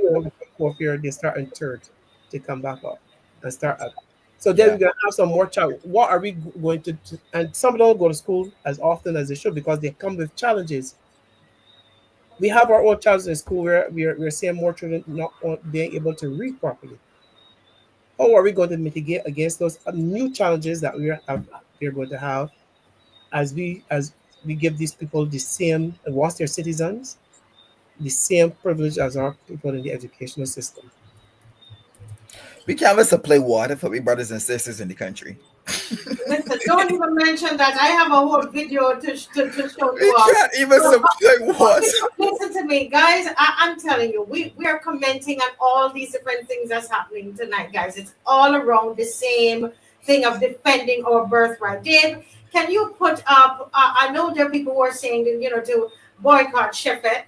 they start in third to come back up and start at. So then Yeah. we're gonna have some more child. What are we going to do? And some don't go to school as often as they should because they come with challenges. We have our own challenges in school where we're seeing more children not being able to read properly. How are we going to mitigate against those new challenges that we're going to have as we give these people the same once they're citizens, the same privilege as our people in the educational system? We can't even supply water for we brothers and sisters in the country. Listen, don't even mention that. I have a whole video to show We you all. can't even supply water. Listen to me, guys. I'm telling you, we are commenting on all these different things that's happening tonight, guys. It's all around the same thing of defending our birthright. Dave, can you put up? I know there are people who are saying, to boycott Sheffet.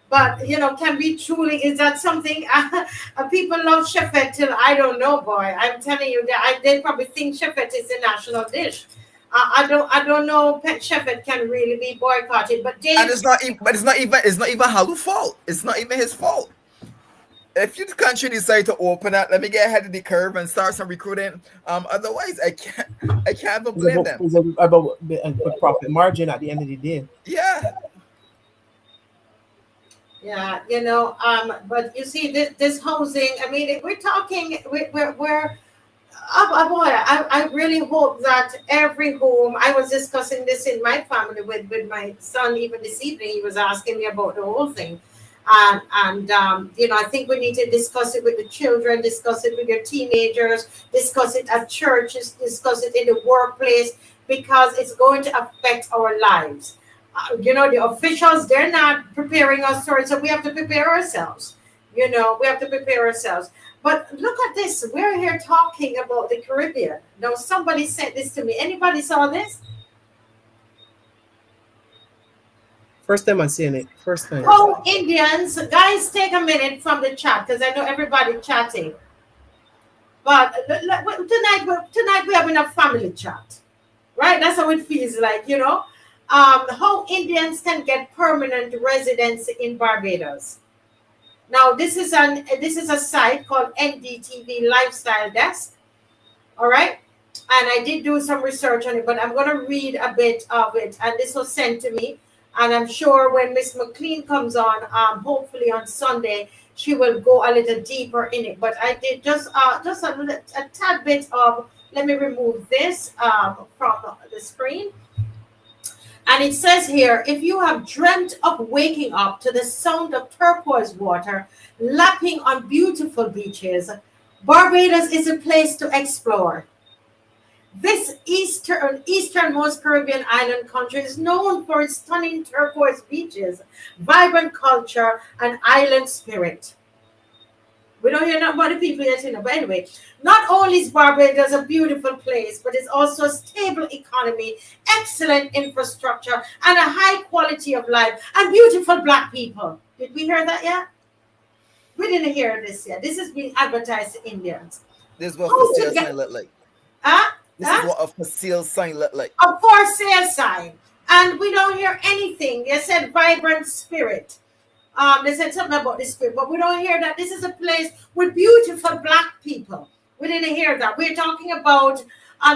But can we truly? Is that something? People love Sheffet till I don't know, boy. I'm telling you that they probably think Sheffet is the national dish. I don't know. Pet Sheffet can really be boycotted, but Dave. And it's not even Halu's fault. It's not even his fault. If the country decide to open up, let me get ahead of the curve and start some recruiting. Otherwise, I can't even blame them. It's about a profit margin at the end of the day. Yeah. Yeah, but you see this housing. I mean, we're talking. We're I really hope that every home. I was discussing this in my family with my son even this evening. He was asking me about the whole thing, and I think we need to discuss it with the children, discuss it with your teenagers, discuss it at churches, discuss it in the workplace because it's going to affect our lives. The officials, they're not preparing us for it, so we have to prepare ourselves. We have to prepare ourselves. But look at this. We're here talking about the Caribbean. Now, somebody sent this to me. Anybody saw this? First time I'm seeing it. First time. Oh, Indians. Guys, take a minute from the chat because I know everybody chatting. But tonight we have enough family chat. Right? That's how it feels like, how Indians can get permanent residency in Barbados. Now, this is a site called NDTV Lifestyle Desk. All right, and I did do some research on it, but I'm going to read a bit of it, and this was sent to me. And I'm sure when Miss McLean comes on, hopefully on Sunday, she will go a little deeper in it. But I did just a tad bit of. Let me remove this from the screen. And it says here, if you have dreamt of waking up to the sound of turquoise water lapping on beautiful beaches, Barbados is a place to explore. This easternmost Caribbean island country is known for its stunning turquoise beaches, vibrant culture, and island spirit. We don't hear nothing about the people yet, but anyway, not only is Barbados a beautiful place, but it's also a stable economy, excellent infrastructure, and a high quality of life, and beautiful Black people. Did we hear that yet? We didn't hear this yet. This is being advertised to Indians. This is what for sale sign look like. This is what a for sale sign look like. A for sale sign. And we don't hear anything. They said vibrant spirit. They said something about the spirit, but we don't hear that this is a place with beautiful Black people. We didn't hear that. We're talking about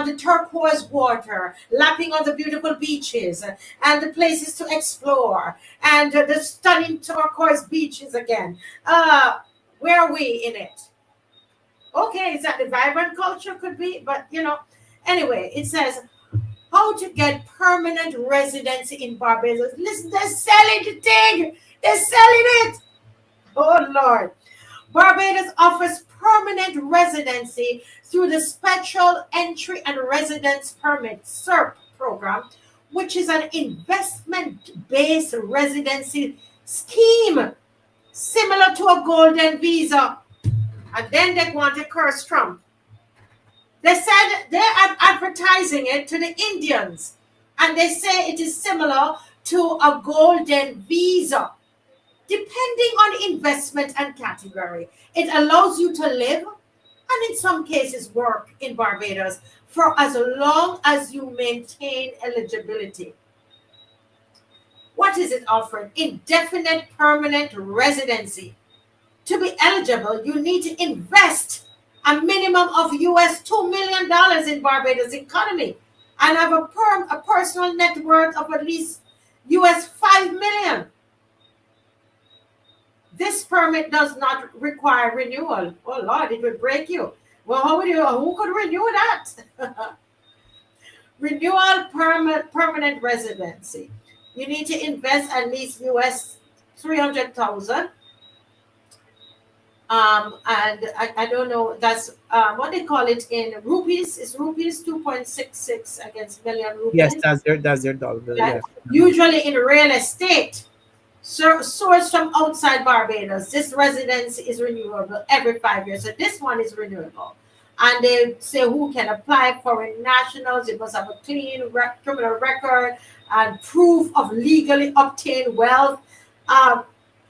the turquoise water, lapping on the beautiful beaches, and the places to explore, and the stunning turquoise beaches again. Where are we in it? Okay, is that the vibrant culture? Could be, but anyway, it says how to get permanent residency in Barbados. Listen, they're selling the thing. They're selling it. Oh, Lord. Barbados offers permanent residency through the Special Entry and Residence Permit (SERP) program, which is an investment-based residency scheme similar to a golden visa. And then they want to curse Trump. They said they're advertising it to the Indians, and they say it is similar to a golden visa. Depending on investment and category, it allows you to live and in some cases work in Barbados for as long as you maintain eligibility. What is it offering? Indefinite permanent residency. To be eligible, you need to invest a minimum of US $2 million in Barbados economy and have a personal net worth of at least US $5 million. This permit does not require renewal. Oh Lord, it would break you. Well, who could renew that? Renewal permanent residency. You need to invest at least US 300,000. And I don't know, that's what they call it in rupees. Is rupees 2.66 against million rupees? Yes, that's their dollar. Yes. Usually in real estate, sourced from outside Barbados, this residency is renewable every 5 years. So this one is renewable. And they say who can apply. Foreign nationals, you must have a clean criminal record and proof of legally obtained wealth,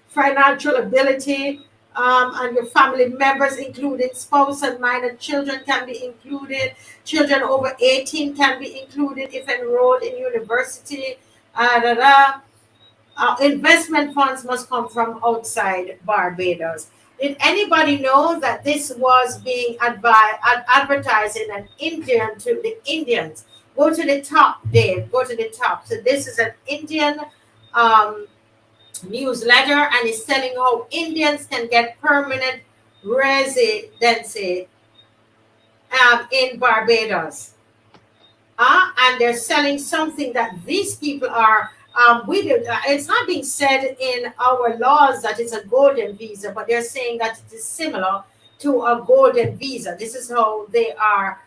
financial ability, and your family members, including spouse and minor children, can be included. Children over 18 can be included if enrolled in university. Investment funds must come from outside Barbados. Did anybody know that this was being advertised in an Indian to the Indians? Go to the top, Dave. Go to the top. So this is an Indian newsletter, and it's telling how Indians can get permanent residency in Barbados. And they're selling something that these people are. It's not being said in our laws that it's a golden visa, but they're saying that it is similar to a golden visa. This is how they are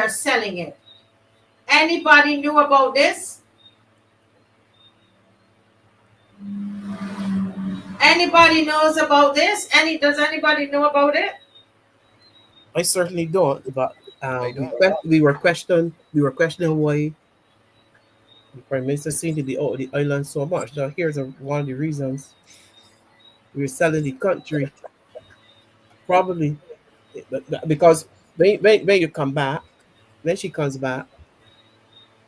selling it. Anybody knew about this? Anybody knows about this? Does anybody know about it? I certainly don't, but we were questioning why the Prime Minister seemed to be out of the island so much. Now, here's one of the reasons we're selling the country. Probably because when you come back, when she comes back,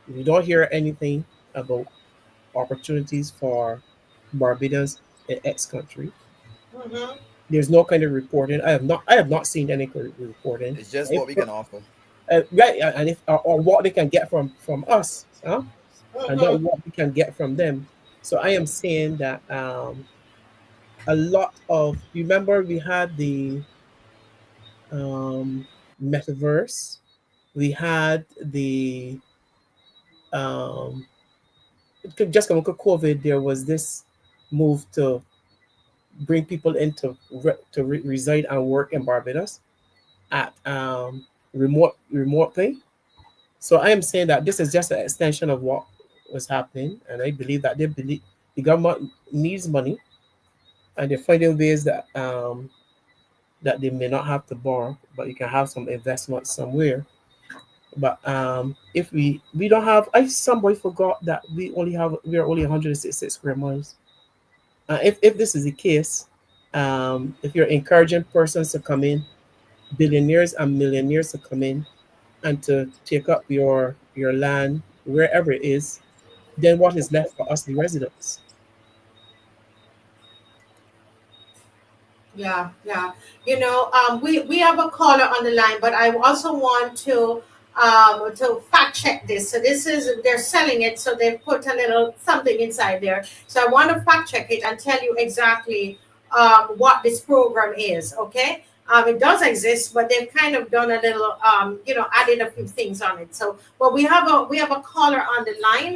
you don't hear anything about opportunities for Barbadians in X country. Mm-hmm. There's no kind of reporting. I have not seen any kind of reporting. It's just what we can offer. Right, and if or what they can get from us, huh? And not what we can get from them. So I am saying that a lot of, remember we had the metaverse, we had the just coming to COVID, there was this move to bring people in to reside and work in Barbados at remotely. So I am saying that this is just an extension of what was happening, and I believe that the government needs money, and they're finding ways that that they may not have to borrow, but you can have some investment somewhere. But if we don't have, somebody forgot that we are only 166 square miles. If this is the case, if you're encouraging persons to come in, billionaires and millionaires to come in and to take up your land wherever it is, then what is left for us, the residents? Yeah. We have a caller on the line, but I also want to fact check this. So they're selling it, so they've put a little something inside there. So I want to fact check it and tell you exactly what this program is. Okay. It does exist, but they've kind of done a little, added a few things on it. So, but we have a caller on the line.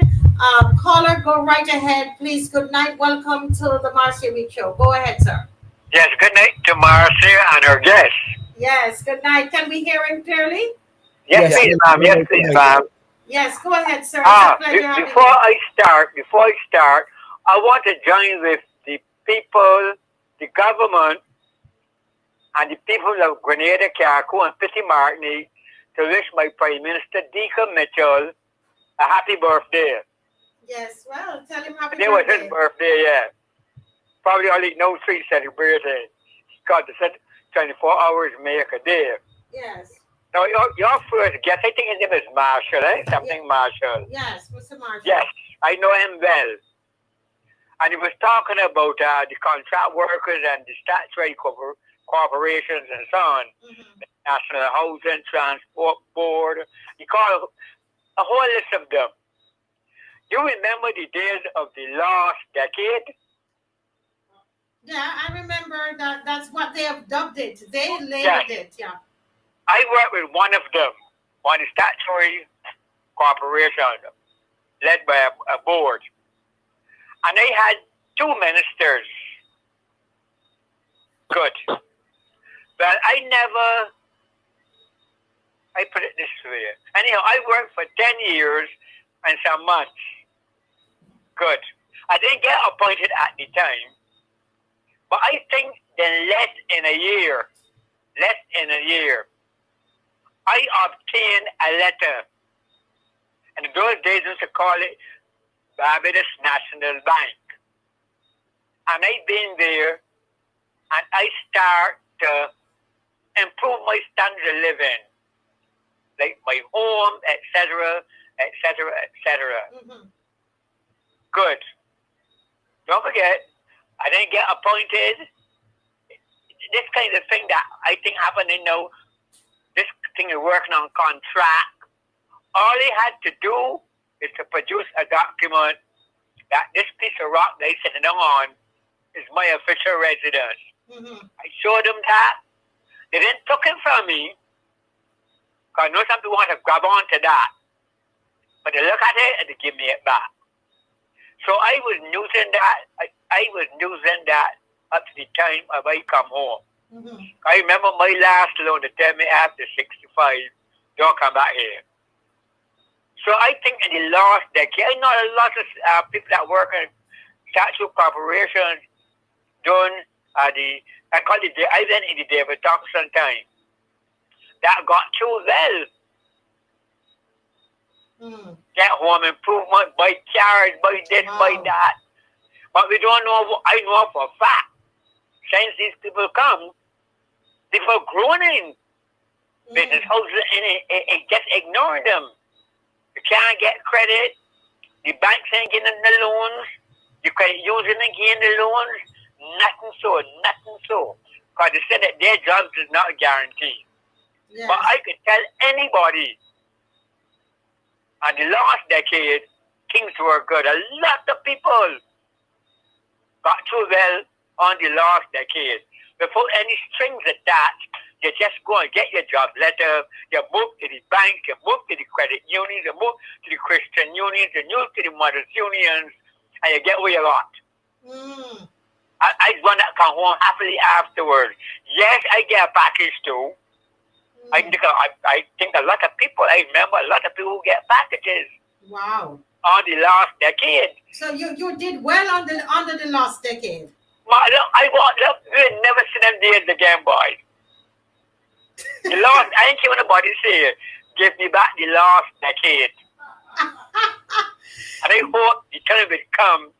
Caller, go right ahead, please. Good night. Welcome to the Marcia Week Show. Go ahead, sir. Yes, good night to Marcia and her guests. Yes, good night. Can we hear him clearly? Yes, Yes, please, ma'am. Yes, please, ma'am. Yes, go ahead, sir. It's a pleasure having Before you. I start, I want to join with the people, the government, and the people of Grenada, CARICOM, and Petit Martinique to wish my Prime Minister, Deacon Mitchell, a happy birthday. Yes, well, tell him happy Today was his birthday. birthday, yeah. Probably only no three celebrated. God, they said 24 hours make a day. Yes, Now, your first guest, I think his name is Marshall, eh? Something Marshall. yes, Mr. Marshall. Yes, I know him well. And he was talking about the contract workers and the statutory corporations and so on. Mm-hmm. The National Housing Transport Board. He called a whole list of them. You remember the days of the last decade? Yeah, I remember that's what they have dubbed it. They labeled it, yeah. I worked with one of them, one statutory corporation led by a board. And they had two ministers. Good. But I put it this way. Anyhow, I worked for 10 years and some months. Good. I didn't get appointed at the time. But I think then less in a year, I obtained a letter. And in those days, we used to call it Barbados National Bank. And I've been there, and I start to improve my standard of living, like my home, etc., etc., etc. Mm-hmm. Good. Don't forget, I didn't get appointed. This kind of thing that I think happened, this thing is working on contract. All he had to do is to produce a document that this piece of rock they sitting on is my official residence. Mm-hmm. I showed them that. They didn't took it from me, because I know some people want to grab onto that. But they look at it and they give me it back. So I was using that. I was using that up to the time of I come home. Mm-hmm. I remember my last loan to tell me after 65, don't come back here. So I think in the last decade, I know a lot of people that work in statute corporations doing I went in the David Thompson time. That got too well. Get home improvement, buy cars, buy this, buy that. But we don't know, I know for a fact, since these people come, people groaning. Business houses and just ignore them. You can't get credit. The banks ain't getting the loans. You can't use them and gain the loans. Nothing so. Because they said that their jobs is not guaranteed. Yes. But I could tell anybody, in the last decade, things were good. A lot of people got too well on the last decade. Before any strings attached, you just go and get your job letter, you move to the bank, you move to the credit unions, you move to the Christian unions, you move to the mothers unions, and you get what you got. I want to come home happily afterwards. Yes, I get a package too. I think a lot of people, I remember a lot of people who get packages. Wow. On the last decade. So you did well under the last decade. We never see them days again, boy. The last, I ain't hear nobody say, give me back the last decade. And I hope the time will come,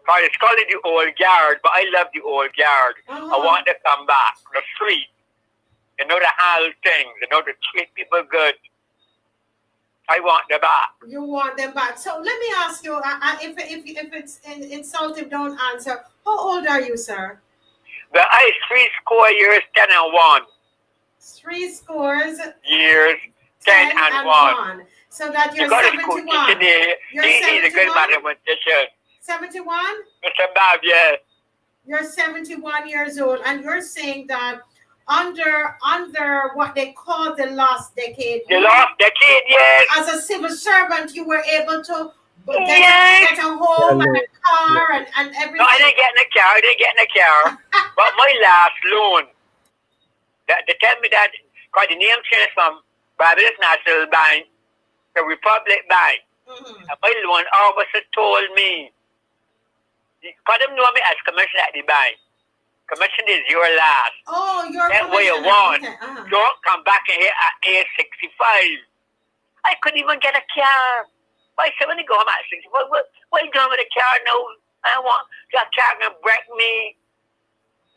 because it's called the old guard, but I love the old guard. I want to come back, the street. You know the whole thing, to treat people good. I want them back. You want them back. So let me ask you, if it's insulting, don't answer. How old are you, sir? Well, I 3 years, 10 and 1. 3 scores years, 10 and 1. So that you're you 71. Today. You're He's a good 71? mathematician. 71? Mr. BABB, yeah. You're 71 years old, and you're saying that under what they call the last decade. The last decade, yes. As a civil servant, you were able to get a home and a car and everything. No, I didn't get in a car. But my last loan, They tell me that because the name changed from Barbados National Bank to Republic Bank. Mm-hmm. And my loan officer told me, because them know me as commissioner at the bank. Commission is your last. Oh, you're That way you commissioner. want. Okay, uh-huh. Don't come back in here at age 65. I couldn't even get a car. Why said when you go home at 65? What you doing with a car now? I want that car gonna break me.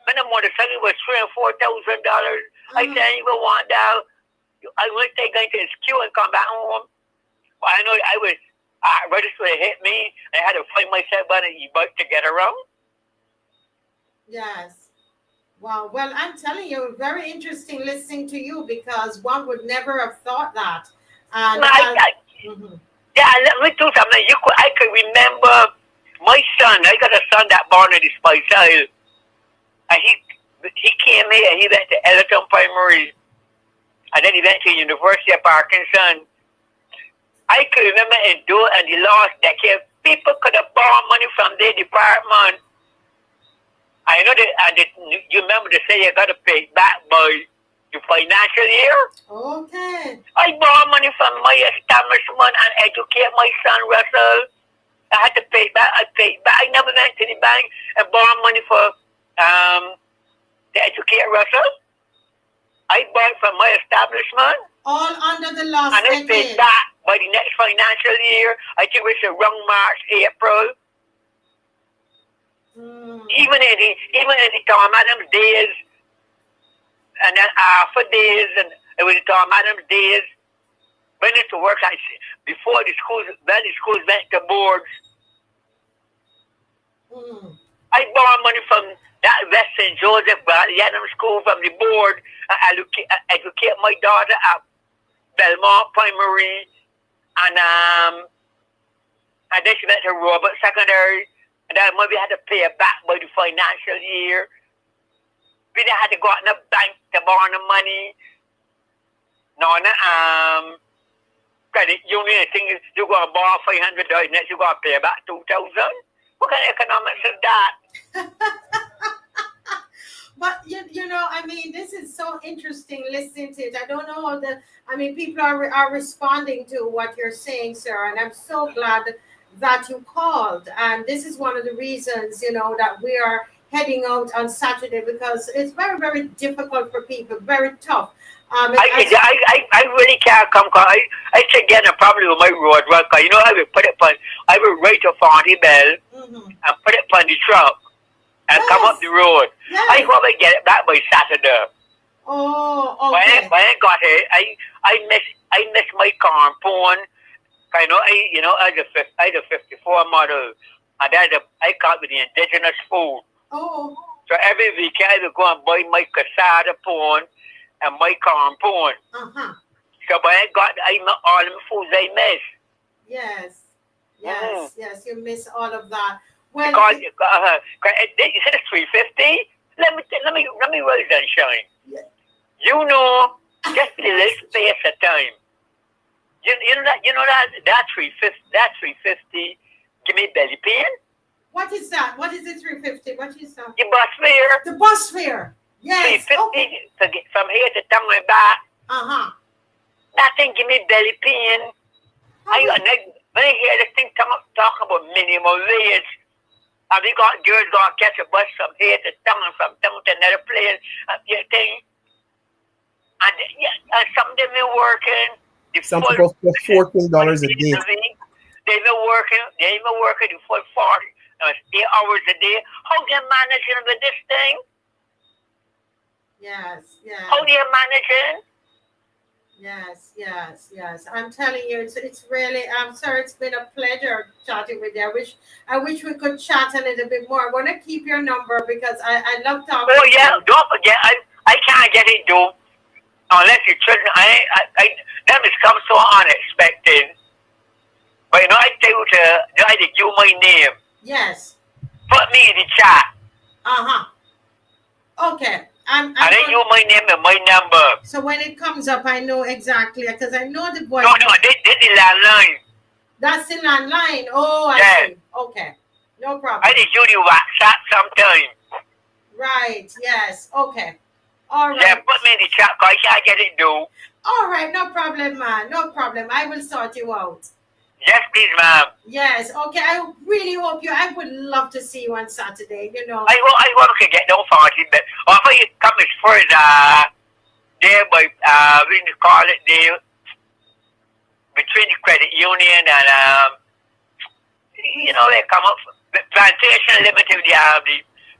When the motorcycle was $3,000 and $4,000. I said I even want that. I went to go into this queue and come back home. Well, I know I was registered to hit me. I had to find myself on an e-bike to get around. Yes. Wow. Well, I'm telling you, very interesting listening to you because one would never have thought that. And yeah, let me do something. I could remember my son. I got a son that born in the Spice Isle. And he came here and he went to Ellerton Primary. And then he went to University of Parkinson. I could remember in the last decade, people could have borrowed money from their department. I know that, you remember they say you got to pay back by the financial year? Okay. I borrowed money from my establishment and educate my son, Russell. I had to pay back. I paid back. I never went to the bank and borrowed money for to educate Russell. I borrowed from my establishment. All under the last and I paid back by the next financial year. I think it was around March, April. Even in the Tom Adams days, and then after days, and it was the Tom Adams days. When it to work, before the schools, when the schools went to boards, I borrowed money from that West St. Joseph Yanam School from the board. I educate my daughter at Belmont Primary, and then she went to Robert Secondary. And then maybe had to pay it back by the financial year. We had to go out in the bank to borrow the money. No, credit union thing is you go and borrow $500, next you go and pay back $2,000. What kind of economics is that? But you know, I mean, this is so interesting listening to it. I don't know how people are responding to what you're saying, sir, and I'm so glad that you called. And this is one of the reasons, that we are heading out on Saturday, because it's very, very difficult for people, very tough. I really can't come. I should get a problem with my road work. I will write a 40 bell and put it on the truck and come up the road. Yes. I hope I get it back by Saturday. Oh, okay. When I got here, I missed my car phone. I had a 54 model, and I got with the indigenous food. Oh. So every weekend I would go and buy my cassava phone and my corn phone. So when I got all the foods I missed. Yes, you miss all of that. Well, because you said it's 350. Let me rise and shine. Yeah. Just a little space at time. You know that 350 give me belly pain. What is that? What is the 350? What is that? The bus fare. The bus fare. Yes. 350 to get from here to down my back. That thing give me belly pain. When I hear this thing talking about minimum wage, and we got girls gonna catch a bus from here to down and from down to another place, and some of them are working. Some people for $14 a day. They've been working the full 8 hours a day. How do you managing with this thing? Yes. How do you managing? Yes. I'm telling you, it's really. I'm sorry. It's been a pleasure chatting with you. I wish we could chat a little bit more. I want to keep your number because I love talking. Oh yeah, don't forget. I can't get it though unless you children. That has come so unexpected. But I tell you I give you my name. Yes. Put me in the chat. Okay. I didn't use my name and my number. So when it comes up, I know exactly because I know the voice. No, this is the landline. That's the landline. Oh, I see. Okay, no problem. I did use the WhatsApp sometime. Right. Yes. Okay. All right. Yeah, put me in the chat because I can't get it due. All right, no problem, man. No problem. I will sort you out. Yes, please, ma'am. Yes, okay. I really hope you. I would love to see you on Saturday. You know. I hope we can get no party, but offer you come as far as there by we call it there between the credit union and you know, they come up the Plantation Limited.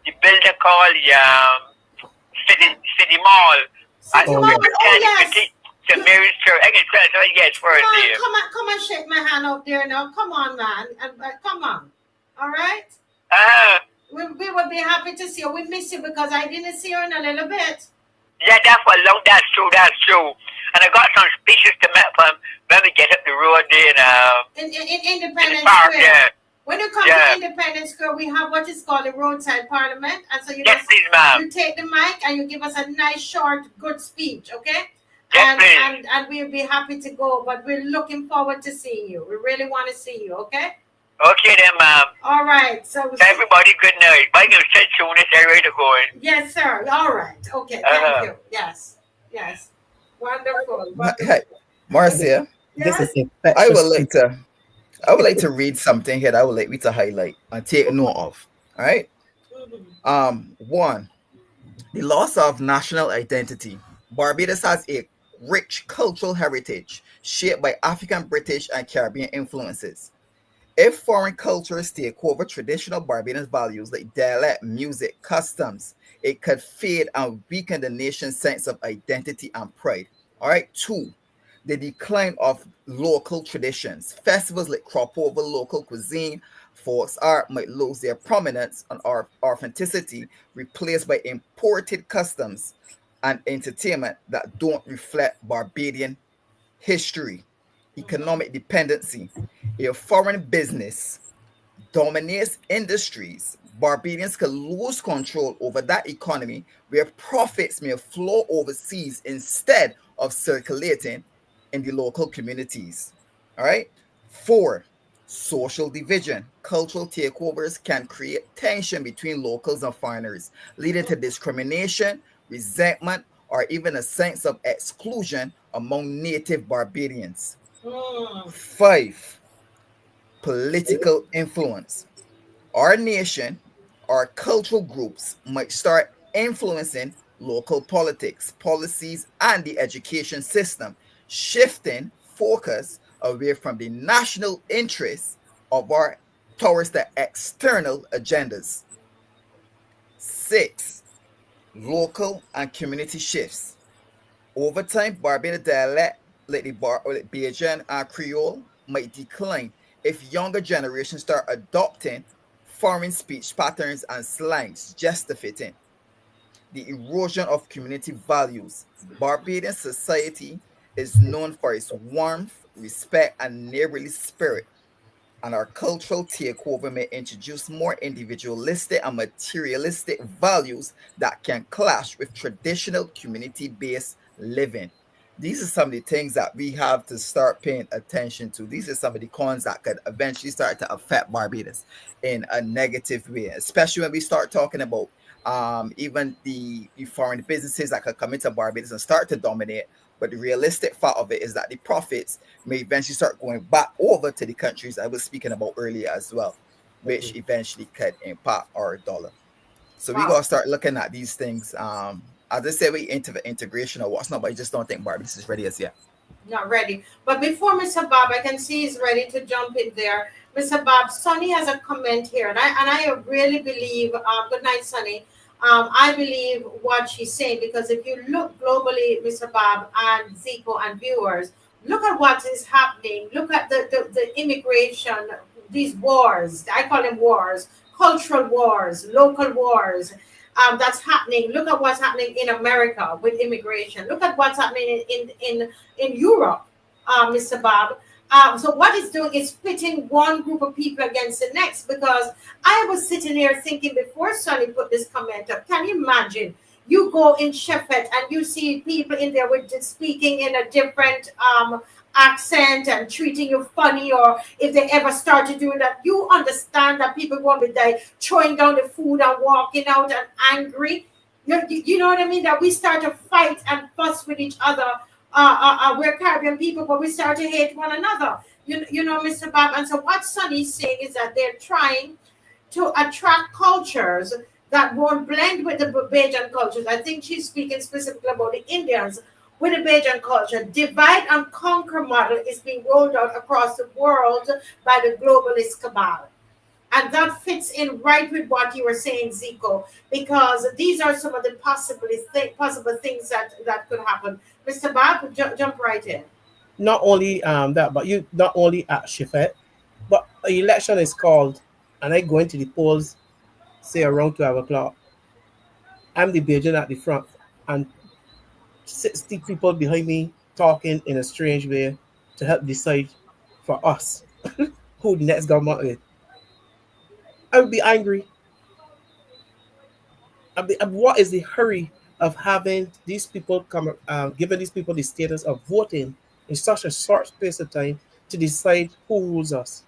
The builder called the City Mall. City Mall. Oh yes. To Mary's Church. I can tell you yes for it there. Come and shake my hand out there now. Come on, man. Come on. All right. We would be happy to see you. We miss you because I didn't see you in a little bit. Yeah, that's true. That's true. And I got some speeches to make from when we get up the road there in Independence in the park, Square. yeah. When you come to Independence Square, we have what is called a roadside parliament, and so you please, ma'am. You take the mic and you give us a nice, short, good speech, okay? Yes, and we'll be happy to go, but we're looking forward to seeing you. We really want to see you, okay? Okay then, ma'am. All right. So everybody, good night. Bye, you stay tuned. It's ready to go in. Yes, sir. All right. Okay. Thank you. Yes. Wonderful. Hey, Marcia. Yes? I would like to read something here that I would like me to highlight and take note of. All right. One, the loss of national identity. Barbados has a rich cultural heritage shaped by African, British, and Caribbean influences. If foreign cultures take over traditional Barbadian values like dialect, music, customs, it could fade and weaken the nation's sense of identity and pride. All right. Two, the decline of local traditions. Festivals like crop over local cuisine, folk art might lose their prominence and authenticity, replaced by imported customs and entertainment that don't reflect Barbadian history. Economic dependency. If foreign business dominates industries, Barbadians can lose control over that economy where profits may flow overseas instead of circulating in the local communities. All right. 4, social division. Cultural takeovers can create tension between locals and foreigners, leading to discrimination, resentment, or even a sense of exclusion among native Barbadians. 5, political influence. Our nation, our cultural groups might start influencing local politics, policies, and the education system, shifting focus away from the national interests of our towards the external agendas. 6, local and community shifts. Over time, Barbadian dialect like the Bajan and Creole might decline if younger generations start adopting foreign speech patterns and slangs just to fit in. The erosion of community values. Barbadian society is known for its warmth, respect, and neighborly spirit, and our cultural takeover may introduce more individualistic and materialistic values that can clash with traditional community-based living. These are some of the things that we have to start paying attention to. These are some of the cons that could eventually start to affect Barbados in a negative way, especially when we start talking about even the foreign businesses that could come into Barbados and start to dominate. But the realistic fact of it is that the profits may eventually start going back over to the countries I was speaking about earlier as well, which eventually could impact our dollar. So we got to start looking at these things. As I say, we into the integration or what's not, but I just don't think Barbados is ready as yet. Not ready. But before Mr. Bob, I can see he's ready to jump in there. Mr. Bob, Sonny has a comment here, and I really believe, good night, Sonny. I believe what she's saying, because if you look globally, Mr. Bob and ZICO and viewers, look at what is happening. Look at the immigration, these wars. I call them wars, cultural wars, local wars. That's happening. Look at what's happening in America with immigration. Look at what's happening in Europe, Mr. Bob. So what it's doing is pitting one group of people against the next, because I was sitting here thinking before Sonny put this comment up, can you imagine? You go in Shepherd and you see people in there with speaking in a different accent and treating you funny, or if they ever started doing that, you understand that people won't be there throwing down the food and walking out and angry. You know what I mean? That we start to fight and fuss with each other. We're Caribbean people, but we start to hate one another. You know, Mr. Bob. And so what Sonny's saying is that they're trying to attract cultures that won't blend with the Barbadian cultures. I think she's speaking specifically about the Indians with the Barbadian culture. Divide and conquer model is being rolled out across the world by the globalist cabal. And that fits in right with what you were saying, ZICO, because these are some of the possible things that could happen. Mr. Bob, jump right in. Not only that, but you not only at Shifet, but an election is called, and I go into the polls, say around 12 o'clock. I'm the Bajan at the front, and 60 people behind me talking in a strange way to help decide for us who the next government is. I would be angry. What is the hurry of having these people come, giving these people the status of voting in such a short space of time to decide who rules us?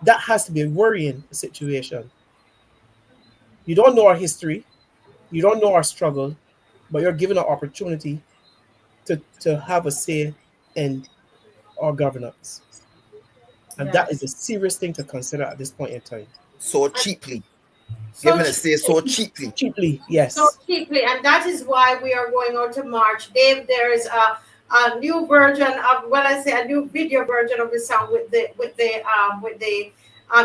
That has to be a worrying situation. You don't know our history, you don't know our struggle, but you're given an opportunity to have a say in our governance. And that is a serious thing to consider at this point in time. So cheaply. Given a say so cheaply. Cheaply, yes. So cheaply, and that is why we are going out to March. Dave, there is a new version of, well, I say a new video version of the song with the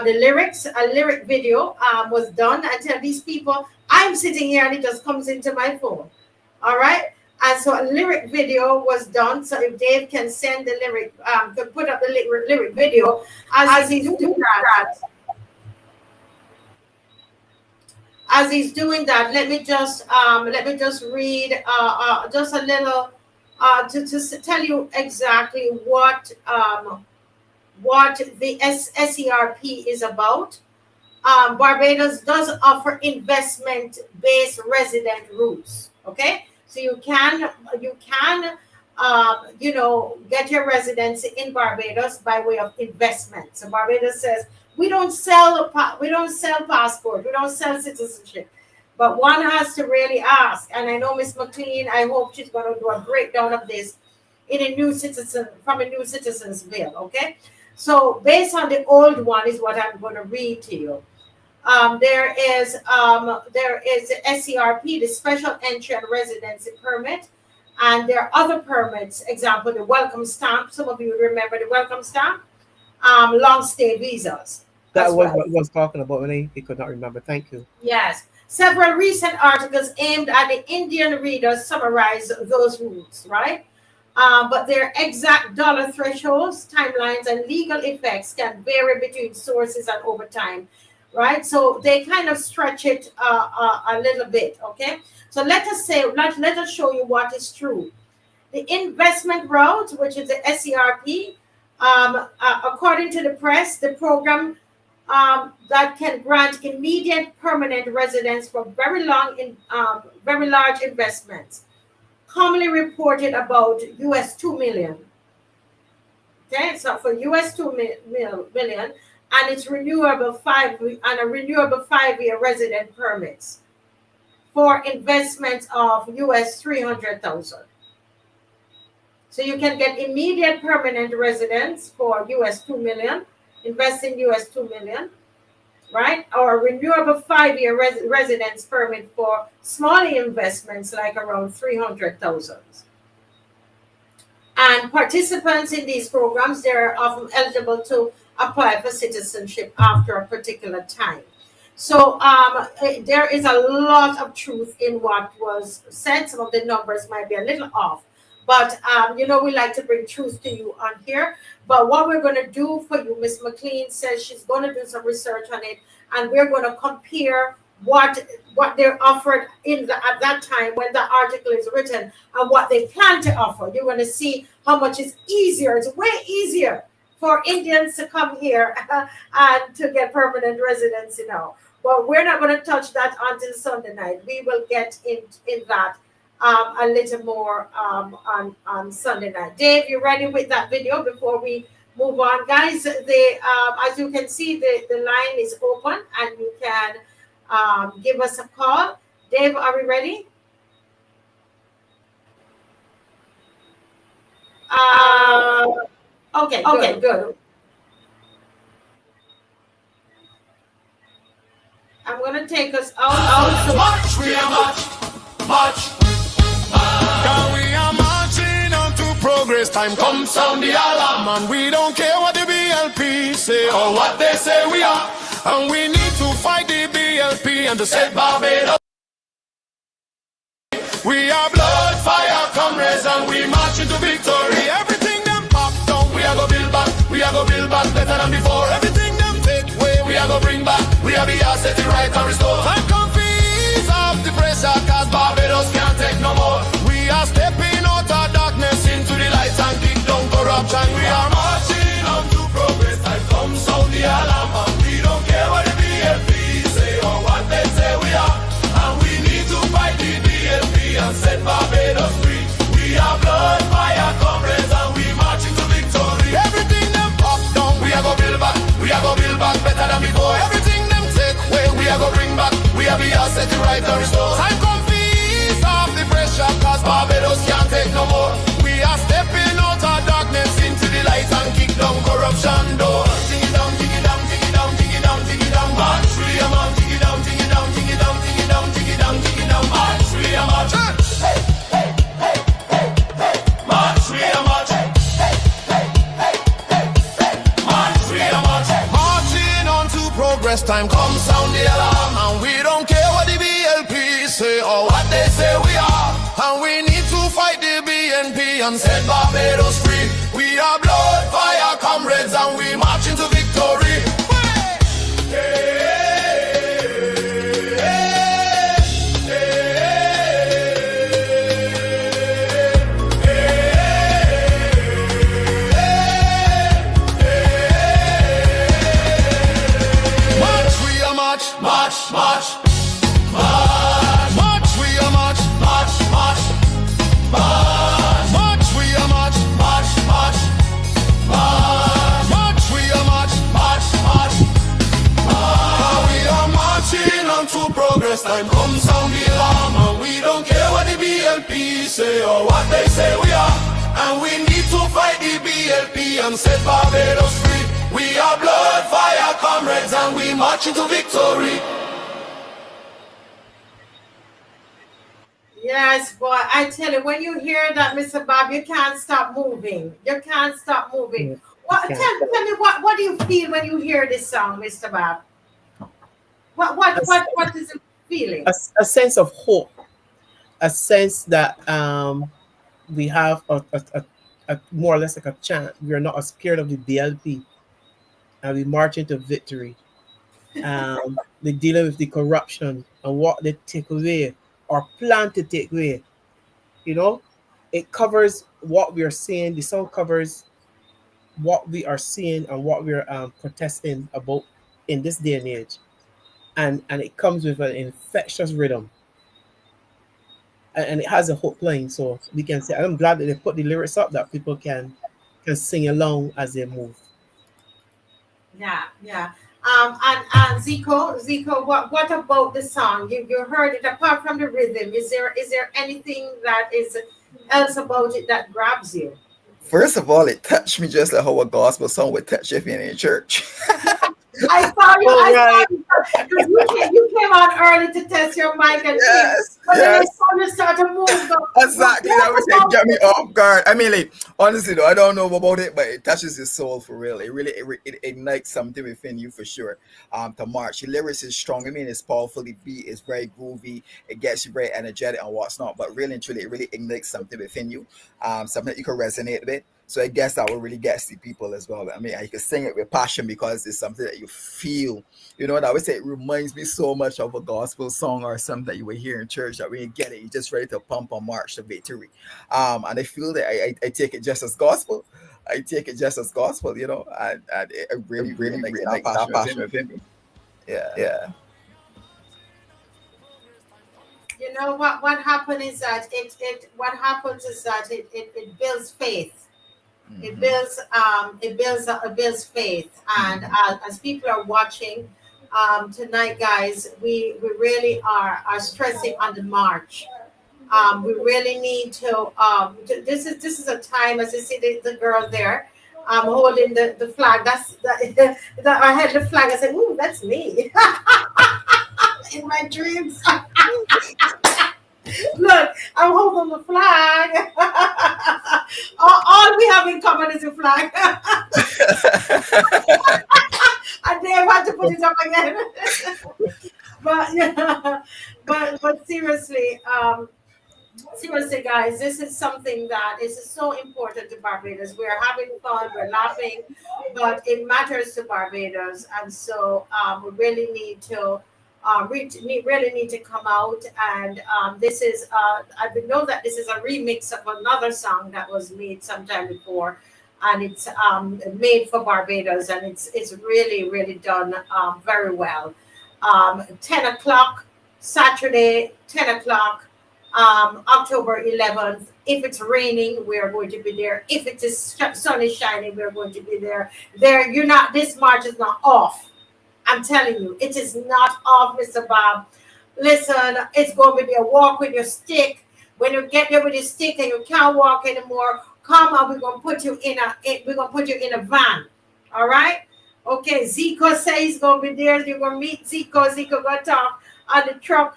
lyrics. A lyric video was done. I tell these people, I'm sitting here and it just comes into my phone. All right. And so a lyric video was done. So if Dave can send the lyric, to put up the lyric video as he's doing that. As he's doing that, let me just read just a little to tell you exactly what the SERP is about. Barbados does offer investment-based resident routes. Okay, so you can get your residency in Barbados by way of investment. So Barbados says, we don't sell passport, we don't sell citizenship, but one has to really ask. And I know Miss McLean, I hope she's going to do a breakdown of this in a new Citizens Bill. Okay, so based on the old one is what I'm going to read to you. There is the SERP, the Special Entry and Residency Permit, and there are other permits. Example, the welcome stamp. Some of you remember the welcome stamp. Long stay visas. That was what I was talking about when I could not remember. Thank you. Yes. Several recent articles aimed at the Indian readers summarize those rules, right? But their exact dollar thresholds, timelines, and legal effects can vary between sources and over time, right? So they kind of stretch it a little bit, okay? So let us show you what is true. The investment route, which is the SERP, according to the press, the program that can grant immediate permanent residence for very large investments, commonly reported about US 2 million. Okay, so for US 2 million, and it's renewable 5-year resident permits for investments of US 300,000. So you can get immediate permanent residence for US 2 million, invest in US 2 million, right? Or a renewable 5-year residence permit for small investments like around 300,000. And participants in these programs, they're often eligible to apply for citizenship after a particular time. So there is a lot of truth in what was said. Some of the numbers might be a little off. But, we like to bring truth to you on here. But what we're going to do for you, Miss McLean says she's going to do some research on it. And we're going to compare what they're offered at that time when the article is written and what they plan to offer. You're going to see how much it's easier. It's way easier for Indians to come here and to get permanent residency now. But we're not going to touch that until Sunday night. We will get in that a little more on Sunday night. Dave, you ready with that video before we move on? Guys, as you can see, the line is open and you can give us a call. Dave, are we ready? Okay, good. I'm gonna take us out. March, we are march. Cause we are marching on to progress. Time come sound the alarm, and we don't care what the BLP say or what they say we are. And we need to fight the BLP and to set Barbados. We are blood, fire, comrades, and we march into victory. Everything them pop down, we are go build back. We are go build back better than before. Everything them take away, we are go bring back. We are be set it right and restore. Time come ease off the pressure, cause Barbados can't take no more. We are stepping out of darkness into the light and kick down corruption. We are marching on to progress. Time come sound the alarm, and we don't care what the BLP say or what they say we are. And we need to fight the BLP and set Barbados free. We are blood, fire, comrades, and we march into victory. Everything them pop down, we are go build back. We are go build back better than before. Everything them take away, we are go bring back. We are be set it right and restore. Time come ease off the pressure, cause Barbados can't take no more. We are stepping out of darkness into the light and kick down corruption door. Dig it down, dig it down, dig it down, dig it down, dig it down, march. We are march, dig it down, dig it down, dig it down, dig it down, dig it down, dig it down, march. We are march. Hey, hey, hey, hey, hey, march. We are march. Hey, hey, hey, hey, hey, hey, march. We are march. Marching on to progress. Time come sound the alarm, and we don't care what the BLP say or what they say we are. And we need to fight the BNP and set Barbados free. We are blood, fire, comrades, and we march into victory. Hey, hey, march, we are march, march, march. March, we are march, march, march. March, we are march, march, march. March, we are march, march, march. We are marching on to progress. Time come sound the alarm, and we don't care what the BLP say or what they say we are. And we need to fight the BLP and set Barbados free. We are blood, fire, comrades, and we march into victory. Yes, boy, I tell you, when you hear that, Mr. Bob, you can't stop moving. You can't stop moving. What? Tell me, what do you feel when you hear this song, Mr. Bob? What is the feeling? A sense of hope, a sense that we have a more or less like a chant. We are not as scared of the BLP, and we march into victory. They're dealing with the corruption and what they take away or plan to take away. You know, it covers what we are seeing. The song covers what we are seeing and what we're protesting about in this day and age. And it comes with an infectious rhythm. And it has a hook line, so we can say, I'm glad that they put the lyrics up that people can sing along as they move. Yeah. And Zico, what about the song? You heard it. Apart from the rhythm, is there anything that is else about it that grabs you? First of all, it touched me just like how a gospel song would touch if you're in church. I saw you. Because you came on early to test your mic and yes, but yes. then I saw you start to move. Exactly, that was it. Get me off guard. I mean, like, honestly though, I don't know about it, but it touches your soul for real. It ignites something within you for sure. To march, the lyrics is strong. I mean, it's powerful. The beat is very groovy. It gets you very energetic and what's not. But really and truly, it really ignites something within you. Something that you can resonate with. So I guess that will really get the people as well. I mean, you can sing it with passion because it's something that you feel. You know, and I would say it reminds me so much of a gospel song or something that you would hear in church that when you get it, you're just ready to pump and march to victory. And I feel that I take it just as gospel. You know, and it really makes that passion within me. Yeah. You know what happened is that it builds faith. It builds faith, and as people are watching tonight, guys, we really are stressing on the march. We really need to. This is a time, as you see the girl there. I'm holding the flag. That's I had the flag. I said, "Ooh, that's me." In my dreams. Look, I'm holding the flag. All we have in common is a flag. And they had to put it up again. But yeah, but seriously, seriously, guys, this is something that is so important to Barbados. We're having fun, we're laughing, but it matters to Barbados, and so we really need to. Really need to come out, and this is I know that this is a remix of another song that was made sometime before, and it's made for Barbados, and it's really done very well. 10 o'clock Saturday, 10 o'clock, October 11th. If it's raining, we are going to be there. If it is sun is shining, we're going to be there. You're not. This march is not off. I'm telling you, it is not off, Mr. Bob. Listen, it's going to be a walk with your stick. When you get there with your stick and you can't walk anymore, come on, we're gonna put you in a van. All right? Okay, ZICO says he's gonna be there. You're gonna meet ZICO. ZICO gonna talk on the truck.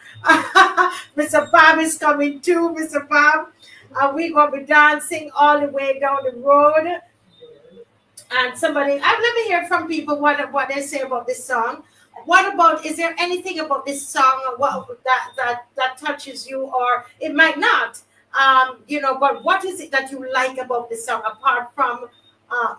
Mr. Bob is coming too, Mr. Bob. And we're gonna be dancing all the way down the road. And somebody, let me hear from people what they say about this song. What about, is there anything about this song that touches you, or it might not, but what is it that you like about the song apart from,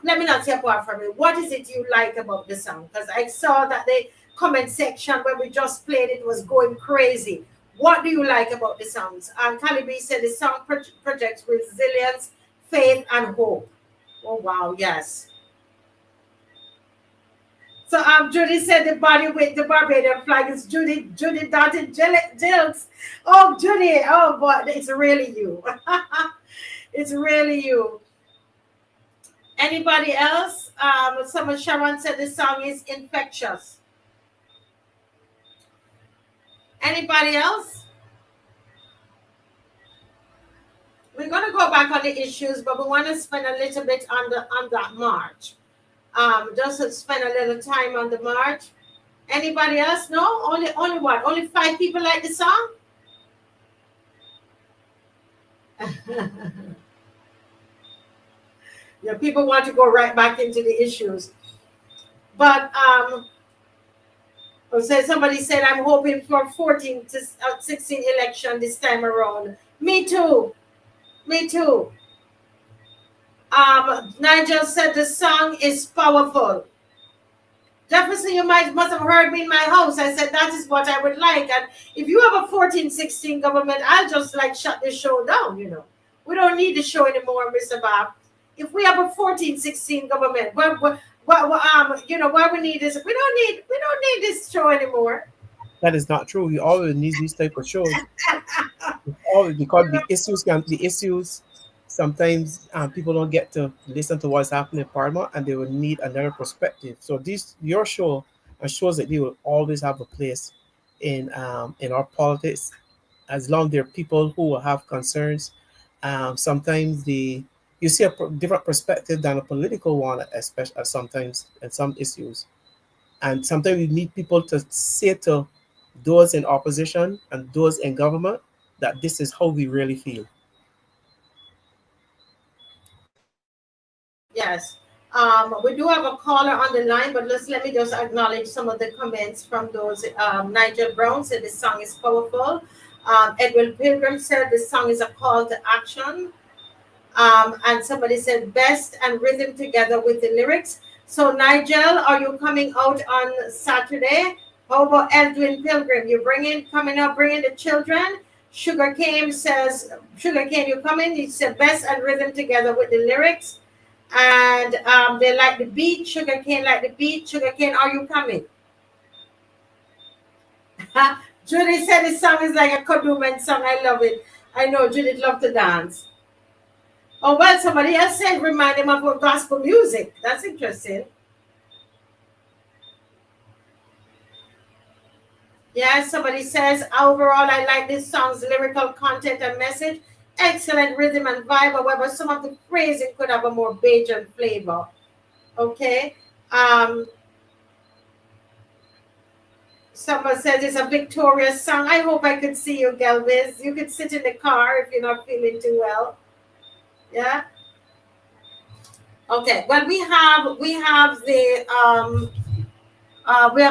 let me not say apart from it, what is it you like about the song? Because I saw that the comment section when we just played it was going crazy. What do you like about the songs? Calibre said the song projects resilience, faith, and hope. Oh, wow, yes. So Judy said the body with the Barbadian flag is Judy Dotted Jills. Oh, Judy, oh, but it's really you. It's really you. Anybody else? Someone, Sharon said the song is infectious. Anybody else? We're going to go back on the issues, but we want to spend a little bit on that march. Just to spend a little time on the march. Anybody else? No? Only what? Only 5 people like the song? Yeah, people want to go right back into the issues. But somebody said, I'm hoping for 14 to 16 election this time around. Me too. Me too. Nigel said the song is powerful. Jefferson, you must have heard me in my house. I said that is what I would like. And if you have a 14-16 government, I'll just shut the show down, We don't need the show anymore, Mr. Bob. If we have a 14-16 government, why we need this? We don't need this show anymore. That is not true. We always need these type of shows. Always, because the issues sometimes people don't get to listen to what's happening in Parliament, and they will need another perspective. So your show shows that they will always have a place in our politics, as long as there are people who will have concerns. Sometimes you see a different perspective than a political one, especially sometimes in some issues. And sometimes you need people to say to those in opposition and those in government that this is how we really feel. Yes. We do have a caller on the line, but let me just acknowledge some of the comments from those. Nigel Brown said the song is powerful. Edwin Pilgrim said the song is a call to action. And somebody said best and rhythm together with the lyrics. So Nigel, are you coming out on Saturday? How about Edwin Pilgrim? You bringing the children? Sugarcane says, Sugarcane, you coming? He said best and rhythm together with the lyrics. And they like the beat. Sugarcane like the beat. Sugarcane, are you coming? Judy said this song is like a Kaduman song. I love it. I know Judy loved to dance. Oh, well, somebody else said remind him of gospel music. That's interesting. Yeah, somebody says, overall, I like this song's lyrical content and message. excellent rhythm and vibe. However, some of the phrasing could have a more Bajan flavor. Okay. Someone says it's a victorious song. I hope I could see you, Galvez. You could sit in the car if you're not feeling too well. Yeah. Okay. Well, we have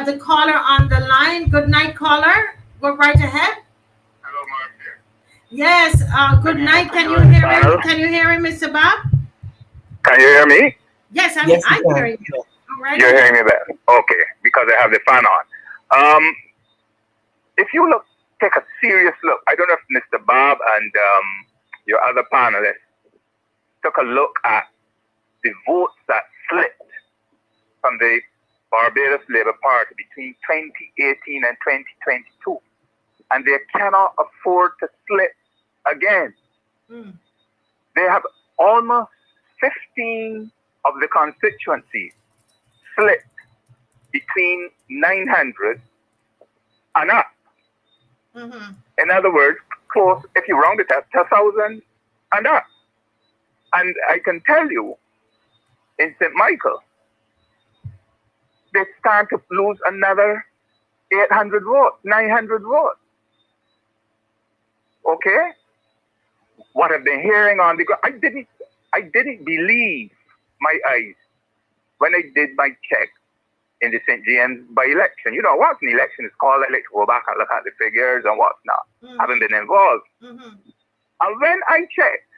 the caller on the line. Good night, caller. Go right ahead. Hello, Marcia. Yes. Good night. Can you hear him? Can you hear him, Mr. Bob? Can you hear me? Yes, I'm Yes, you I'm can. hearing you. All right. You're hearing me better. Okay, because I have the fan on. If you take a serious look, I don't know if Mr. Bob and your other panelists took a look at the votes that slipped from the Barbados Labour Party between 2018 and 2022. And they cannot afford to slip again. They have almost 15 of the constituencies slipped between 900 and up. In other words, close, if you round it up, 1,000 and up. And I can tell you, in St. Michael, they stand to lose another 800 votes, 900 votes. Okay? What I've been hearing on the ground, I didn't believe my eyes when I did my check in the St. James by-election. You know, once an election is called, I like to go back and look at the figures and what's not. Haven't been involved. And when I checked,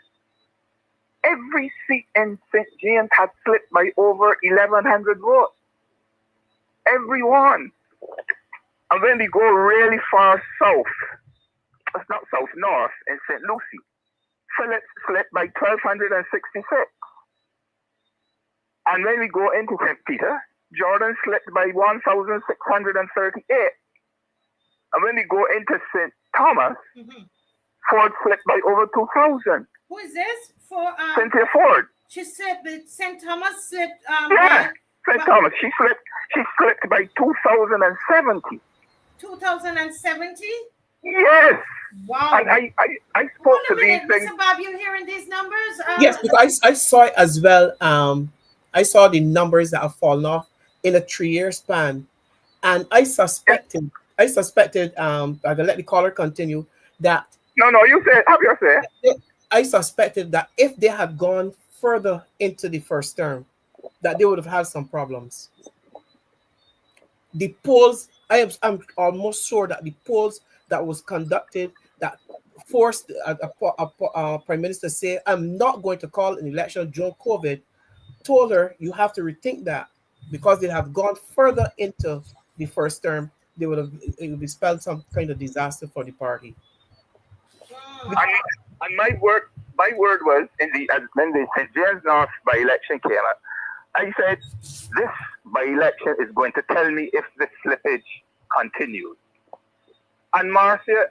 every seat in St. James had slipped by over 1,100 votes. Every one. And when we go really far south, it's not south, north, in St. Lucie, Philip slipped by 1,266. And when we go into St. Peter, Jordan slipped by 1,638. And when we go into St. Thomas, Ford slipped by over 2,000. Who is this? For Cynthia Ford. She said that St. Thomas slipped. Yeah, St. Thomas. She slipped by 2,070. 2070? Yes. Wow. And I spoke to these things. Mr. Bob, you hearing these numbers? Yes, because I saw it as well. I saw the numbers that have fallen off in a 3-year span, and I suspected. I can let the caller continue that. No, you say. Have your say. I suspected that if they had gone further into the first term, that they would have had some problems. The polls, I'm almost sure that the polls that was conducted that forced a prime minister say, I'm not going to call an election during COVID, told her you have to rethink that, because they have gone further into the first term, it would be spelled some kind of disaster for the party. And my word was when the St. James North by-election came up, I said, this by-election is going to tell me if the slippage continues. And Marcia,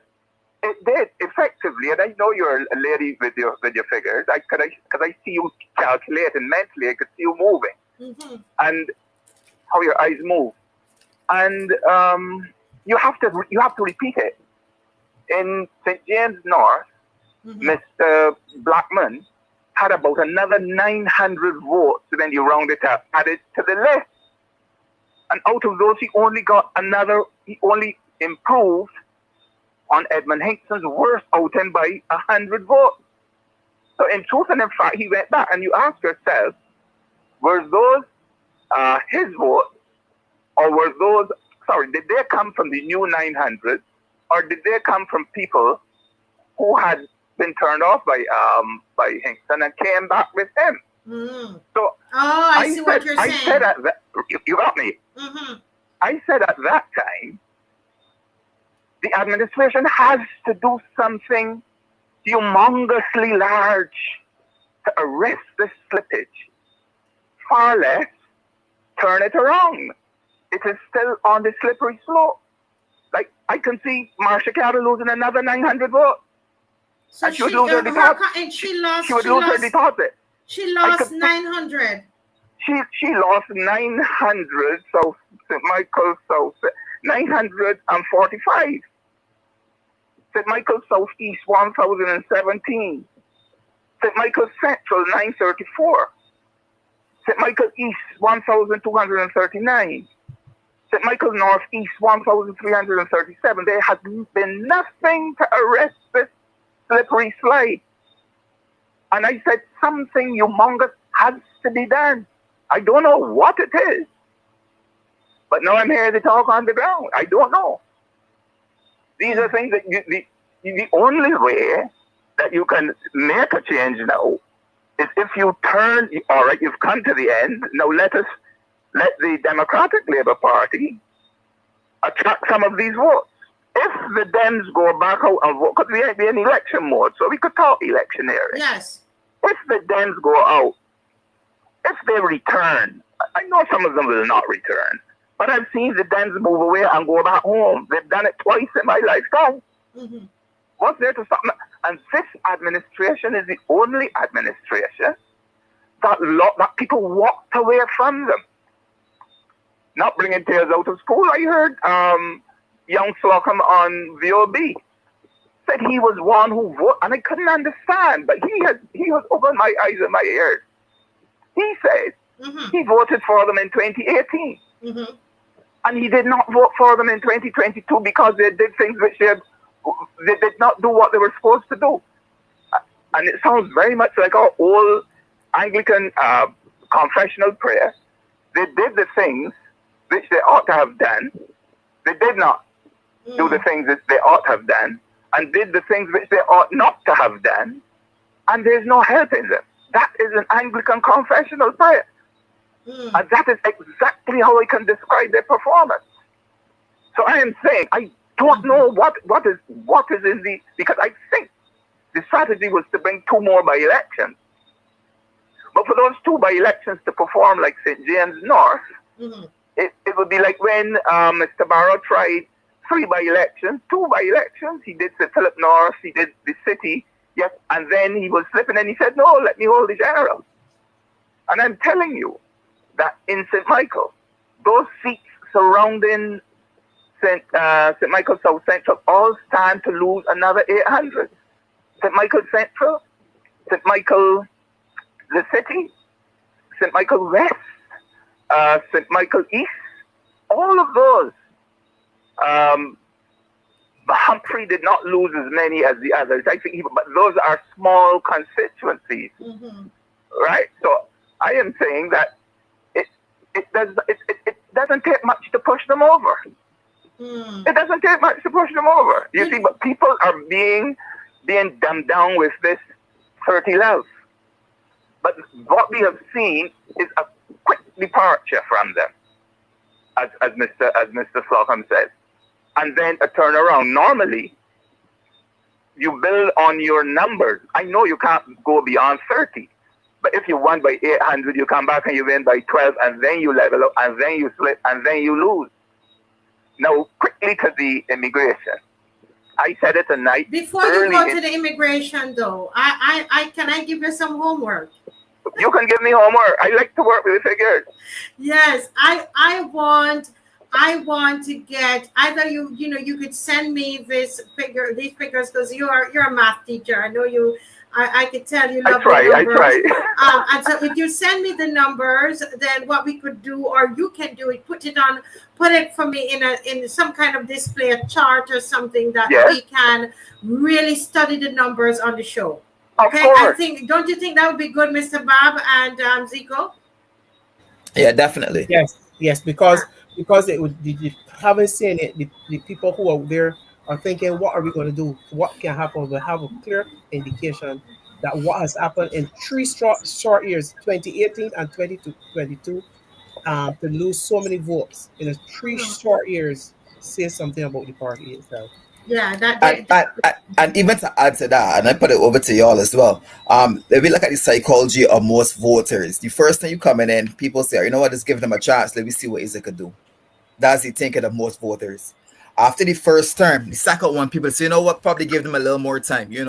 it did effectively, and I know you're a lady with your figures. Because I see you calculating mentally, I could see you moving, and how your eyes move, and you have to repeat it. In St. James North, Mr. Blackman had about another 900 votes when you round it up, added to the list. And out of those, he only improved on Edmund Hickson's worst outing by 100 votes. So in truth and in fact, he went back, and you ask yourself, were those his votes, or did they come from the new 900, or did they come from people who had been turned off by Hinkson and came back with him? So I see what you're saying. I said at that, you got me. I said at that time, the administration has to do something humongously large to arrest this slippage. Far less turn it around. It is still on the slippery slope. Like, I can see Marcia Carter losing another 900 votes. So and she would lose her deposit. She would lose her deposit. She lost 900. She lost 900, so St. Michael, so 945. St. Michael Southeast 1017. St. Michael Central 934. St. Michael East 1239. St. Michael Northeast 1337. There has been nothing to arrest this slippery slide. And I said something humongous has to be done. I don't know what it is. But now I'm here to talk on the ground. I don't know. These are things that the only way that you can make a change now is if you turn, all right, you've come to the end. Now let the Democratic Labour Party attract some of these votes. If the Dems go back out and vote, because we might be in election mode, so we could talk electioneering. Yes. If the Dems go out, if they return, I know some of them will not return, but I've seen the Dems move away and go back home. They've done it twice in my lifetime. Mm-hmm. What's there to stop them? And this administration is the only administration that people walked away from them. Not bringing tears out of school. I heard young Slocum on VOB said he was one who voted, and I couldn't understand, but he has opened my eyes and my ears. He said he voted for them in 2018. Mm-hmm. And he did not vote for them in 2022 because they did things which they did not do what they were supposed to do. And it sounds very much like our old Anglican confessional prayer. They did the things which they ought to have done. They did not do the things that they ought to have done, and did the things which they ought not to have done, and there's no help in them. That is an Anglican confessional prayer. And that is exactly how I can describe their performance. So I am saying, I don't know what is in the, because I think the strategy was to bring 2 more by-elections. But for those 2 by-elections to perform like St. James North, it would be like when Mr. Barrow tried 3 by-elections, 2 by-elections. He did St. Philip North, he did the city, yes, and then he was slipping and he said, no, let me hold the general. And I'm telling you that in St. Michael, those seats surrounding St. Michael South Central all stand to lose another 800. St. Michael Central, St. Michael the city, St. Michael West, St. Michael East, all of those. Humphrey did not lose as many as the others. I think, but those are small constituencies, right? So I am saying that it doesn't take much to push them over. It doesn't take much to push them over. You see, but people are being dumbed down with this 30 love. But what we have seen is a quick departure from them, as Mr. Slocum said, and then a turnaround. Normally, you build on your numbers. I know you can't go beyond 30, but if you won by 800, you come back and you win by 12, and then you level up, and then you slip, and then you lose. Now, quickly to the immigration. I said it tonight. Before you go to the immigration, though, I can I give you some homework? You can give me homework. I like to work with figures. Yes, I want to get either you could send me these figures because you're a math teacher. I know you. I could tell you love the numbers. I try. And so if you send me the numbers, then what we could do, or you can do it, put it for me in some kind of display, a chart or something that we can really study the numbers on the show. Okay, don't you think that would be good, Mr. Bob and ZICO? Yeah, definitely. Yes, because it would. You haven't seen it. The people who are there are thinking, what are we going to do? What can happen? We have a clear indication that what has happened in 3 short years, 2018 and 2022, to lose so many votes in 3 short years says something about the party itself. Yeah, and even to add to that, and I put it over to y'all as well. If we look at the psychology of most voters, the first thing you coming in, people say, you know what, just give them a chance. Let me see what Isaac could do. That's the thinking of most voters. After the first term, the second one, people say, you know what, probably give them a little more time. They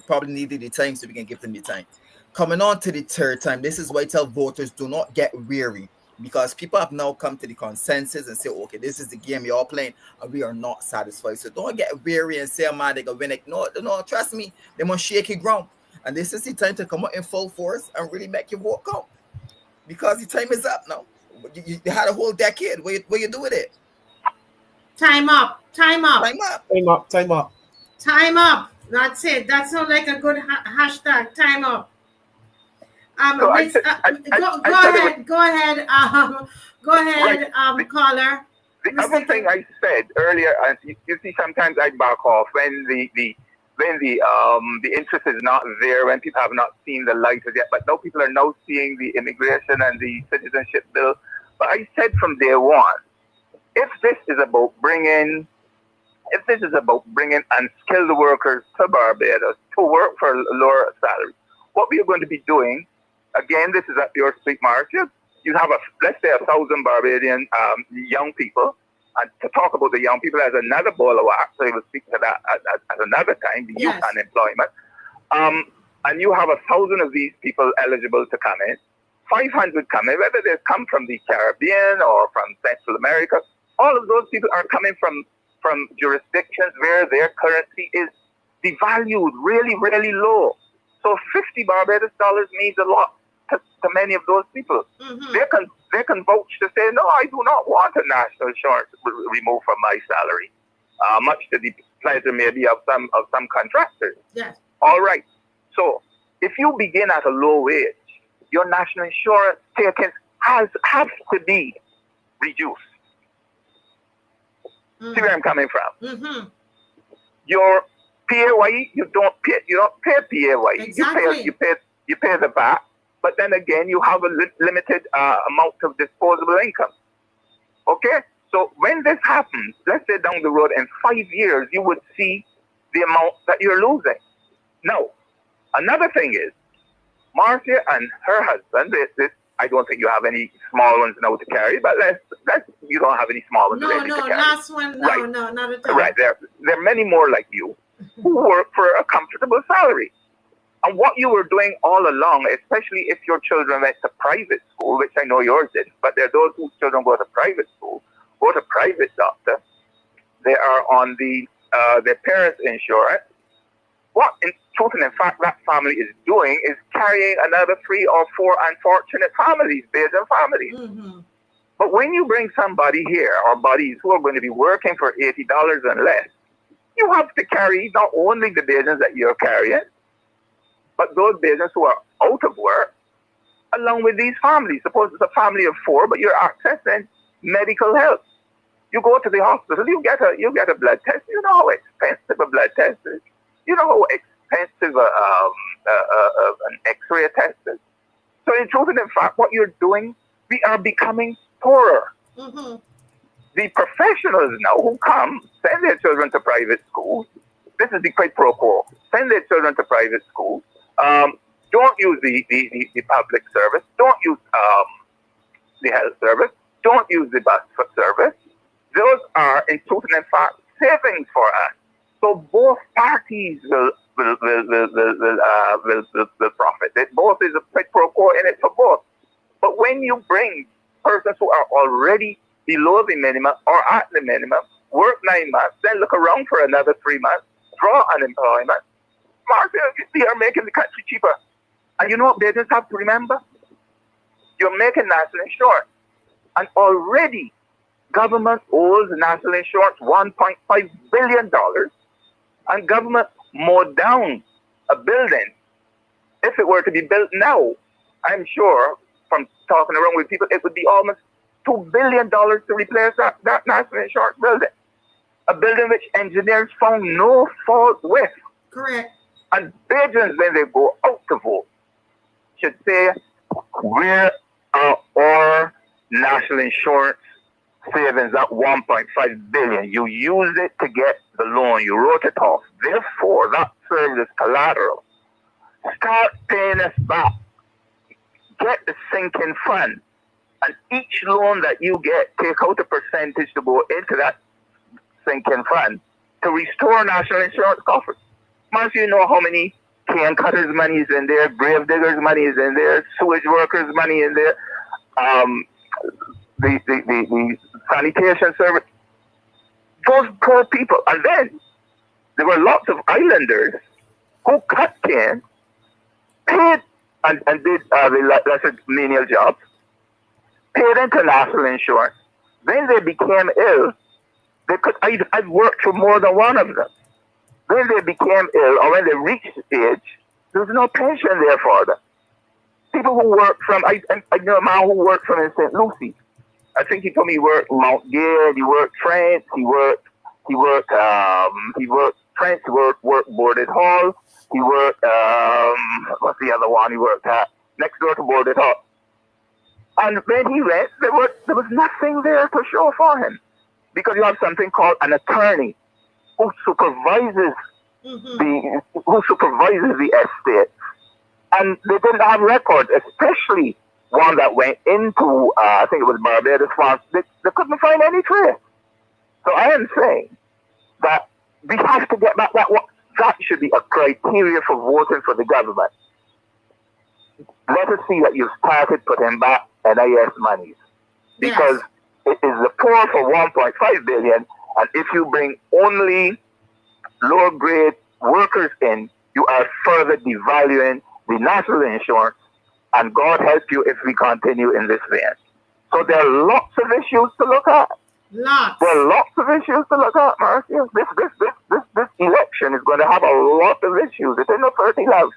probably needed the time, so we can give them the time. Coming on to the third time, this is why I tell voters, do not get weary. because people have now come to the consensus and say, okay, this is the game you're playing, and we are not satisfied. So don't get weary and say, man, they're going to win it. No, trust me, they must shake it ground. And this is the time to come out in full force and really make your vote count. Because the time is up now. You had a whole decade. What you do with it? Time up. Time up. That's it. That sounds like a good hashtag. Time up. Go ahead. Caller. The other thing I said earlier, and you see, sometimes I back off when the interest is not there, when people have not seen the light as yet. But now people are now seeing the immigration and the Citizenship Bill. But I said from day one, if this is about bringing unskilled workers to Barbados to work for a lower salary, what we are going to be doing, again, this is at your street market. You have let's say 1,000 Barbadian young people. And to talk about the young people as another ball of wax, so we will speak to that at another time, the youth unemployment. And you have 1,000 of these people eligible to come in. 500 come in, whether they come from the Caribbean or from Central America. All of those people are coming from jurisdictions where their currency is devalued really, really low. So $50 Barbados means a lot to many of those people. Mm-hmm. They can vouch to say, no, I do not want a national insurance removed from my salary, much to the pleasure maybe of some contractors. Yes. All right. So if you begin at a low wage, your national insurance taken has to be reduced. Mm-hmm. See where I'm coming from? Mm-hmm. Your PAYE, you don't pay PAYE. Exactly. You pay the VAT. But then again, you have a limited amount of disposable income. Okay? So when this happens, let's say down the road in 5 years, you would see the amount that you're losing. Now, another thing is, Marcia and her husband, I don't think you have any small ones now to carry, but you don't have any small ones to carry. Last one, right. No, not at all. Right, there are many more like you who work for a comfortable salary. And what you were doing all along, especially if your children went to private school, which I know yours did, but there are those whose children go to private school, go to private doctor, they are on their parents' insurance. What in truth and in fact that family is doing is carrying another 3 or 4 unfortunate families, Bajan families. Mm-hmm. But when you bring somebody here, or buddies who are going to be working for $80 and less, you have to carry not only the Bajans that you're carrying, but those Bajans who are out of work, along with these families. Suppose it's a family of 4, but you're accessing medical help. You go to the hospital, you get a blood test. You know how expensive a blood test is. You know how expensive an X-ray test is. So in truth and in fact, what you're doing, we are becoming poorer. Mm-hmm. The professionals now who come, send their children to private schools. This is the quid pro quo. Send their children to private schools. Don't use the public service. Don't use the health service. Don't use the bus service. Those are, in truth and in fact, savings for us. So both parties will profit. Both is a quid pro quo in it for both. But when you bring persons who are already below the minimum or at the minimum, work 9 months, then look around for another 3 months, draw unemployment, we are making the country cheaper. And you know what Bajans have to remember? You're making national insurance. And already government owes national insurance $1.5 billion. And government mowed down a building. If it were to be built now, I'm sure from talking around with people, it would be almost $2 billion to replace that national insurance building. A building which engineers found no fault with. Correct. And Bajans, when they go out to vote, should say, where are our national insurance savings at $1.5 billion? You used it to get the loan. You wrote it off. Therefore, that serves as collateral. Start paying us back. Get the sinking fund. And each loan that you get, take out a percentage to go into that sinking fund to restore national insurance coffers. Marcia, you know how many cane cutters' money is in there, grave diggers' money is in there, sewage workers' money in there, the sanitation service. Those poor people. And then there were lots of islanders who cut in, paid and did the lesser menial jobs, paid into national insurance. When they became ill, I've worked for more than one of them. When they became ill or when they reached the age, there was no pension there for them. People who work from, I know a man who worked from in St. Lucie. I think he told me he worked Mount Gay, he worked Trent, he worked Trent, he worked Boarded Hall, he worked, what's the other one he worked at? Next door to Boarded Hall. And when he went, there was nothing there to show for him. Because you have something called an attorney who supervises the estate. And they didn't have records, especially one that went into, I think it was Barbados. They couldn't find any trace. So I am saying that we have to get back that should be a criteria for voting for the government. Let us see that you've started putting back NIS monies. Because it is the poor for 1.5 billion, and if you bring only lower grade workers in, you are further devaluing the national insurance, and God help you if we continue in this vein. So there are lots of issues to look at. Lots. There are lots of issues to look at, Marcia. This election is going to have a lot of issues. It ain't no 30 loves.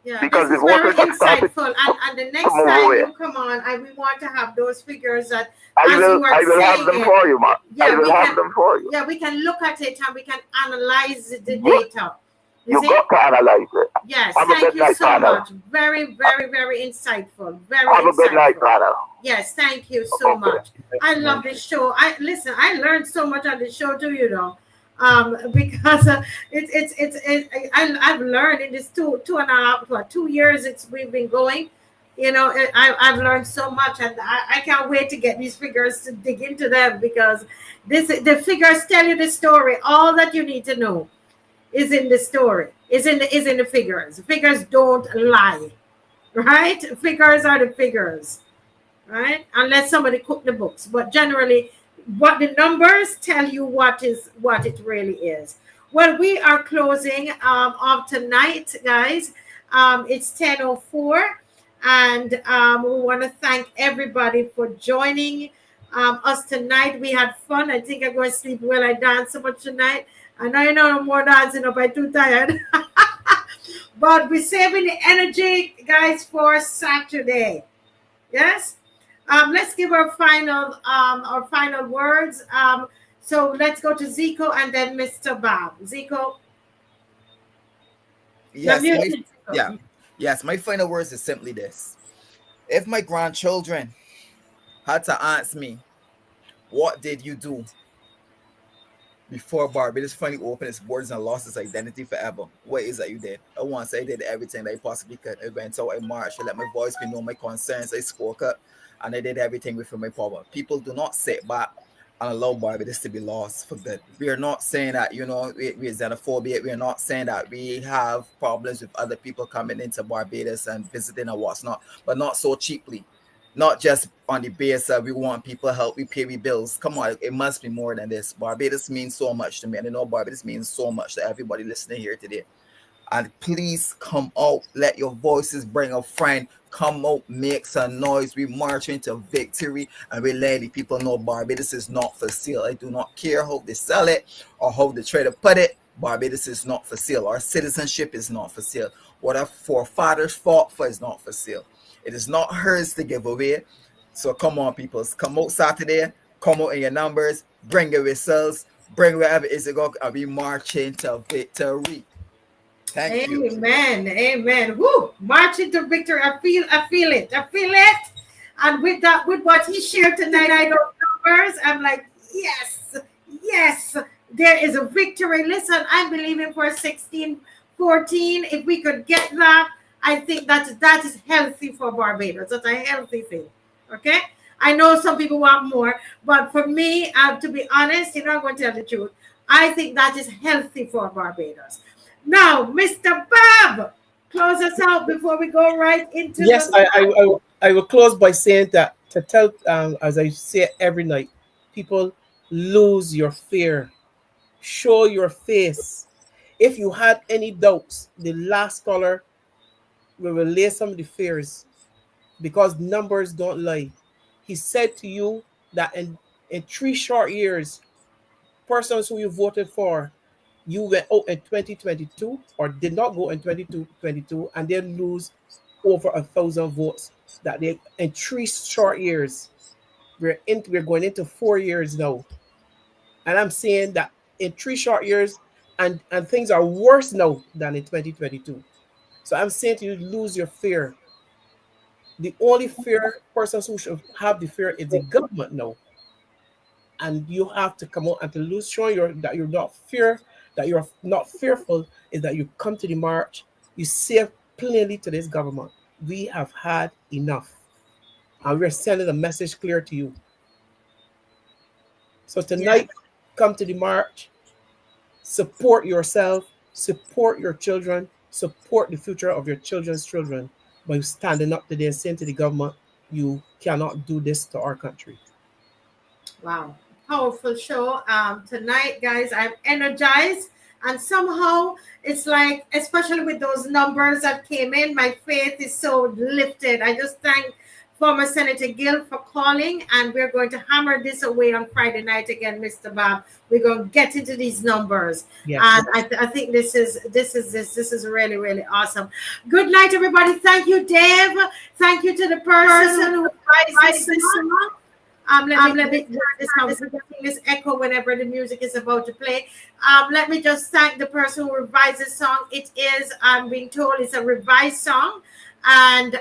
Yeah, because this is very insightful. And the next time you come on, we want to have those figures that I will have them for you, Mark. I will have them for you. Yeah, we can look at it and we can analyze the data. You got to analyze it. Yes, thank you so much. Very, very, very insightful. Very insightful. Have a good night, Anna. Yes, thank you so much. I love this show. I learned so much on the show too, you know. Because I've learned in this 2 years we've been going, you know, I've learned so much, and I can't wait to get these figures to dig into them, because the figures tell you the story. All that you need to know is in the story, is in the figures. The figures don't lie, right? Figures are the figures, right? Unless somebody cooked the books, but generally, what the numbers tell you what it really is. Well, we are closing of tonight, guys. It's 10:04, and we want to thank everybody for joining us tonight. We had fun. I think I'm going to sleep well. I danced so much tonight. I know you know no more dancing up. I'm too tired. But we're saving the energy, guys, for Saturday. Yes. Let's give our final words. So let's go to ZICO and then Mr. BABB. ZICO. Yes, my final words is simply this. If my grandchildren had to ask me, what did you do before Barbados finally opened its borders and lost its identity forever? What is that you did? I want to say I did everything that I possibly could. I went out, I marched, I let my voice be known, my concerns, I spoke up, and I did everything within my power. People do not sit back and allow Barbados to be lost for good. We are not saying that, you know, we're xenophobia. We are not saying that we have problems with other people coming into Barbados and visiting and what's not, but not so cheaply. Not just on the basis of we want people help, we pay bills. Come on, it must be more than this. Barbados means so much to me, and I know Barbados means so much to everybody listening here today. And please come out, let your voices bring a friend. Come out, make some noise. We march into victory, and we let the people know Barbados is not for sale. I do not care how they sell it or how they try to put it. Barbados is not for sale. Our citizenship is not for sale. What our forefathers fought for is not for sale. It is not hers to give away. So come on, people. Come out Saturday. Come out in your numbers. Bring your whistles. Bring wherever it is to go. And we march into victory. Thank you. Amen. Woo! March into victory. I feel it. And with what he shared tonight, I don't numbers. I'm like, yes. There is a victory. Listen, I'm believing for 16-14. If we could get that, I think that is healthy for Barbados. That's a healthy thing. Okay? I know some people want more, but for me, to be honest, you know, I'm going to tell the truth. I think that is healthy for Barbados. Now, Mr. BABB, close us out before we go right into I will close by saying that to tell, as I say every night, people, lose your fear. Show your face. If you had any doubts, the last caller will relay some of the fears, because numbers don't lie. He said to you that in 3 short years, persons who you voted for, you went out in 2022 or did not go in 2022, and they lose over 1,000 votes. That they in 3 short years. We're going into 4 years now, and I'm saying that in 3 short years, and things are worse now than in 2022. So I'm saying to you, lose your fear. The only fear persons who should have the fear is the government now. And you have to come out and to lose, showing that you're not fearful, is that you come to the march, you say plainly to this government, we have had enough. And we're sending a message clear to you. So tonight, come to the march, support yourself, support your children, support the future of your children's children by standing up today and saying to the government, you cannot do this to our country. Wow. Powerful show tonight, guys. I'm energized, and somehow it's like, especially with those numbers that came in, my faith is so lifted. I just thank former Senator Gill for calling, and we're going to hammer this away on Friday night again, Mr. Bob. We're going to get into these numbers, and I think this is really, really awesome. Good night, everybody. Thank you, Dave. Thank you to the person who advised this song. Let me this echo whenever the music is about to play. Let me just thank the person who revised the song. It is, I'm being told, it's a revised song, and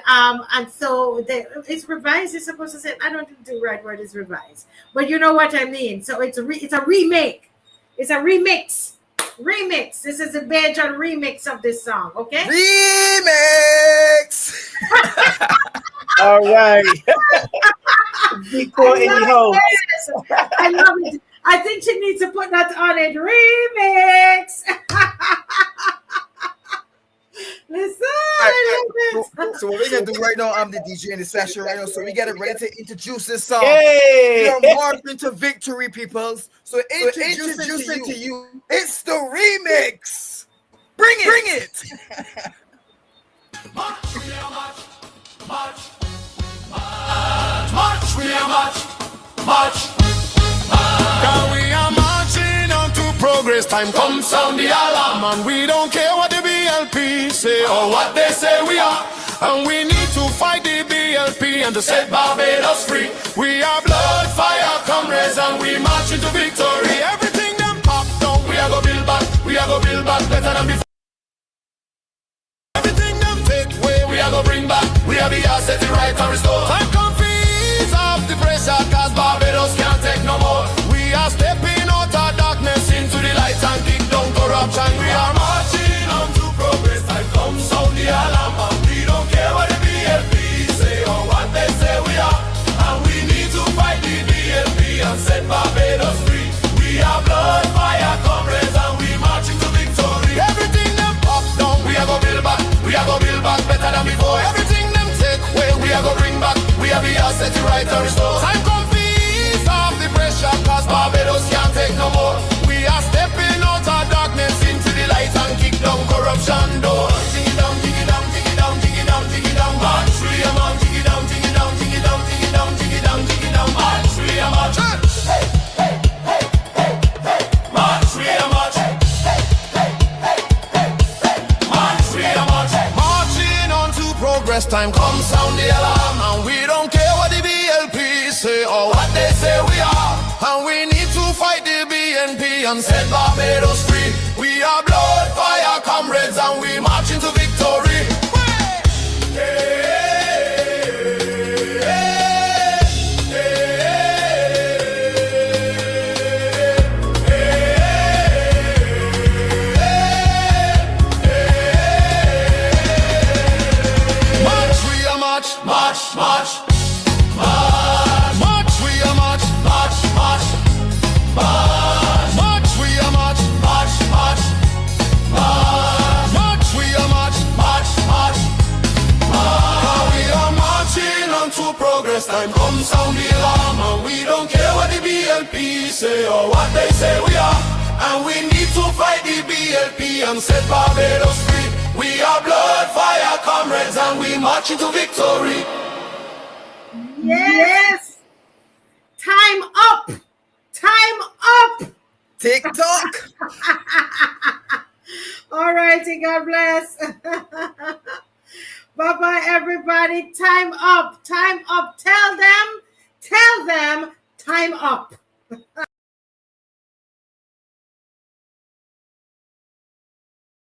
so it's revised. It's supposed to say, I don't think the right word is revised, but you know what I mean. So it's a remake. It's a remix. This is a Bajan remix of this song. Okay. Remix. All right. ZICO in the house. I love it. I think she needs to put that on it. Remix. Listen. So what we're gonna do right now, I'm the DJ in the session right now. So we get it ready to introduce this song. Hey. We are marching to victory, peoples. So introducing to you, it's the remix. Bring it. March, we are march, march, march, march, we are march, march, march. Cause we are marching on to progress. Time come sound the alarm, and we don't care what the BLP say or what they say we are. And we need to fight the BLP and to set Barbados free. We are blood, fire, comrades, and we march into victory. Everything them pop down, we are go build back. We are go build back better than before. Everything them take away, we are go bring back. We are the asset, the right and restore. Time come to ease off the pressure, cause Barbados can't take no more. We are stepping out of darkness into the light and kick down corruption. We are marching on to progress. Time comes sound the alarm, and we don't care what the BLP say or what they say we are. And we need to fight the BLP and set Barbados free. We are blood, fire, comrades, and we marching to victory. Everything them pop down, we are go build back. We are go build back better than before. Everything them take away, we are go bring back. We are the asset, the right and restore. Time come to ease off the pressure, cause Barbados can't take no more. We are stepping out of darkness into the light and kick down corruption door. Dig it down, dig it down, dig it down, dig it down, dig it down. March, we are march, dig it down, dig it down, dig it down, dig it down, dig it down, dig it down. March, we are march. Hey, hey, hey, hey, hey. March, we are march. Hey, hey, hey, hey, hey, hey. March, we are march. Marching on to progress. Time come sound the alarm, and we don't care what the BLP say or what they say we are. And we need to fight the BNP and set Barbados free. We are blood, fire, comrades, and we march into victory. Hey, march, we are march, march, march. March, we are march, march, march, march. March, we are march, march, march, march. March, we are march, march, march, march. We are marching on to progress time. Come sound the alarm, and we don't care what the BLP say or what they say we are. And we need to fight the BLP and set Barbados free. We are blood, fire comrades, and we march into victory. Yes. Time up. Time up. TikTok. All righty. God bless. Bye-bye, everybody. Time up. Time up. Tell them, time up.